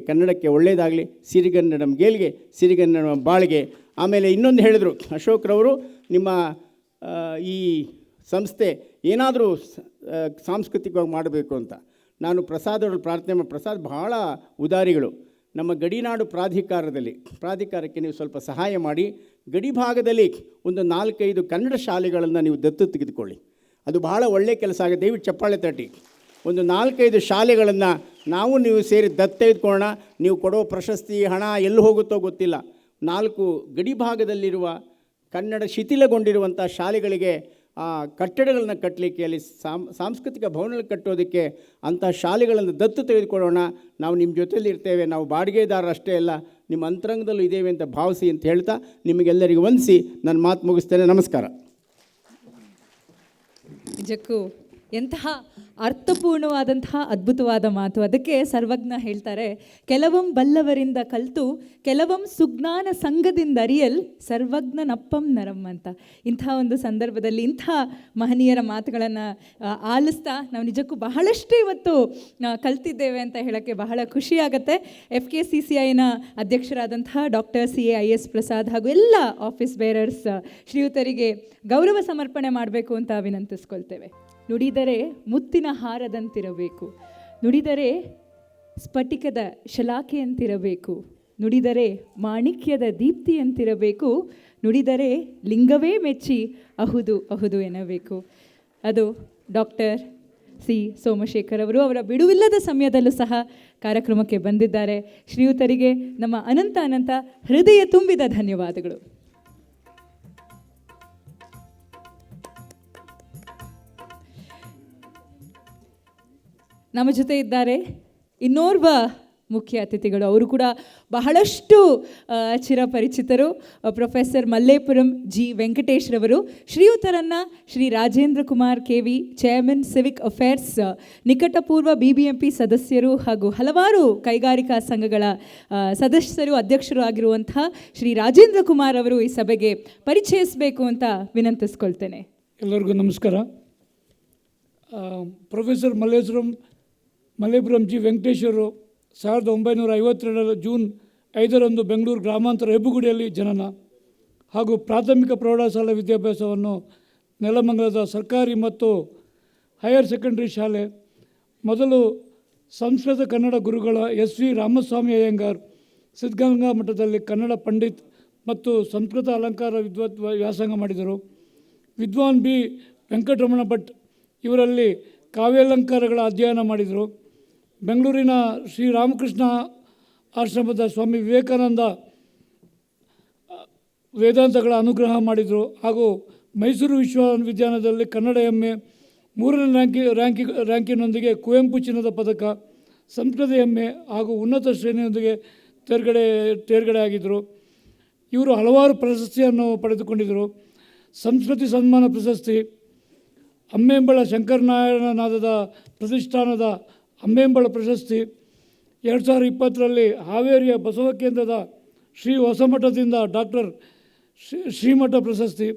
ಕನ್ನಡಕ್ಕೆ ಒಳ್ಳೆಯದಾಗಲಿ, ಸಿರಿಗನ್ನಡಂ ಗೆಲ್ಗೆ, ಸಿರಿಗನ್ನಡಂ ಬಾಳ್ಗೆ. ಆಮೇಲೆ ಇನ್ನೊಂದು ಹೇಳಿದರು ಅಶೋಕ್ರವರು, ನಿಮ್ಮ ಈ ಸಂಸ್ಥೆ ಏನಾದರೂ ಸಾಂಸ್ಕೃತಿಕವಾಗಿ ಮಾಡಬೇಕು ಅಂತ. ನಾನು ಪ್ರಸಾದವ್ರಲ್ಲಿ ಪ್ರಾರ್ಥನೆ ಮಾಡಿ, ಪ್ರಸಾದ್ ಬಹಳ ಉದಾರಿಗಳು. ನಮ್ಮ ಗಡಿನಾಡು ಪ್ರಾಧಿಕಾರಕ್ಕೆ ನೀವು ಸ್ವಲ್ಪ ಸಹಾಯ ಮಾಡಿ, ಗಡಿ ಭಾಗದಲ್ಲಿ ಒಂದು 4-5 ಕನ್ನಡ ಶಾಲೆಗಳನ್ನು ನೀವು ದತ್ತು ತೆಗೆದುಕೊಳ್ಳಿ. ಅದು ಬಹಳ ಒಳ್ಳೆಯ ಕೆಲಸ ಆಗುತ್ತೆ. ದಯವಿಟ್ಟು ಚಪ್ಪಾಳೆ ತಟ್ಟಿ. ಒಂದು 4-5 ಶಾಲೆಗಳನ್ನು ನೀವು ಸೇರಿ ದತ್ತು ತೆಗೆದುಕೊಳ್ಳೋಣ. ನೀವು ಕೊಡೋ ಪ್ರಶಸ್ತಿ ಹಣ ಎಲ್ಲಿ ಹೋಗುತ್ತೋ ಗೊತ್ತಿಲ್ಲ. 4 ಗಡಿ ಭಾಗದಲ್ಲಿರುವ ಕನ್ನಡ ಶಿಥಿಲಗೊಂಡಿರುವಂಥ ಶಾಲೆಗಳಿಗೆ ಕಟ್ಟಡಗಳನ್ನ ಕಟ್ಟಲಿಕ್ಕೆ, ಅಲ್ಲಿ ಸಾಂಸ್ಕೃತಿಕ ಭವನಗಳು ಕಟ್ಟೋದಕ್ಕೆ ಅಂಥ ಶಾಲೆಗಳನ್ನು ದತ್ತು ತೆಗೆದುಕೊಳ್ಳೋಣ. ನಾವು ನಿಮ್ಮ ಜೊತೆಯಲ್ಲಿ ಇರ್ತೇವೆ. ನಾವು ಬಾಡಿಗೆದಾರರು ಅಷ್ಟೇ ಅಲ್ಲ, ನಿಮ್ಮ ಅಂತರಂಗದಲ್ಲೂ ಇದ್ದೇವೆ ಅಂತ ಭಾವಿಸಿ ಅಂತ ಹೇಳ್ತಾ ನಿಮಗೆಲ್ಲರಿಗೂ ವಂದಿಸಿ ನನ್ನ ಮಾತು ಮುಗಿಸ್ತೇನೆ. ನಮಸ್ಕಾರ. ನಿಜಕ್ಕೂ ಎಂತಹ ಅರ್ಥಪೂರ್ಣವಾದಂತಹ ಅದ್ಭುತವಾದ ಮಾತು. ಅದಕ್ಕೆ ಸರ್ವಜ್ಞ ಹೇಳ್ತಾರೆ, ಕೆಲವಂ ಬಲ್ಲವರಿಂದ ಕಲಿತು ಕೆಲವಂ ಸುಜ್ಞಾನ ಸಂಘದಿಂದ ಅರಿಯಲ್ ಸರ್ವಜ್ಞನಪ್ಪಂ ನರಂ ಅಂತ. ಇಂಥ ಒಂದು ಸಂದರ್ಭದಲ್ಲಿ ಇಂಥ ಮಹನೀಯರ ಮಾತುಗಳನ್ನು ಆಲಿಸ್ತಾ ನಾವು ನಿಜಕ್ಕೂ ಬಹಳಷ್ಟು ಇವತ್ತು ಕಲ್ತಿದ್ದೇವೆ ಅಂತ ಹೇಳೋಕ್ಕೆ ಬಹಳ ಖುಷಿಯಾಗುತ್ತೆ. FKCCIನ ಅಧ್ಯಕ್ಷರಾದಂತಹ ಡಾಕ್ಟರ್ CA IS ಪ್ರಸಾದ್ ಹಾಗೂ ಎಲ್ಲ ಆಫೀಸ್ ಬೇರರ್ಸ್ ಶ್ರೀಯುತರಿಗೆ ಗೌರವ ಸಮರ್ಪಣೆ ಮಾಡಬೇಕು ಅಂತ ವಿನಂತಿಸ್ಕೊಳ್ತೇವೆ. ನುಡಿದರೆ ಮುತ್ತಿನ ಹಾರದಂತಿರಬೇಕು, ನುಡಿದರೆ ಸ್ಫಟಿಕದ ಶಲಾಖೆಯಂತಿರಬೇಕು, ನುಡಿದರೆ ಮಾಣಿಕ್ಯದ ದೀಪ್ತಿಯಂತಿರಬೇಕು, ನುಡಿದರೆ ಲಿಂಗವೇ ಮೆಚ್ಚಿ ಅಹುದು ಅಹುದು ಎನ್ನಬೇಕು. ಅದು ಡಾಕ್ಟರ್ C ಸೋಮಶೇಖರ್ ಅವರು. ಅವರ ಬಿಡುವಿಲ್ಲದ ಸಮಯದಲ್ಲೂ ಸಹ ಕಾರ್ಯಕ್ರಮಕ್ಕೆ ಬಂದಿದ್ದಾರೆ. ಶ್ರೀಯುತರಿಗೆ ನಮ್ಮ ಅನಂತ ಹೃದಯ ತುಂಬಿದ ಧನ್ಯವಾದಗಳು. ನಮ್ಮ ಜೊತೆ ಇದ್ದಾರೆ ಇನ್ನೋರ್ವ ಮುಖ್ಯ ಅತಿಥಿಗಳು. ಅವರು ಕೂಡ ಬಹಳಷ್ಟು ಚಿರಪರಿಚಿತರು. ಪ್ರೊಫೆಸರ್ ಮಲ್ಲೇಪುರಂ G ವೆಂಕಟೇಶ್ ರವರು. ಶ್ರೀಯುತರನ್ನು Shri Rajendra Kumar KV, chairman civic affairs, ನಿಕಟಪೂರ್ವ BBMP ಸದಸ್ಯರು ಹಾಗೂ ಹಲವಾರು ಕೈಗಾರಿಕಾ ಸಂಘಗಳ ಸದಸ್ಯರು, ಅಧ್ಯಕ್ಷರು ಆಗಿರುವಂತಹ ಶ್ರೀ ರಾಜೇಂದ್ರ ಕುಮಾರ್ ಅವರು ಈ ಸಭೆಗೆ ಪರಿಚಯಿಸಬೇಕು ಅಂತ ವಿನಂತಿಸ್ಕೊಳ್ತೇನೆ. ಎಲ್ಲರಿಗೂ ನಮಸ್ಕಾರ. ಪ್ರೊಫೆಸರ್ ಮಲ್ಲೇಪುರಂ ಜಿ ವೆಂಕಟೇಶ್ವರು 1952 ಜೂನ್ 5 ಬೆಂಗಳೂರು ಗ್ರಾಮಾಂತರ ಹೆಬ್ಬುಗುಡಿಯಲ್ಲಿ ಜನನ ಹಾಗೂ ಪ್ರಾಥಮಿಕ ಪ್ರೌಢಶಾಲಾ ವಿದ್ಯಾಭ್ಯಾಸವನ್ನು ನೆಲಮಂಗಲದ ಸರ್ಕಾರಿ ಮತ್ತು ಹೈಯರ್ ಸೆಕೆಂಡರಿ ಶಾಲೆ, ಮೊದಲು ಸಂಸ್ಕೃತ ಕನ್ನಡ ಗುರುಗಳ SV ರಾಮಸ್ವಾಮಿ ಅಯ್ಯಂಗಾರ್ ಸಿದ್ಧಗಂಗಾ ಮಠದಲ್ಲಿ ಕನ್ನಡ ಪಂಡಿತ್ ಮತ್ತು ಸಂಸ್ಕೃತ ಅಲಂಕಾರ ವ್ಯಾಸಂಗ ಮಾಡಿದರು. ವಿದ್ವಾನ್ ಬಿ ವೆಂಕಟರಮಣ ಭಟ್ ಇವರಲ್ಲಿ ಕಾವ್ಯಾಲಂಕಾರಗಳ ಅಧ್ಯಯನ ಮಾಡಿದರು. ಬೆಂಗಳೂರಿನ ಶ್ರೀರಾಮಕೃಷ್ಣ ಆಶ್ರಮದ ಸ್ವಾಮಿ ವಿವೇಕಾನಂದ ವೇದಾಂತಗಳ ಅನುಗ್ರಹ ಮಾಡಿದರು ಹಾಗೂ ಮೈಸೂರು ವಿಶ್ವವಿದ್ಯಾಲಯದಲ್ಲಿ ಕನ್ನಡ MA 3ನೇ ರ್ಯಾಂಕಿನೊಂದಿಗೆ ಕುವೆಂಪು ಚಿನ್ನದ ಪದಕ, ಸಂಸ್ಕೃತ MA ಹಾಗೂ ಉನ್ನತ ಶ್ರೇಣಿಯೊಂದಿಗೆ ತೇರ್ಗಡೆ ಆಗಿದ್ದರು. ಇವರು ಹಲವಾರು ಪ್ರಶಸ್ತಿಯನ್ನು ಪಡೆದುಕೊಂಡಿದ್ದರು. ಸಂಸ್ಕೃತಿ ಸನ್ಮಾನ ಪ್ರಶಸ್ತಿ, ಅಮ್ಮೆಂಬಳ ಶಂಕರನಾರಾಯಣನಾದದ ಪ್ರತಿಷ್ಠಾನದ ಅಮ್ಮೆಂಬಳ ಪ್ರಶಸ್ತಿ, 2020ರಲ್ಲಿ ಹಾವೇರಿಯ ಬಸವ ಕೇಂದ್ರದ ಶ್ರೀ ಹೊಸಮಠದಿಂದ ಡಾಕ್ಟರ್ ಶ್ರೀಮಠ ಪ್ರಶಸ್ತಿ,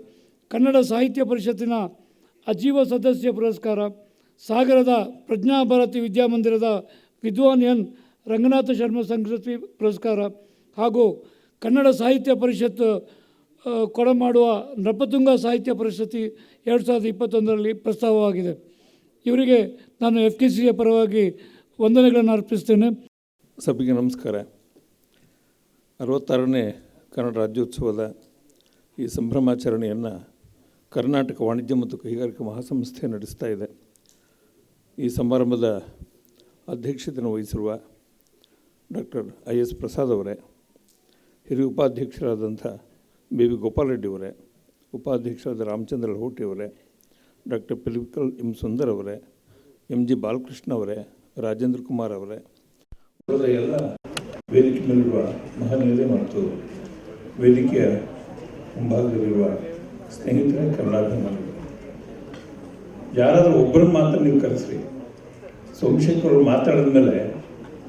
ಕನ್ನಡ ಸಾಹಿತ್ಯ ಪರಿಷತ್ತಿನ ಅಜೀವ ಸದಸ್ಯ ಪುರಸ್ಕಾರ, ಸಾಗರದ ಪ್ರಜ್ಞಾಭಾರತಿ ವಿದ್ಯಾಮಂದಿರದ ವಿದ್ವಾನ್ N ರಂಗನಾಥ ಶರ್ಮ ಸಂಸ್ಕೃತಿ ಪುರಸ್ಕಾರ ಹಾಗೂ ಕನ್ನಡ ಸಾಹಿತ್ಯ ಪರಿಷತ್ ಕೊಡಮಾಡುವ ನೃಪತುಂಗ ಸಾಹಿತ್ಯ ಪ್ರಶಸ್ತಿ 2021ರಲ್ಲಿ ಪ್ರಸ್ತಾವವಾಗಿದೆ. ಇವರಿಗೆ ನಾನು FKCA ಪರವಾಗಿ ವಂದನೆಗಳನ್ನು ಅರ್ಪಿಸ್ತೇನೆ. ಸಭೆಗೆ ನಮಸ್ಕಾರ. 66ನೇ ಕನ್ನಡ ರಾಜ್ಯೋತ್ಸವದ ಈ ಸಂಭ್ರಮಾಚರಣೆಯನ್ನು ಕರ್ನಾಟಕ ವಾಣಿಜ್ಯ ಮತ್ತು ಕೈಗಾರಿಕಾ ಮಹಾಸಂಸ್ಥೆ ನಡೆಸ್ತಾ ಇದೆ. ಈ ಸಮಾರಂಭದ ಅಧ್ಯಕ್ಷತೆಯನ್ನು ವಹಿಸಿರುವ ಡಾಕ್ಟರ್ IS ಪ್ರಸಾದ್ ಅವರೇ, ಹಿರಿಯ ಉಪಾಧ್ಯಕ್ಷರಾದಂಥ BV ಗೋಪಾಲ್ ರೆಡ್ಡಿ ಅವರೇ, ಉಪಾಧ್ಯಕ್ಷರಾದ ರಾಮಚಂದ್ರ ಲಹೋಟಿ ಅವರೇ, ಡಾಕ್ಟರ್ ಪಿಲಿಕಲ್ M ಸುಂದರ್ ಅವರೇ, MG ಬಾಲಕೃಷ್ಣ ಅವರೇ, ರಾಜೇಂದ್ರ ಕುಮಾರ್ ಅವರೇ, ಎಲ್ಲ ವೇದಿಕೆ ಮೇಲಿರುವ ಮಹನೀಯರೇ ಮತ್ತು ವೇದಿಕೆಯ ಮುಂಭಾಗದಲ್ಲಿರುವ ಸ್ನೇಹಿತರೆ, ಕನ್ನಡಾಭಿಮಾನಿಗಳು, ಯಾರಾದರೂ ಒಬ್ಬರನ್ನು ಮಾತ್ರ ನೀವು ಕರೆಸ್ರಿ. ಸೋಮಶೇಖರ್ ಅವರು ಮಾತಾಡಿದ ಮೇಲೆ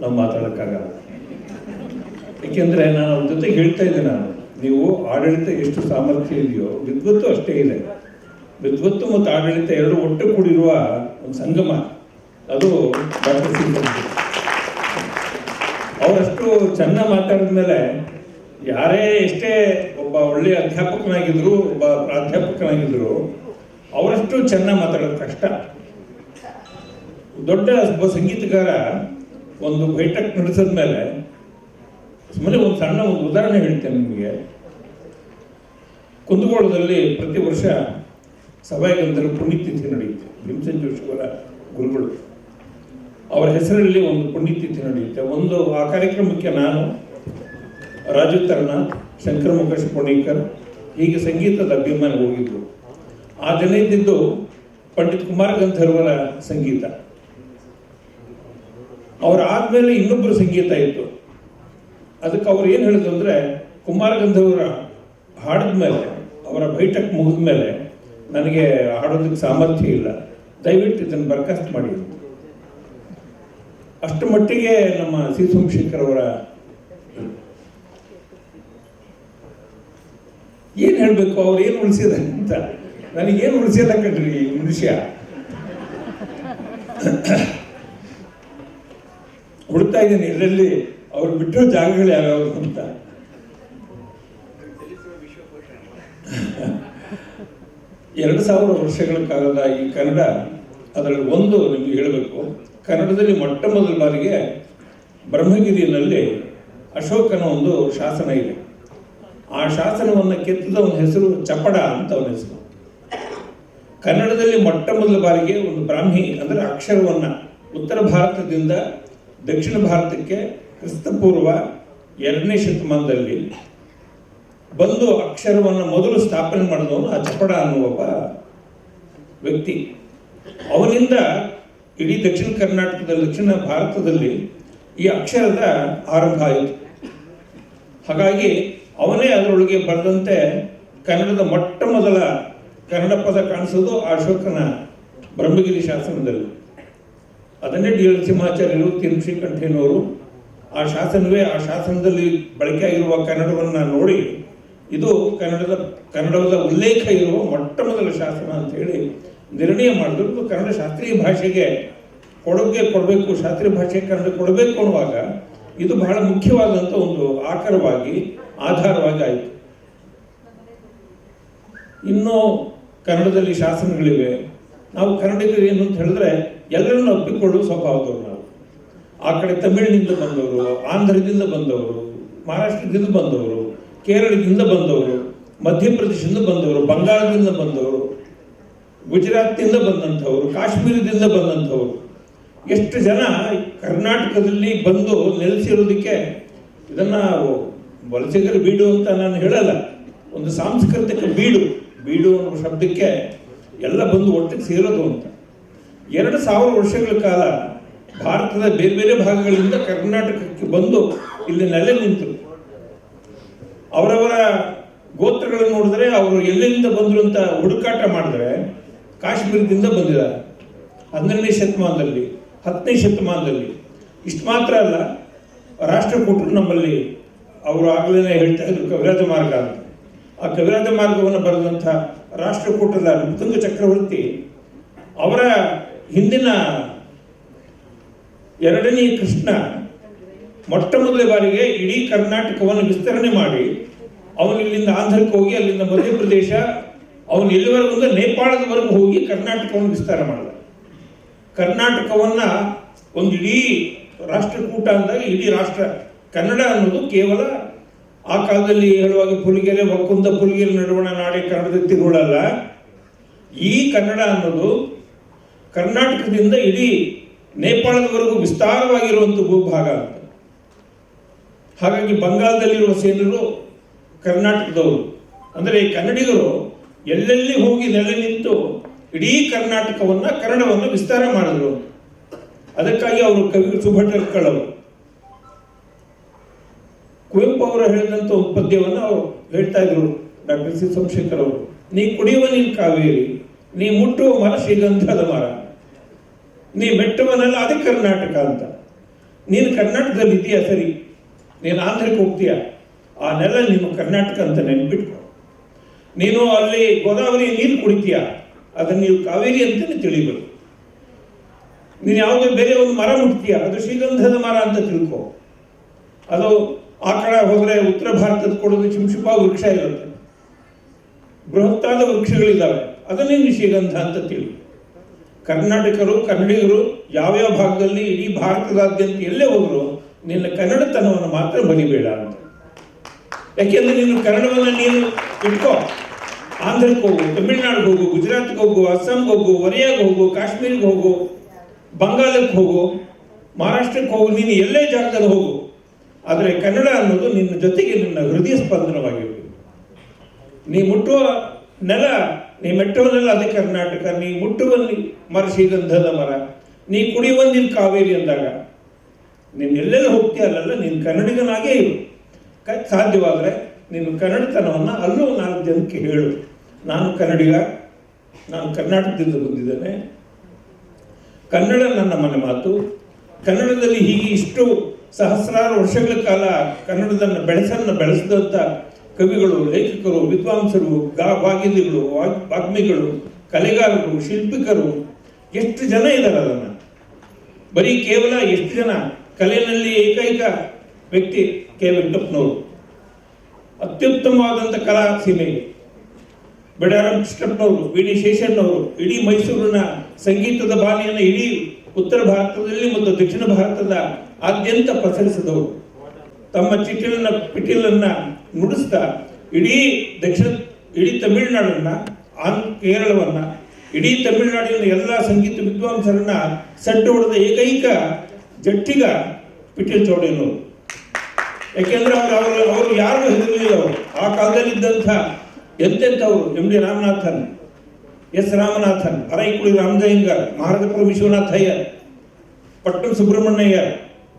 ನಾವು ಮಾತಾಡೋಕ್ಕಾಗಲ್ಲ. ಏಕೆಂದರೆ ನಾನು ಅವ್ರ ಜೊತೆಗೆ ಹೇಳ್ತಾ ಇದ್ದೆ, ನೀವು ಆಡಳಿತ ಎಷ್ಟು ಸಾಮರ್ಥ್ಯ ಇದೆಯೋ ವಿದ್ವತ್ತು ಅಷ್ಟೇ ಇದೆ. ವಿದ್ವತ್ತು ಮತ್ತು ಆಡಳಿತ ಎರಡು ಒಟ್ಟು ಕೂಡಿರುವ ಒಂದು ಸಂಗಮ, ಅದು ಡಾಕ್ಟರ್ ಸಿ. ಅವರಷ್ಟು ಚೆನ್ನಾಗಿ ಮಾತಾಡಿದ ಮೇಲೆ ಯಾರೇ ಎಷ್ಟೇ ಒಬ್ಬ ಒಳ್ಳೆಯ ಅಧ್ಯಾಪಕನಾಗಿದ್ದರು, ಒಬ್ಬ ಪ್ರಾಧ್ಯಾಪಕನಾಗಿದ್ದರು, ಅವರಷ್ಟು ಚೆನ್ನಾಗಿ ಮಾತಾಡೋದು ಕಷ್ಟ. ದೊಡ್ಡ ಒಬ್ಬ ಸಂಗೀತಗಾರ ಒಂದು ಬೈಠಕ್ ನಡೆಸಿದ ಮೇಲೆ ಸುಮ್ಮನೆ ಒಂದು ಸಣ್ಣ ಉದಾಹರಣೆ ಹೇಳ್ತೇನೆ ನಿಮಗೆ. ಕುಂದಗೋಳದಲ್ಲಿ ಪ್ರತಿ ವರ್ಷ ಸಭಾಗಂಧರ್ವ ಪುಣ್ಯತಿಥಿ ನಡೆಯುತ್ತೆ. ಭೀಮಸೇನ್ ಜೋಶಿಯವರ ಗುರುಗಳು ಅವರ ಹೆಸರಲ್ಲಿ ಒಂದು ಪುಣ್ಯತಿಥಿ ನಡೆಯುತ್ತೆ. ಆ ಕಾರ್ಯಕ್ರಮಕ್ಕೆ ನಾನು, ರಾಜು ತರನಾಥ್, ಶಂಕರ ಮುಖೇಶ್ ಪುಣೇಕರ್ ಹೀಗೆ ಸಂಗೀತದ ಅಭಿಮಾನಿ ಹೋಗಿದ್ರು. ಆ ದಿನ ಇದ್ದಿದ್ದು ಪಂಡಿತ್ ಕುಮಾರ ಗಂಧರ್ವರ ಸಂಗೀತ. ಅವರ ಆದಮೇಲೆ ಇನ್ನೊಬ್ಬರು ಸಂಗೀತ ಇತ್ತು. ಅದಕ್ಕೆ ಅವ್ರು ಏನು ಹೇಳಿದ್ರು ಅಂದರೆ, ಕುಮಾರ ಗಂಧರ್ವರ ಹಾಡಿದ ಮೇಲೆ, ಅವರ ಬೈಠಕ್ ಮುಗಿದ ಮೇಲೆ ನನಗೆ ಹಾಡೋದಕ್ಕೆ ಸಾಮರ್ಥ್ಯ ಇಲ್ಲ, ದಯವಿಟ್ಟು ಇದನ್ನು ಬರ್ಖಾಸ್ತು ಮಾಡಿ. ಅಷ್ಟು ಮಟ್ಟಿಗೆ ನಮ್ಮ ಸಿ. ಸೋಮಶೇಖರ್ ಅವರ ಏನು ಹೇಳಬೇಕು, ಅವ್ರು ಏನು ಉಳಿಸಿದ್ದಾರೆ ಅಂತ. ನನಗೇನು ಉಳಿಸಿಲ್ಲ ಕಣ್ರಿ ಈ ಮನುಷ್ಯ. ಹುಡ್ತಾ ಇದ್ದೀನಿ ಎಲ್ಲೆಲ್ಲಿ ಅವ್ರು ಬಿಟ್ಟರೋ ಜಾಗಗಳು ಯಾವ್ಯಾವ ಅಂತ. ಎರಡು 2000 ವರ್ಷಗಳ ಕಾಲದ ಈ ಕನ್ನಡ, ಅದರಲ್ಲಿ ಒಂದು ನಿಮಗೆ ಹೇಳಬೇಕು, ಕನ್ನಡದಲ್ಲಿ ಮೊಟ್ಟ ಮೊದಲ ಬಾರಿಗೆ ಬ್ರಹ್ಮಗಿರಿಯಲ್ಲಿ ಅಶೋಕನ ಒಂದು ಶಾಸನ ಇದೆ. ಆ ಶಾಸನವನ್ನು ಕೆತ್ತಿದವನ ಹೆಸರು ಚಪಡ ಅಂತ ಅವನ ಹೆಸರು. ಕನ್ನಡದಲ್ಲಿ ಮೊಟ್ಟ ಮೊದಲ ಬಾರಿಗೆ ಒಂದು ಬ್ರಾಹ್ಮಿ ಅಂದರೆ ಅಕ್ಷರವನ್ನು ಉತ್ತರ ಭಾರತದಿಂದ ದಕ್ಷಿಣ ಭಾರತಕ್ಕೆ ಕ್ರಿಸ್ತಪೂರ್ವ 2ನೇ ಶತಮಾನದಲ್ಲಿ ಬಂದು ಅಕ್ಷರವನ್ನು ಮೊದಲು ಸ್ಥಾಪನೆ ಮಾಡಿದವನು ಆ ಚಪಡ ಅನ್ನುವ ಒಬ್ಬ ವ್ಯಕ್ತಿ. ಅವನಿಂದ ಇಡೀ ದಕ್ಷಿಣ ಕರ್ನಾಟಕದಲ್ಲಿ, ದಕ್ಷಿಣ ಭಾರತದಲ್ಲಿ ಈ ಅಕ್ಷರದ ಆರಂಭ ಆಯಿತು. ಹಾಗಾಗಿ ಅವನೇ ಅದರೊಳಗೆ ಬರೆದಂತೆ ಕನ್ನಡದ ಮೊಟ್ಟ ಮೊದಲ ಕನ್ನಡ ಪದ ಕಾಣಿಸೋದು ಅಶೋಕನ ಬ್ರಹ್ಮಗಿರಿ ಶಾಸನದಲ್ಲಿ. ಅದನ್ನೇ ಡಿ ನರಸಿಂಹಾಚಾರ್ಯರು, ತಿ. ಶ್ರೀಕಂಠಯ್ಯನವರು ಆ ಶಾಸನವೇ, ಆ ಶಾಸನದಲ್ಲಿ ಬಳಕೆ ಆಗಿರುವ ಕನ್ನಡವನ್ನು ನೋಡಿ ಇದು ಕನ್ನಡದ ಉಲ್ಲೇಖ ಇರುವ ಮೊಟ್ಟ ಮೊದಲ ಶಾಸನ ಅಂತ ಹೇಳಿ ನಿರ್ಣಯ ಮಾಡಿದ್ರು. ಇದು ಕನ್ನಡ ಶಾಸ್ತ್ರೀಯ ಭಾಷೆಗೆ ಕೊಡುಗೆ ಕೊಡಬೇಕು, ಶಾಸ್ತ್ರೀಯ ಭಾಷೆಗೆ ಕನ್ನಡ ಕೊಡಬೇಕು ಅನ್ನುವಾಗ ಇದು ಬಹಳ ಮುಖ್ಯವಾದಂಥ ಒಂದು ಆಕರವಾಗಿ ಆಧಾರವಾಗಿ ಆಯಿತು. ಇನ್ನೂ ಕನ್ನಡದಲ್ಲಿ ಶಾಸನಗಳಿವೆ. ನಾವು ಕನ್ನಡಿಗರು ಏನು ಅಂತ ಹೇಳಿದ್ರೆ ಎಲ್ಲರನ್ನು ಒಪ್ಪಿಕೊಳ್ಳುವ ಸ್ವಭಾವದವರು ನಾವು. ಆ ಕಡೆ ತಮಿಳಿನಿಂದ ಬಂದವರು, ಆಂಧ್ರದಿಂದ ಬಂದವರು, ಮಹಾರಾಷ್ಟ್ರದಿಂದ ಬಂದವರು, ಕೇರಳದಿಂದ ಬಂದವರು, ಮಧ್ಯಪ್ರದೇಶದಿಂದ ಬಂದವರು, ಬಂಗಾಳದಿಂದ ಬಂದವರು, ಗುಜರಾತ್ನಿಂದ ಬಂದಂಥವರು, ಕಾಶ್ಮೀರದಿಂದ ಬಂದಂಥವರು, ಎಷ್ಟು ಜನ ಕರ್ನಾಟಕದಲ್ಲಿ ಬಂದು ನೆಲೆಸಿರೋದಕ್ಕೆ. ಇದನ್ನು ವಲಸಿಗರ ಬೀಡು ಅಂತ ನಾನು ಹೇಳಲ್ಲ, ಒಂದು ಸಾಂಸ್ಕೃತಿಕ ಬೀಡು ಅನ್ನೋ ಶಬ್ದಕ್ಕೆ ಎಲ್ಲ ಬಂದು ಒಟ್ಟಿಗೆ ಸೇರೋದು ಅಂತ. 2000 ವರ್ಷಗಳ ಕಾಲ ಭಾರತದ ಬೇರೆ ಬೇರೆ ಭಾಗಗಳಿಂದ ಕರ್ನಾಟಕಕ್ಕೆ ಬಂದು ಇಲ್ಲಿ ನೆಲೆ ನಿಂತರು. ಅವರವರ ಗೋತ್ರಗಳನ್ನು ನೋಡಿದ್ರೆ ಅವರು ಎಲ್ಲಿಂದ ಬಂದರು ಅಂತ ಹುಡುಕಾಟ ಮಾಡಿದ್ರೆ ಕಾಶ್ಮೀರದಿಂದ ಬಂದಿದ್ದಾರೆ 12ನೇ ಶತಮಾನದಲ್ಲಿ, 10ನೇ ಶತಮಾನದಲ್ಲಿ. ಇಷ್ಟು ಮಾತ್ರ ಅಲ್ಲ, ರಾಷ್ಟ್ರಕೂಟರು ನಮ್ಮಲ್ಲಿ ಅವರು ಆಗಲೇ ಹೇಳ್ತಾ ಇದ್ರು ಕವಿರಾಜ ಮಾರ್ಗ ಅಂತ. ಆ ಕವಿರಾಜ ಮಾರ್ಗವನ್ನು ಬರೆದಂಥ ರಾಷ್ಟ್ರಕೂಟದ ನೃಪತುಂಗ ಚಕ್ರವರ್ತಿ ಅವರ ಹಿಂದಿನ 2ನೇ ಕೃಷ್ಣ ಮೊಟ್ಟ ಮೊದಲ ಬಾರಿಗೆ ಇಡೀ ಕರ್ನಾಟಕವನ್ನು ವಿಸ್ತರಣೆ ಮಾಡಿ ಅವನು ಇಲ್ಲಿಂದ ಆಂಧ್ರಕ್ಕೆ ಹೋಗಿ ಅಲ್ಲಿಂದ ಮಧ್ಯಪ್ರದೇಶ ಅವನು ಎಲ್ಲಿವರೆಗೂ ಅಂದರೆ ನೇಪಾಳದವರೆಗೂ ಹೋಗಿ ಕರ್ನಾಟಕವನ್ನು ವಿಸ್ತಾರ ಮಾಡಿದ. ಕರ್ನಾಟಕವನ್ನು ಒಂದು ಇಡೀ ರಾಷ್ಟ್ರಕೂಟ ಅಂದಾಗ ಇಡೀ ರಾಷ್ಟ್ರ. ಕನ್ನಡ ಅನ್ನೋದು ಕೇವಲ ಆ ಕಾಲದಲ್ಲಿ ಹೇಳುವಾಗ ಪುಲಿಗೆರೆ ಒಕ್ಕುಂದ ಪುಲಿಗೆರೆ ನಡುವಣ ನಾಡಿ ಕನ್ನಡದ ತಿರುಳಲ್ಲ. ಈ ಕನ್ನಡ ಅನ್ನೋದು ಕರ್ನಾಟಕದಿಂದ ಇಡೀ ನೇಪಾಳದವರೆಗೂ ವಿಸ್ತಾರವಾಗಿರುವಂಥ ಭೂಭಾಗ ಅಂತ. ಹಾಗಾಗಿ ಬಂಗಾಳದಲ್ಲಿರುವ ಸೇನರು ಕರ್ನಾಟಕದವರು. ಅಂದರೆ ಕನ್ನಡಿಗರು ಎಲ್ಲೆಲ್ಲಿ ಹೋಗಿ ನೆಲೆ ನಿಂತು ಇಡೀ ಕನ್ನಡವನ್ನು ವಿಸ್ತಾರ ಮಾಡಿದ್ರು. ಅದಕ್ಕಾಗಿ ಅವರು ಕವಿ ಸುಭಟರ್ಕಳವರು. ಕುವೆಂಪು ಅವರು ಹೇಳಿದಂಥ ಒಂದು ಪದ್ಯವನ್ನು ಅವರು ಹೇಳ್ತಾ ಇದ್ರು, ಡಾಕ್ಟರ್ ಸಿ ಸೋಮಶೇಖರ್ ಅವರು. ನೀ ಕುಡಿಯುವ ನೀನು ಕಾವೇರಿ, ನೀ ಮುಟ್ಟುವ ಮರ ಶ್ರೀಗಂಧದ ಮರ, ನೀ ಮೆಟ್ಟುವನೆಲ್ಲ ಅದೇ ಕರ್ನಾಟಕ ಅಂತ. ನೀನು ಕರ್ನಾಟಕದಲ್ಲಿ ಇದೆಯಾ ಸರಿ, ನೀನು ಆಂಧ್ರಕ್ಕೆ ಹೋಗ್ತೀಯ, ಆ ನೆಲ ನೀನು ಕರ್ನಾಟಕ ಅಂತ ನೆನ್ಪಿಟ್ಕೊ. ನೀನು ಅಲ್ಲಿ ಗೋದಾವರಿ ನೀರು ಕುಡಿತೀಯ, ಅದನ್ನು ನೀವು ಕಾವೇರಿ ಅಂತಲೇ ತಿಳಿಬೇಕು. ನೀನು ಯಾವುದೇ ಬೇರೆ ಒಂದು ಮರ ಮುಟ್ತೀಯ, ಅದು ಶ್ರೀಗಂಧದ ಮರ ಅಂತ ತಿಳ್ಕೊ. ಅದು ಆ ಕಡೆ ಹೋದರೆ ಉತ್ತರ ಭಾರತದ ಕೊಡೋದು ಚಿಂಶುಪ ವೃಕ್ಷ ಇರುತ್ತೆ, ಬೃಹತ್ತಾದ ವೃಕ್ಷಗಳಿದ್ದಾವೆ, ಅದನ್ನೇ ಶ್ರೀಗಂಧ ಅಂತ ತಿಳಿ. ಕನ್ನಡಿಗರು ಯಾವ್ಯಾವ ಭಾಗದಲ್ಲಿ ಇಡೀ ಭಾರತದಾದ್ಯಂತ ಎಲ್ಲೇ ಹೋದ್ರು ನಿನ್ನ ಕನ್ನಡತನವನ್ನು ಮಾತ್ರ ಬಲಿಬೇಡ ಅಂತ. ಯಾಕೆಂದ್ರೆ ನೀನು ಕನ್ನಡವನ್ನು ನೀನು ಇಟ್ಕೋ. ಆಂಧ್ರಕ್ಕೆ ಹೋಗು, ತಮಿಳ್ನಾಡಿಗೆ ಹೋಗು, ಗುಜರಾತ್ಗೆ ಹೋಗು, ಅಸ್ಸಾಂಗೆ ಹೋಗು, ಒರಿಯಾಗೆ ಹೋಗು, ಕಾಶ್ಮೀರಿಗೆ ಹೋಗು, ಬಂಗಾಳಕ್ಕೆ ಹೋಗು, ಮಹಾರಾಷ್ಟ್ರಕ್ಕೆ ಹೋಗು, ನೀನು ಎಲ್ಲೇ ಜಾಗದಲ್ಲಿ ಹೋಗು. ಆದರೆ ಕನ್ನಡ ಅನ್ನೋದು ನಿನ್ನ ಜೊತೆಗೆ ನಿನ್ನ ಹೃದಯ ಸ್ಪಂದನವಾಗಿರಬೇಕು. ನೀ ಮುಟ್ಟುವ ನೆಲ, ನೀ ಮೆಟ್ಟುವ ನೆಲ ಅದೇ ಕರ್ನಾಟಕ, ನೀ ಮುಟ್ಟುವ ಮರ ಶ್ರೀಗಂಧದ ಮರ, ನೀ ಕುಡಿಯುವ ನೀನು ಕಾವೇರಿ ಅಂದಾಗ ನೀನು ಎಲ್ಲೆಲ್ಲ ಹೋಗ್ತೀಯ ಅಲ್ಲೆಲ್ಲ ನೀನು ಕನ್ನಡಿಗನಾಗೇ ಇರು. ಸಾಧ್ಯವಾದರೆ ನೀನು ಕನ್ನಡತನವನ್ನು ಅಲ್ಲೂ 4 ಜನಕ್ಕೆ ಹೇಳು, ನಾನು ಕನ್ನಡಿಗ, ನಾನು ಕರ್ನಾಟಕದಿಂದ ಬಂದಿದ್ದೇನೆ, ಕನ್ನಡ ನನ್ನ ಮನೆ ಮಾತು. ಕನ್ನಡದಲ್ಲಿ ಹೀಗೆ ಇಷ್ಟು ಸಹಸ್ರಾರು ವರ್ಷಗಳ ಕಾಲ ಕನ್ನಡದನ್ನು ಬೆಳೆಸಿದಂಥ ಕವಿಗಳು, ಲೇಖಕರು, ವಿದ್ವಾಂಸರು, ವಾಗ್ಮಿಗಳು, ವಾಗ್ಮಿಗಳು, ಕಲೆಗಾರರು, ಶಿಲ್ಪಿಕರು ಎಷ್ಟು ಜನ ಇದ್ದಾರೆ. ಅದನ್ನು ಬರೀ ಕೇವಲ ಎಷ್ಟು ಜನ, ಕಲೆಯಲ್ಲಿ ಏಕೈಕ ವ್ಯಕ್ತಿ ಕೆ ವೆಂಕಟಪ್ಪನವರು. ಅತ್ಯುತ್ತಮವಾದಂಥ ಕಲಾ ಸೀಮೆ ಬೆಡಾರಂ ಕೃಷ್ಣಪ್ಪನವರು, ವಿ ಡಿ ಶೇಷಣ್ಣವರು ಇಡೀ ಮೈಸೂರಿನ ಸಂಗೀತದ ಬಾಣಿಯನ್ನು ಇಡೀ ಉತ್ತರ ಭಾರತದಲ್ಲಿ ಮತ್ತು ದಕ್ಷಿಣ ಭಾರತದ ಆದ್ಯಂತ ಪಸರಿಸಿದವರು. ತಮ್ಮ ಪಿಟೀಲನ್ನು ನುಡಿಸ್ತಾ ಇಡೀ ತಮಿಳುನಾಡನ್ನು, ಕೇರಳವನ್ನು, ಇಡೀ ತಮಿಳುನಾಡಿನ ಎಲ್ಲ ಸಂಗೀತ ವಿದ್ವಾಂಸರನ್ನ ಸಡ್ಡು ಹೊಡೆದ ಏಕೈಕ ಜಟ್ಟಿಗ ಪಿಟೀಲ್ ಚೌಡಯ್ಯನವರು. ಯಾಕೆಂದ್ರೆ ಅವರು ಯಾರು ಹೆದರಲಿಲ್ಲ. ಅವರು ಆ ಕಾಲದಲ್ಲಿದ್ದಂಥ ಎಂತೆಂಥವರು M D Ramanathan, S Ramanathan, Ariyakudi Ramanuja Iyengar, Maharajapuram Vishwanatha Iyer, Patnam Subramania Iyer,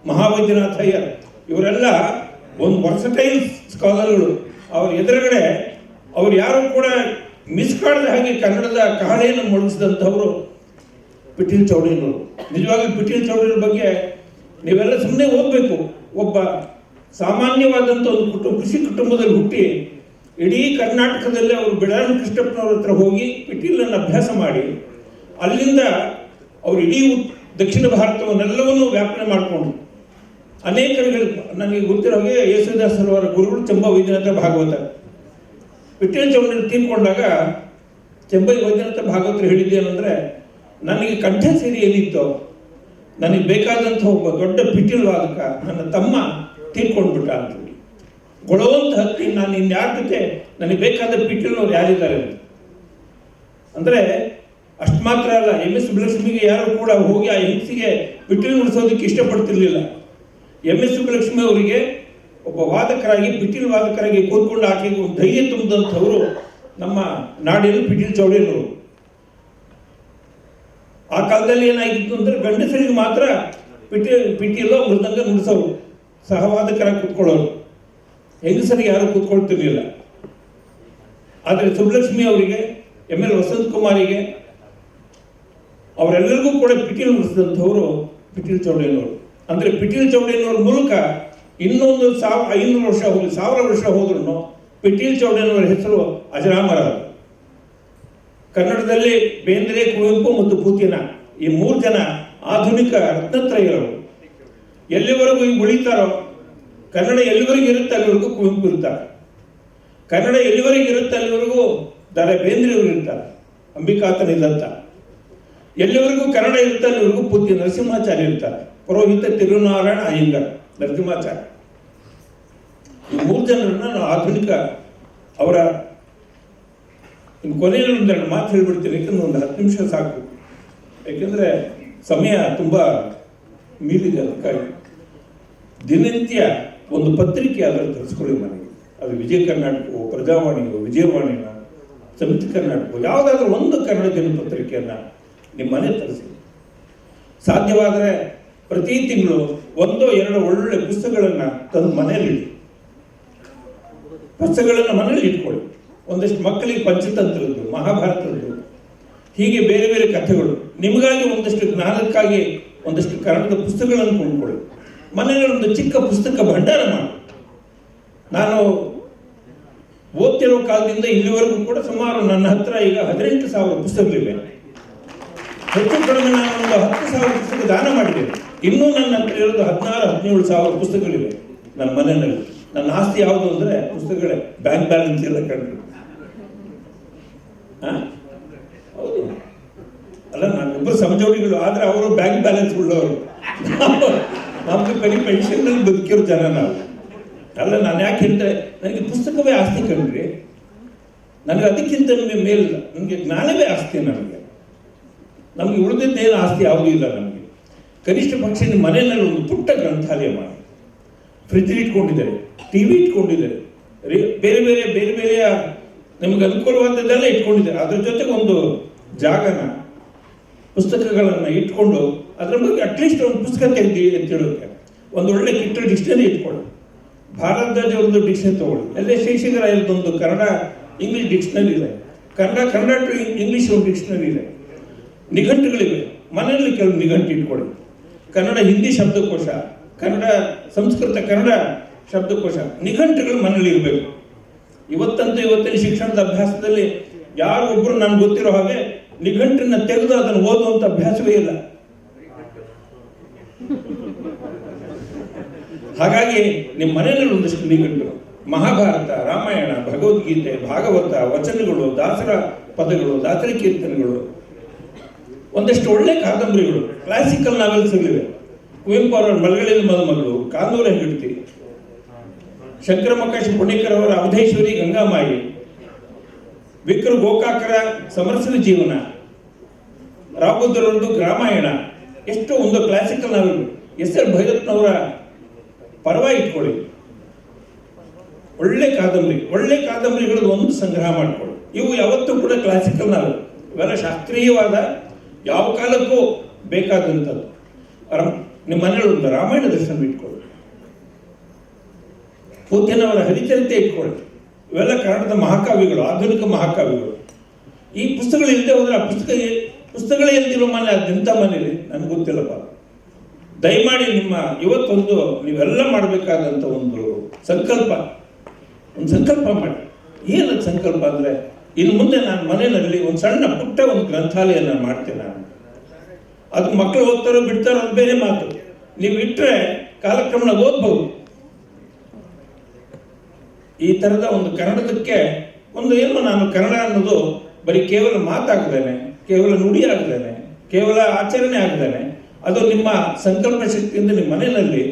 Mahavaidyanatha Iyer, ಇವರೆಲ್ಲ ಒಂದು ವರ್ಸಟೈಲ್ ಸ್ಕಾಲರ್ಗಳು. ಅವ್ರ ಎದುರುಗಡೆ ಅವ್ರು ಯಾರು ಕೂಡ ಮಿಸ್ ಕಾಡದ ಹಾಗೆ ಕನ್ನಡದ ಕಹಳೆಯನ್ನು ಮೊಳಗಿಸಿದಂಥವರು ಪಿಟೀಲ್ ಚೌಡಯ್ಯನವರು. ನಿಜವಾಗ್ಲೂ ಪಿಟೀಲ್ ಚೌಡಯ್ಯರ ಬಗ್ಗೆ ನೀವೆಲ್ಲ ಸುಮ್ಮನೆ ಓದಬೇಕು. ಒಬ್ಬ ಸಾಮಾನ್ಯವಾದಂಥ ಒಂದು ಕೃಷಿ ಕುಟುಂಬದಲ್ಲಿ ಹುಟ್ಟಿ ಇಡೀ ಕರ್ನಾಟಕದಲ್ಲೇ ಅವರು ಬಿಡಾರಣ ಕೃಷ್ಣಪ್ಪನವ್ರ ಹತ್ರ ಹೋಗಿ ಪಿಟೀಲನ್ನು ಅಭ್ಯಾಸ ಮಾಡಿ ಅಲ್ಲಿಂದ ಅವರು ಇಡೀ ದಕ್ಷಿಣ ಭಾರತವನ್ನೆಲ್ಲವನ್ನೂ ವ್ಯಾಪನೆ ಮಾಡಿಕೊಂಡು ಅನೇಕರಿಗೆ ನನಗೆ ಗೊತ್ತಿರೋ ಹಾಗೆ ಯೇಸುದಾಸ್ ಅವರ ಗುರುಗಳು ಚೆಂಬ ವೈದ್ಯನಾಥ ಭಾಗವತ ವಿಠ್ಠಲ ಚೌಡಯ್ಯನವರು ತೀರ್ಕೊಂಡಾಗ ಚೆಂಬೈ ವೈದ್ಯನಾಥ ಭಾಗವತರು ಹೇಳಿದ್ದೇನೆಂದರೆ, ನನಗೆ ಕಂಠ ಸೇರಿ ಏನಿತ್ತೋ ನನಗೆ ಬೇಕಾದಂಥ ಒಬ್ಬ ದೊಡ್ಡ ಪಿಟೀಲ್ ವಾದಕ ನನ್ನ ತಮ್ಮ ತೀರ್ಕೊಂಡ್ಬಿಟ್ಟ ಅಂತೇಳಿ ಗೊಳವಂತ ಹತ್ತಿ ನಾನು ಇನ್ಯಾರ ಜೊತೆ ನನಗೆ ಬೇಕಾದ ಪಿಟೀಲ್ನವ್ರು ಯಾರಿದ್ದಾರೆ ಅಂದರೆ ಅಷ್ಟು ಮಾತ್ರ ಅಲ್ಲ, MS ಸುಬ್ಬಲಕ್ಷ್ಮಿಗೆ ಯಾರು ಕೂಡ ಹೋಗಿ ಆ ಹೆಂಗಸಿಗೆ ಪಿಟೀಲ್ ನುಡಿಸೋದಕ್ಕೆ ಇಷ್ಟಪಡ್ತಿರ್ಲಿಲ್ಲ. MS ಸುಬ್ಬಲಕ್ಷ್ಮಿ ಅವರಿಗೆ ಒಬ್ಬ ವಾದಕರಾಗಿ ಪಿಟೀಲ್ ವಾದಕರಾಗಿ ಕೂತ್ಕೊಂಡು ಆಕೆಗೆ ಒಂದು ಧೈರ್ಯ ತುಂಬಿದಂಥವರು ನಮ್ಮ ನಾಡಿನ ಪಿಟೀಲ್ ಚೌಡಯ್ಯನವರು. ಆ ಕಾಲದಲ್ಲಿ ಏನಾಗಿತ್ತು ಅಂದರೆ ಗಂಡಸರಿಗೆ ಮಾತ್ರ ಪಿಟೀಲೋ ಮೃದಂಗ ನುಡಿಸೋರು, ಸಹವಾದಕರಾಗಿ ಕೂತ್ಕೊಳ್ಳೋರು, ಹೆಂಗಸರಿಗೆ ಯಾರು ಕೂತ್ಕೊಳ್ತಿರ್ಲಿಲ್ಲ. ಆದರೆ ಸುಬ್ಬಲಕ್ಷ್ಮಿ ಅವರಿಗೆ, ML ವಸಂತ ಕುಮಾರಿಗೆ, ಅವರೆಲ್ಲರಿಗೂ ಕೂಡ ಪಿಟೀಲ್ ನುಡಿಸಿದಂಥವರು ಪಿಟೀಲ್ ಚೌಡಯ್ಯನವರು. ಅಂದರೆ ಪಿಟೀಲ್ ಚೌಡಯ್ಯನವ್ರ ಮೂಲಕ ಇನ್ನೊಂದು 500 ವರ್ಷ ಹೋಗಿ 1000 ವರ್ಷ ಹೋದ್ರೂ ಪಿಟೀಲ್ ಚೌಡಯ್ಯನವರ ಹೆಸರು ಅಜರಾಮರ. ಕನ್ನಡದಲ್ಲಿ ಬೇಂದ್ರೆ, ಕುವೆಂಪು ಮತ್ತು ಪೂತಿನ ಈ 3 ಜನ ಆಧುನಿಕ ರತ್ನತ್ರಯರು. ಎಲ್ಲಿವರೆಗೂ ಈಗ ಉಳಿತಾರೋ, ಕನ್ನಡ ಎಲ್ಲಿವರೆಗೂ ಇರುತ್ತೆ ಅಲ್ಲಿವರೆಗೂ ಕುವೆಂಪು ಇರ್ತಾರೆ, ಕನ್ನಡ ಎಲ್ಲಿವರೆಗೂ ಇರುತ್ತೆ ಅಲ್ಲಿವರೆಗೂ ಬೇಂದ್ರೆ ಅವರು ಇರ್ತಾರೆ, ಅಂಬಿಕಾತನಿದಂತ. ಎಲ್ಲಿವರೆಗೂ ಕನ್ನಡ ಇರುತ್ತೆ ಅಲ್ಲಿವರೆಗೂ ಪೂತಿ ನರಸಿಂಹಾಚಾರ್ಯ ಇರ್ತಾರೆ, ಪುರೋಹಿತ ತಿರುನಾರಾಯಣ ಅಯ್ಯಂಗಾರ್, ನರಸಿಂಹಾಚಾರ್ಯ. ಈ 3 ಜನರನ್ನ ನಾವು ಆಧುನಿಕ ಅವರ ಕೊನೆಯಲ್ಲಿ ಒಂದೆರಡು ಮಾತು ಹೇಳ್ಬಿಡ್ತೀನಿ, ಯಾಕಂದ್ರೆ ಒಂದು 10 ನಿಮಿಷ ಸಾಕು, ಯಾಕೆಂದರೆ ಸಮಯ ತುಂಬ ಮೀರಿದೆ. ಅದಕ್ಕಾಗಿ ದಿನನಿತ್ಯ ಒಂದು ಪತ್ರಿಕೆ ಅದನ್ನು ತರಿಸ್ಕೊಳ್ಳಿ ಮನೆಗೆ. ಅದು ವಿಜಯ ಕರ್ನಾಟಕವೋ, ಪ್ರಜಾವಾಣಿಯೋ, ವಿಜಯವಾಣಿನ, ಸಮಿತಿ ಕರ್ನಾಟಕ, ಯಾವುದಾದ್ರೂ ಒಂದು ಕನ್ನಡ ದಿನಪತ್ರಿಕೆಯನ್ನು ನಿಮ್ಮ ಮನೆ ತರಿಸಿ. ಸಾಧ್ಯವಾದರೆ ಪ್ರತಿ ತಿಂಗಳು 1-2 ಒಳ್ಳೆ ಪುಸ್ತಕಗಳನ್ನು ತಂದು ಮನೆಯಲ್ಲಿಡಿ. ಪುಸ್ತಕಗಳನ್ನು ಮನೆಯಲ್ಲಿ ಇಟ್ಕೊಳ್ಳಿ. ಒಂದಷ್ಟು ಮಕ್ಕಳಿಗೆ ಪಂಚತಂತ್ರದ್ದು, ಮಹಾಭಾರತದ್ದು, ಹೀಗೆ ಬೇರೆ ಬೇರೆ ಕಥೆಗಳು, ನಿಮಗಾಗಿ ಒಂದಷ್ಟು ಜ್ಞಾನಕ್ಕಾಗಿ ಒಂದಷ್ಟು ಕನ್ನಡದ ಪುಸ್ತಕಗಳನ್ನು ಕೊಂಡ್ಕೊಳ್ಳಿ. ಮನೆಯಲ್ಲಿ ಒಂದು ಚಿಕ್ಕ ಪುಸ್ತಕ ಭಂಡಾರ ಮಾಡಿ. ನಾನು ಓದ್ತಿರೋ ಕಾಲದಿಂದ ಇಲ್ಲಿವರೆಗೂ ಕೂಡ ಸುಮಾರು ನನ್ನ ಹತ್ರ ಈಗ 18,000 ಪುಸ್ತಕಗಳಿವೆ. ಹೆಚ್ಚು ಕಡಿಮೆ ನಾನು ಒಂದು 10,000 ಪುಸ್ತಕ ದಾನ ಮಾಡಿದ್ದೇನೆ. ಇನ್ನೂ ನನ್ನ ಹತ್ರ ಇರೋದು 16-17,000 ಪುಸ್ತಕಗಳಿವೆ ನನ್ನ ಮನೆಯಲ್ಲಿ. ನನ್ನ ಆಸ್ತಿ ಯಾವುದು ಅಂದರೆ ಪುಸ್ತಕಗಳೇ, ಬ್ಯಾಂಕ್ ಬ್ಯಾಲೆನ್ಸ್ ಎಲ್ಲ ಕಂಡ್ರು. ಹೌದು ಅಲ್ಲ, ನಾವಿಬ್ಬರು ಸಮಜೋಡಿಗಳು, ಆದರೆ ಅವರು ಬ್ಯಾಂಕ್ ಬ್ಯಾಲೆನ್ಸ್ ಉಳ್ಳವರು, ನಮ್ದು ಬರೀ ಪೆನ್ಷನ್ನಲ್ಲಿ ಬದುಕಿರೋ ಜನ ನಾವು. ಅಲ್ಲ, ನಾನು ಯಾಕೆ ಹೇಳಿದ್ರೆ ನನಗೆ ಪುಸ್ತಕವೇ ಆಸ್ತಿ ಕಂಡ್ರಿ, ನನಗೆ ಅದಕ್ಕಿಂತ ಮೇಲಿಲ್ಲ, ನನಗೆ ಜ್ಞಾನವೇ ಆಸ್ತಿ. ನಮಗೆ ಉಳಿದಿದ್ದೇನು ಆಸ್ತಿ ಯಾವುದೂ ಇಲ್ಲ ನಮಗೆ. ಕನಿಷ್ಠ ಪಕ್ಷ ನಿಮ್ಮ ಮನೆಯಲ್ಲಿ ಒಂದು ಪುಟ್ಟ ಗ್ರಂಥಾಲಯ ಮಾಡಿ, ಫ್ರಿಜ್ ಇಟ್ಕೊಂಡಿದ್ದಾರೆ, TV ಇಟ್ಕೊಂಡಿದ್ದಾರೆ, ಬೇರೆ ಬೇರೆ ಬೇರೆ ಬೇರೆಯ ನಿಮಗೆ ಅನುಕೂಲವಾದದ್ದೆಲ್ಲ ಇಟ್ಕೊಂಡಿದ್ದಾರೆ. ಅದ್ರ ಜೊತೆಗೆ ಒಂದು ಜಾಗನ, ಪುಸ್ತಕಗಳನ್ನು ಇಟ್ಕೊಂಡು ಅದ್ರ ಬಗ್ಗೆ ಅಟ್ಲೀಸ್ಟ್ ಒಂದು ಪುಸ್ತಕ ತೆಗೆದು ಎತ್ತಿಡೋಕೆ ಒಂದು ಒಳ್ಳೆ ಕಿಟ್ಟ ಡಿಕ್ಷನರಿ ಇಟ್ಕೊಳ್ಳಿ. ಭಾರದ್ವಾಜ್ ಅವ್ರದ್ದು ಡಿಕ್ಷನರಿ ತಗೊಳ್ಳಿ. ಎಲ್ಲೇ ಶೇಷಗರಾಯರದೊಂದು ಕನ್ನಡ ಇಂಗ್ಲೀಷ್ ಡಿಕ್ಷನರಿ ಇದೆ, ಕನ್ನಡ ಟು ಇಂಗ್ಲೀಷ್ ಒಂದು ಡಿಕ್ಷನರಿ ಇದೆ, ನಿಘಂಟುಗಳಿವೆ. ಮನೆಯಲ್ಲಿ ಕೆಲವು ನಿಘಂಟು ಇಟ್ಕೊಳ್ಳಿ. ಕನ್ನಡ ಹಿಂದಿ ಶಬ್ದಕೋಶ, ಕನ್ನಡ ಸಂಸ್ಕೃತ ಕನ್ನಡ ಶಬ್ದಕೋಶ, ನಿಘಂಟುಗಳು ಮನೇಲಿ ಇರಬೇಕು. ಇವತ್ತಿನ ಶಿಕ್ಷಣದ ಅಭ್ಯಾಸದಲ್ಲಿ ಯಾರು ಒಬ್ಬರು ನನ್ಗೆ ಗೊತ್ತಿರೋ ಹಾಗೆ ನಿಘಂಟನ್ನ ತೆಗೆದು ಅದನ್ನು ಓದುವಂಥ ಅಭ್ಯಾಸವೇ ಇಲ್ಲ. ಹಾಗಾಗಿ ನಿಮ್ಮ ಮನೆಯಲ್ಲಿ ಒಂದಷ್ಟು ನಿಘಂಟು, ಮಹಾಭಾರತ, ರಾಮಾಯಣ, ಭಗವದ್ಗೀತೆ, ಭಾಗವತ, ವಚನಗಳು, ದಾಸರ ಪದಗಳು, ದಾಸರ ಕೀರ್ತನೆಗಳು, ಒಂದಷ್ಟು ಒಳ್ಳೆ ಕಾದಂಬರಿಗಳು, ಕ್ಲಾಸಿಕಲ್ ನಾವೆಲ್ಸ್ಗಳಿವೆ. ಕುವೆಂಪು ಅವರ ಮಲಗಳಿಂದ ಮದುಮಗಳು, ಕಾನೂರ ಹೆಂಡತಿ, ಶಂಕರಮಕಾಶಿ ಪುಣೇಕರ್ ಅವರ ಅವಧೇಶ್ವರಿ ಗಂಗಾಮಾಯಿ, ವಿಕ್ರ ಗೋಕಾಕರ ಸಮರಸದ ಜೀವನ, ರಾಬುದ್ರವರದ್ದು ಗ್ರಾಮಾಯಣ, ಎಷ್ಟು ಒಂದು ಕ್ಲಾಸಿಕಲ್ ನಾವೆಲ್. SL ಭೈರಪ್ಪನವರ ಪರ್ವ ಇಟ್ಕೊಳ್ಳಿ. ಒಳ್ಳೆ ಕಾದಂಬರಿಗಳು ಒಂದು ಸಂಗ್ರಹ ಮಾಡಿಕೊಳ್ಳಿ. ಇವು ಯಾವತ್ತೂ ಕೂಡ ಕ್ಲಾಸಿಕಲ್ ನಾವೆಲ್, ಇವೆಲ್ಲ ಶಾಸ್ತ್ರೀಯವಾದ, ಯಾವ ಕಾಲಕ್ಕೂ ಬೇಕಾದಂಥದ್ದು. ನಿಮ್ಮ ಮನೆಯಲ್ಲಿ ಒಂದು ರಾಮಾಯಣ ದರ್ಶನ ಇಟ್ಕೊಳ್ಳಿ, ಪೂತಿನವರ ಹರಿಚರಿತೆ ಇಟ್ಕೊಳ್ಳಿ. ಇವೆಲ್ಲ ಕನ್ನಡದ ಮಹಾಕಾವ್ಯಗಳು, ಆಧುನಿಕ ಮಹಾಕಾವ್ಯಗಳು. ಈ ಪುಸ್ತಕಗಳು ಇಲ್ಲದೆ ಹೋದರೆ ಆ ಪುಸ್ತಕಗಳೇ ಇಲ್ದಿರೋ ಮನೆ ಅದೆಂಥ ಮನೇಲಿ ನನಗೆ ಗೊತ್ತಿಲ್ಲಪ್ಪ. ದಯಮಾಡಿ ಇವತ್ತೊಂದು ನೀವೆಲ್ಲ ಮಾಡಬೇಕಾದಂಥ ಒಂದು ಸಂಕಲ್ಪ ಮಾಡಿ. ಏನದು ಸಂಕಲ್ಪ ಅಂದರೆ, ಇನ್ನು ಮುಂದೆ ನಾನು ಮನೆಯಲ್ಲಿ ಒಂದು ಸಣ್ಣ ಪುಟ್ಟ ಒಂದು ಗ್ರಂಥಾಲಯ ನಾನು ಮಾಡ್ತೇನೆ. ಅದು ಮಕ್ಕಳು ಓದ್ತಾರೋ ಬಿಡ್ತಾರೋ ಅದು ಬೇರೆ ಮಾತು. ನೀವು ಇಟ್ಟರೆ ಕಾಲಕ್ರಮಣ ಓದ್ಬೋದು. ಈ ಥರದ ಒಂದು ಕನ್ನಡದಕ್ಕೆ ಒಂದು ಏನು, ನಾನು ಕನ್ನಡ ಅನ್ನೋದು ಬರೀ ಕೇವಲ ಮಾತಾಗ್ದೇನೆ, ಕೇವಲ ನುಡಿ ಆಗ್ದೇನೆ, ಕೇವಲ ಆಚರಣೆ ಆಗ್ದೇನೆ, ಅದು ನಿಮ್ಮ ಸಂಕಲ್ಪ ಶಕ್ತಿಯಿಂದ ನಿಮ್ಮ ಮನೆಯಲ್ಲಿ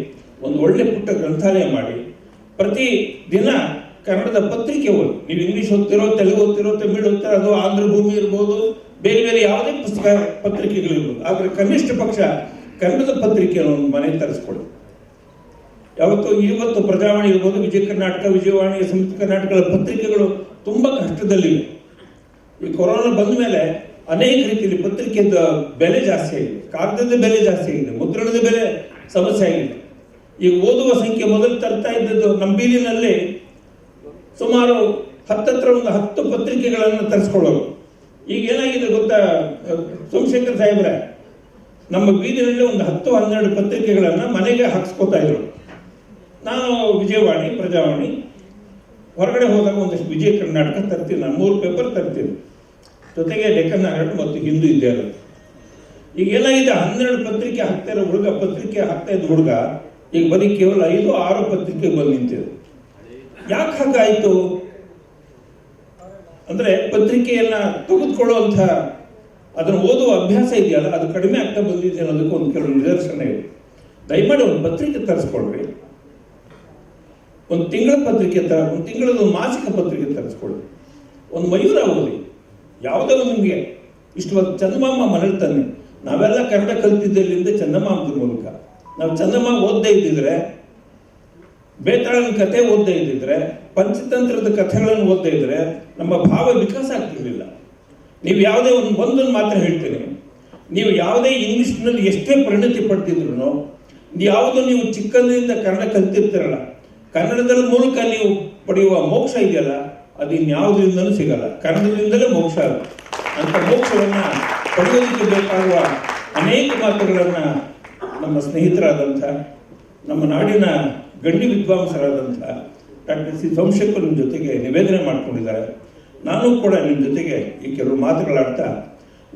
ಒಂದು ಒಳ್ಳೆ ಪುಟ್ಟ ಗ್ರಂಥಾಲಯ ಮಾಡಿ ಪ್ರತಿ ದಿನ ಕನ್ನಡದ ಪತ್ರಿಕೆ ಓದಿ. ನೀವು ಇಂಗ್ಲೀಷ್ ಓದ್ತಿರೋ, ತೆಲುಗು ಓದ್ತಿರೋ, ತಮಿಳು ಓದ್ತಿರೋ, ಅದು ಆಂಧ್ರ ಭೂಮಿ ಇರ್ಬೋದು, ಬೇರೆ ಬೇರೆ ಯಾವುದೇ ಪುಸ್ತಕ ಪತ್ರಿಕೆಗಳಿರ್ಬೋದು, ಆದರೆ ಕನಿಷ್ಠ ಪಕ್ಷ ಕನ್ನಡದ ಪತ್ರಿಕೆಯನ್ನು ಒಂದು ಮನೆಗೆ ತರಿಸ್ಕೊಳ್ಳಿ. ಇವತ್ತು ಪ್ರಜಾವಾಣಿ ಇರ್ಬೋದು, ವಿಜಯ ಕರ್ನಾಟಕ, ವಿಜಯವಾಣಿ, ಸಂಯುಕ್ತ ಕರ್ನಾಟಕಗಳ ಪತ್ರಿಕೆಗಳು ತುಂಬ ಕಷ್ಟದಲ್ಲಿವೆ. ಈ ಕೊರೋನಾ ಬಂದ ಮೇಲೆ ಅನೇಕ ರೀತಿಯಲ್ಲಿ ಪತ್ರಿಕೆಯ ಬೆಲೆ ಜಾಸ್ತಿ ಆಗಿದೆ, ಕಾಗದದ ಬೆಲೆ ಜಾಸ್ತಿ ಆಗಿದೆ, ಮುದ್ರಣದ ಬೆಲೆ ಸಮಸ್ಯೆ ಆಗಿದೆ. ಈಗ ಓದುವ ಸಂಖ್ಯೆ ಮೊದಲು ತರ್ತಾ ಇದ್ದದ್ದು ನಮ್ಮ ಬೀದಿನಲ್ಲಿ ಸುಮಾರು ಹತ್ತತ್ರ ಒಂದು 10 ಪತ್ರಿಕೆಗಳನ್ನು ತರಿಸ್ಕೊಳ್ಳೋರು. ಈಗ ಏನಾಗಿದೆ ಗೊತ್ತಾ ಸೋಮಶೇಖರ್ ಸಾಹೇಬ್ರೆ, ನಮ್ಮ ಬೀದಿನಲ್ಲಿ ಒಂದು 10-12 ಪತ್ರಿಕೆಗಳನ್ನು ಮನೆಗೆ ಹಾಕ್ಸ್ಕೊತಾ ಇದ್ರು. ನಾನು ವಿಜಯವಾಣಿ, ಪ್ರಜಾವಾಣಿ, ಹೊರಗಡೆ ಹೋದಾಗ ಒಂದಷ್ಟು ವಿಜಯ ಕರ್ನಾಟಕ ತರ್ತೀನಿ, ನಾನು 3 ಪೇಪರ್ ತರ್ತೀನಿ, ಜೊತೆಗೆ ಡೆಕ್ಕನ್ ನಾರಾಯಣ ಮತ್ತು ಹಿಂದೂ ಇದ್ಯಾರು. ಈಗ ಏನಾಗಿದೆ, 12 ಪತ್ರಿಕೆ ಹಾಕ್ತಾ ಇರೋ ಹುಡುಗ, ಪತ್ರಿಕೆ ಹಾಕ್ತಾ ಇದ್ದ ಹುಡುಗ ಈಗ ಬರೀ ಕೇವಲ 5-6 ಪತ್ರಿಕೆ ಬಂದು ನಿಂತಿದೆ. ಯಾಕೆ ಹಾಗಾಯಿತು ಅಂದರೆ, ಪತ್ರಿಕೆಯನ್ನ ತೆಗೆದುಕೊಳ್ಳುವಂಥ ಅದನ್ನು ಓದುವ ಅಭ್ಯಾಸ ಇದೆಯಲ್ಲ, ಅದು ಕಡಿಮೆ ಆಗ್ತಾ ಬಂದಿದೆ ಅನ್ನೋದಕ್ಕೆ ಒಂದು ಕೆಲವು ನಿದರ್ಶನ ಇದೆ. ದಯಮಾಡಿ ಒಂದು ಪತ್ರಿಕೆ ತರಿಸ್ಕೊಳ್ರಿ, ಒಂದು ತಿಂಗಳ ಪತ್ರಿಕೆ ಒಂದು ತಿಂಗಳದ ಒಂದು ಮಾಸಿಕ ಪತ್ರಿಕೆ ತರಿಸ್ಕೊಳ್ಳಿ, ಒಂದು ಮಯೂರ ಓದಿ, ಯಾವುದೋ ಒಂದು ನಿಮಗೆ ಇಷ್ಟವಾದ ಚಂದಮಾಮ ಮನೇಲಿ ತನ್ನಿ. ನಾವೆಲ್ಲ ಕನ್ನಡ ಕಲ್ತಿದ್ದಲ್ಲಿಂದ ಚಂದಮಾಮದ ಮೂಲಕ. ನಾವು ಚಂದಮಾಮ ಓದದೇ ಇದ್ದಿದ್ರೆ, ಬೇತಾಳನ ಕಥೆ ಓದದೇ ಇದ್ದಿದ್ರೆ, ಪಂಚತಂತ್ರದ ಕಥೆಗಳನ್ನು ಓದದೇ ಇದ್ರೆ ನಮ್ಮ ಭಾವ ವಿಕಾಸ ಆಗ್ತಿರ್ಲಿಲ್ಲ. ನೀವು ಯಾವುದೇ ಒಂದನ್ನು ಮಾತ್ರ ಹೇಳ್ತೀನಿ, ನೀವು ಯಾವುದೇ ಇಂಗ್ಲೀಷ್ನಲ್ಲಿ ಎಷ್ಟೇ ಪರಿಣತಿ ಪಡ್ತಿದ್ರು, ಯಾವುದು ನೀವು ಚಿಕ್ಕಂದಿನಿಂದ ಕನ್ನಡ ಕಲ್ತಿರ್ತೀರಲ್ಲ, ಕನ್ನಡದ ಮೂಲಕ ನೀವು ಪಡೆಯುವ ಮೋಕ್ಷ ಇದೆಯಲ್ಲ, ಅದು ಇನ್ಯಾವುದರಿಂದಲೂ ಸಿಗಲ್ಲ. ಕನ್ನಡದಿಂದಲೇ ಮೋಕ್ಷ ಅಂತ ಮೋಕ್ಷವನ್ನು ಪಡೆಯೋದಕ್ಕೆ ಬೇಕಾಗುವ ಅನೇಕ ಮಾತುಗಳನ್ನು ನಮ್ಮ ಸ್ನೇಹಿತರಾದಂಥ, ನಮ್ಮ ನಾಡಿನ ಗಣ್ಯ ವಿದ್ವಾಂಸರಾದಂಥ ಡಾಕ್ಟರ್ ಸಿ ಸೋಮಶೇಖರ್ ನಿಮ್ಮ ಜೊತೆಗೆ ನಿವೇದನೆ ಮಾಡಿಕೊಂಡಿದ್ದಾರೆ. ನಾನು ಕೂಡ ನಿಮ್ಮ ಜೊತೆಗೆ ಈ ಕೆಲವು ಮಾತುಗಳಾಡ್ತಾ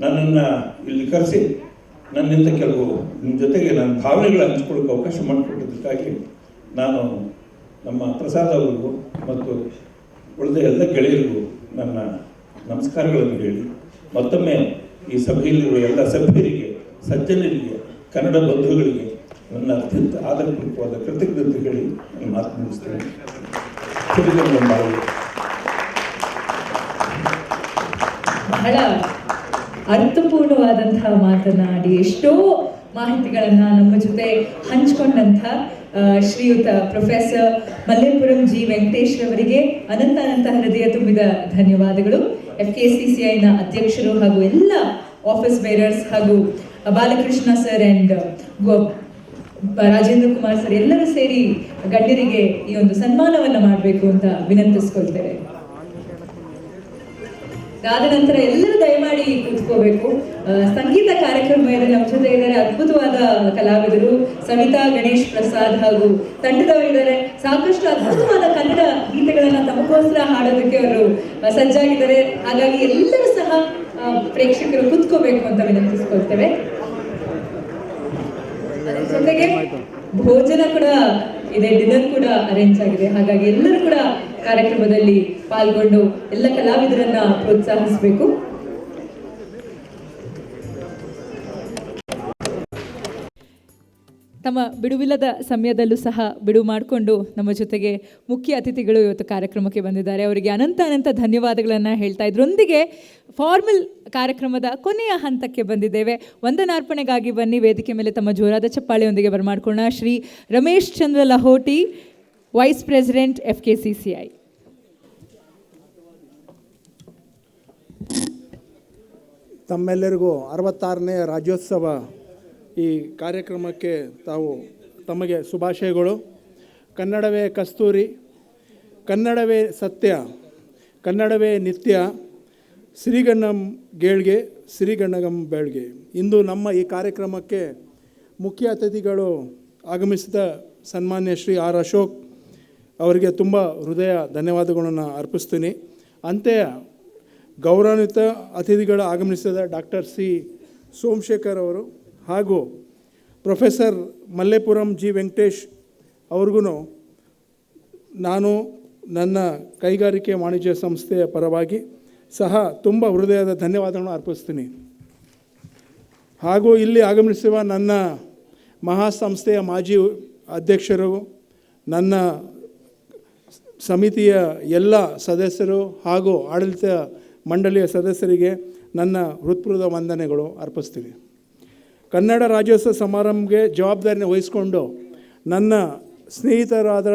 ನನ್ನನ್ನು ಇಲ್ಲಿ ಕರೆಸಿ ನನ್ನಿಂದ ಕೆಲವು ನಿಮ್ಮ ಜೊತೆಗೆ ನನ್ನ ಭಾವನೆಗಳು ಹಂಚ್ಕೊಳ್ಳೋಕೆ ಅವಕಾಶ ಮಾಡಿಕೊಟ್ಟಿದ್ದಕ್ಕಾಗಿ ನಾನು ನಮ್ಮ ಪ್ರಸಾದ್ ಅವರಿಗೂ ಮತ್ತು ಉಳಿದ ಎಲ್ಲ ಗೆಳೆಯರಿಗೂ ನನ್ನ ನಮಸ್ಕಾರಗಳನ್ನು ಹೇಳಿ, ಮತ್ತೊಮ್ಮೆ ಈ ಸಭೆಯಲ್ಲಿರುವ ಎಲ್ಲ ಸಭ್ಯರಿಗೆ, ಸಜ್ಜನರಿಗೆ, ಕನ್ನಡ ಬಂಧುಗಳಿಗೆ ನನ್ನ ಅತ್ಯಂತ ಆದರಪೂರ್ವಕವಾದ ಕೃತಜ್ಞತೆ ಹೇಳಿ ನಾನು ಮಾತು ಮುಗಿಸ್ತೇನೆ. ಬಹಳ ಅರ್ಥಪೂರ್ಣವಾದಂತಹ ಮಾತನಾಡಿ ಎಷ್ಟೋ ಮಾಹಿತಿಗಳನ್ನು ನಮ್ಮ ಜೊತೆ ಹಂಚಿಕೊಂಡಂಥ ಶ್ರೀಯುತ ಪ್ರೊಫೆಸರ್ ಮಲ್ಲೇಪುರಂ ಜಿ ವೆಂಕಟೇಶ್ ಅವರಿಗೆ ಅನಂತ ಹೃದಯ ತುಂಬಿದ ಧನ್ಯವಾದಗಳು. FKCCIನ ಅಧ್ಯಕ್ಷರು ಹಾಗೂ ಎಲ್ಲ ಆಫೀಸ್ ಬೇರರ್ಸ್ ಹಾಗೂ Balakrishna sir and Rajendra Kumar sir ಎಲ್ಲರೂ ಸೇರಿ ಗಣ್ಯರಿಗೆ ಈ ಒಂದು ಸನ್ಮಾನವನ್ನು ಮಾಡಬೇಕು ಅಂತ ವಿನಂತಿಸ್ಕೊಳ್ತೇವೆ. ಆದ ನಂತರ ಎಲ್ಲರೂ ದಯಮಾಡಿ ಕೂತ್ಕೋಬೇಕು. ಸಂಗೀತ ಕಾರ್ಯಕ್ರಮದಲ್ಲಿ ನಮ್ಮ ಜೊತೆ ಇದ್ದಾರೆ ಅದ್ಭುತವಾದ ಕಲಾವಿದರು ಸವಿತಾ ಗಣೇಶ್ ಪ್ರಸಾದ್ ಹಾಗೂ ತಂಡದವರಿದ್ದಾರೆ. ಸಾಕಷ್ಟು ಅದ್ಭುತವಾದ ಕನ್ನಡ ಗೀತೆಗಳನ್ನ ತಮಗೋಸ್ಕರ ಹಾಡೋದಕ್ಕೆ ಅವರು ಸಜ್ಜಾಗಿದ್ದಾರೆ. ಹಾಗಾಗಿ ಎಲ್ಲರೂ ಸಹ ಪ್ರೇಕ್ಷಕರು ಕೂತ್ಕೋಬೇಕು ಅಂತ ವಿನಂತಿಸ್ಕೊಳ್ತೇವೆ. ಅದರ ಜೊತೆಗೆ ಭೋಜನ ಕೂಡ ಇದೆ, ಡಿನ್ನರ್ ಕೂಡ ಅರೇಂಜ್ ಆಗಿದೆ. ಹಾಗಾಗಿ ಎಲ್ಲರೂ ಕೂಡ ಕಾರ್ಯಕ್ರಮದಲ್ಲಿ ಪಾಲ್ಗೊಂಡು ಎಲ್ಲ ಕಲಾವಿದರನ್ನ ಪ್ರೋತ್ಸಾಹಿಸಬೇಕು. ತಮ್ಮ ಬಿಡುವಿಲ್ಲದ ಸಮಯದಲ್ಲೂ ಸಹ ಬಿಡುವು ಮಾಡಿಕೊಂಡು ನಮ್ಮ ಜೊತೆಗೆ ಮುಖ್ಯ ಅತಿಥಿಗಳು ಇವತ್ತು ಕಾರ್ಯಕ್ರಮಕ್ಕೆ ಬಂದಿದ್ದಾರೆ. ಅವರಿಗೆ ಅನಂತ ಧನ್ಯವಾದಗಳನ್ನು ಹೇಳ್ತಾ ಇದ್ರೊಂದಿಗೆ ಫಾರ್ಮಲ್ ಕಾರ್ಯಕ್ರಮದ ಕೊನೆಯ ಹಂತಕ್ಕೆ ಬಂದಿದ್ದೇವೆ. ವಂದನಾರ್ಪಣೆಗಾಗಿ ಬನ್ನಿ ವೇದಿಕೆ ಮೇಲೆ ತಮ್ಮ ಜೋರಾದ ಚಪ್ಪಾಳೆಯೊಂದಿಗೆ ಬರಮಾಡ್ಕೊಳ್ಳೋಣ. ಶ್ರೀ ರಮೇಶ್ ಚಂದ್ರ ಲಹೋಟಿ, ವೈಸ್ ಪ್ರೆಸಿಡೆಂಟ್ FKCCI. ತಮ್ಮೆಲ್ಲರಿಗೂ 66ನೇ ರಾಜ್ಯೋತ್ಸವ ಈ ಕಾರ್ಯಕ್ರಮಕ್ಕೆ ತಮಗೆ ಶುಭಾಶಯಗಳು. ಕನ್ನಡವೇ ಕಸ್ತೂರಿ, ಕನ್ನಡವೇ ಸತ್ಯ, ಕನ್ನಡವೇ ನಿತ್ಯ, ಸಿರಿಗಣ್ಣಂ ಗೇಳ್ಗೆ ಸಿರಿಗಣ್ಣಗಂ ಬೇಳ್ಗೆ. ಇಂದು ನಮ್ಮ ಈ ಕಾರ್ಯಕ್ರಮಕ್ಕೆ ಮುಖ್ಯ ಅತಿಥಿಗಳು ಆಗಮಿಸಿದ ಸನ್ಮಾನ್ಯ ಶ್ರೀ R. ಅಶೋಕ್, ಅವರಿಗೆ ತುಂಬ ಹೃದಯ ಧನ್ಯವಾದಗಳನ್ನು ಅರ್ಪಿಸ್ತೀನಿ. ಅಂತೆಯೇ ಗೌರವಾನ್ವಿತ ಅತಿಥಿಗಳು ಆಗಮಿಸಿದ ಡಾಕ್ಟರ್ ಸಿ ಸೋಮಶೇಖರ್ ಅವರು ಹಾಗೂ ಪ್ರೊಫೆಸರ್ ಮಲ್ಲೇಪುರಂ ಜಿ ವೆಂಕಟೇಶ್ ಅವ್ರಿಗೂ ನಾನು ನನ್ನ ಕೈಗಾರಿಕೆ ವಾಣಿಜ್ಯ ಸಂಸ್ಥೆಯ ಪರವಾಗಿ ಸಹ ತುಂಬ ಹೃದಯದ ಧನ್ಯವಾದಗಳನ್ನು ಅರ್ಪಿಸ್ತೀನಿ. ಹಾಗೂ ಇಲ್ಲಿ ಆಗಮಿಸಿರುವ ನನ್ನ ಮಹಾಸಂಸ್ಥೆಯ ಮಾಜಿ ಅಧ್ಯಕ್ಷರು, ನನ್ನ ಸಮಿತಿಯ ಎಲ್ಲ ಸದಸ್ಯರು ಹಾಗೂ ಆಡಳಿತ ಮಂಡಳಿಯ ಸದಸ್ಯರಿಗೆ ನನ್ನ ಹೃತ್ಪೂರ್ವಕ ವಂದನೆಗಳು ಅರ್ಪಿಸ್ತೀನಿ. ಕನ್ನಡ ರಾಜ್ಯೋತ್ಸವ ಸಮಾರಂಭಕ್ಕೆ ಜವಾಬ್ದಾರಿನ ವಹಿಸಿಕೊಂಡು ನನ್ನ ಸ್ನೇಹಿತರಾದ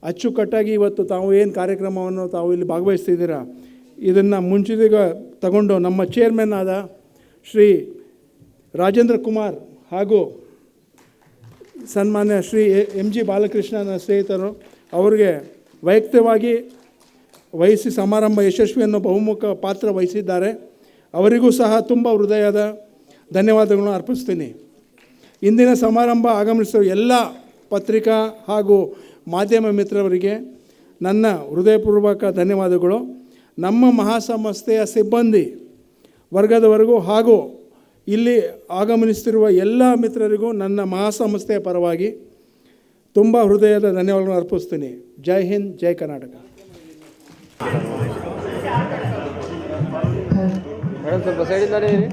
ಅಚ್ಚುಕಟ್ಟಾಗಿ ಇವತ್ತು ತಾವು ಏನು ಕಾರ್ಯಕ್ರಮವನ್ನು ತಾವು ಇಲ್ಲಿ ಭಾಗವಹಿಸ್ತಿದ್ದೀರಾ, ಇದನ್ನು ಮುಂಚಿತಗ ತಗೊಂಡು ನಮ್ಮ ಚೇರ್ಮನ್ ಆದ ಶ್ರೀ ರಾಜೇಂದ್ರ ಕುಮಾರ್ ಹಾಗೂ ಸನ್ಮಾನ್ಯ ಶ್ರೀ MG ಬಾಲಕೃಷ್ಣನ ಸ್ನೇಹಿತರು ಅವರಿಗೆ ವೈಯಕ್ತಿಕವಾಗಿ ವಹಿಸಿ ಸಮಾರಂಭ ಯಶಸ್ವಿಯನ್ನು ಬಹುಮುಖ ಪಾತ್ರ ವಹಿಸಿದ್ದಾರೆ. ಅವರಿಗೂ ಸಹ ತುಂಬ ಹೃದಯದ ಧನ್ಯವಾದಗಳನ್ನು ಅರ್ಪಿಸ್ತೀನಿ. ಇಂದಿನ ಸಮಾರಂಭ ಆಗಮಿಸುವ ಎಲ್ಲ ಪತ್ರಿಕಾ ಹಾಗೂ ಮಾಧ್ಯಮ ಮಿತ್ರರಿಗೆ ನನ್ನ ಹೃದಯಪೂರ್ವಕ ಧನ್ಯವಾದಗಳು. ನಮ್ಮ ಮಹಾಸಂಸ್ಥೆಯ ಸಿಬ್ಬಂದಿ ವರ್ಗದವರೆಗೂ ಹಾಗೂ ಇಲ್ಲಿ ಆಗಮನಿಸುತ್ತಿರುವ ಎಲ್ಲ ಮಿತ್ರರಿಗೂ ನನ್ನ ಮಹಾಸಂಸ್ಥೆಯ ಪರವಾಗಿ ತುಂಬ ಹೃದಯದ ಧನ್ಯವಾದಗಳನ್ನು ಅರ್ಪಿಸ್ತೀನಿ. ಜೈ ಹಿಂದ್, ಜೈ ಕರ್ನಾಟಕ. ಮೇಡಮ್ ಸ್ವಲ್ಪ ಸೈಡಲ್ಲೇ ಇರಿ.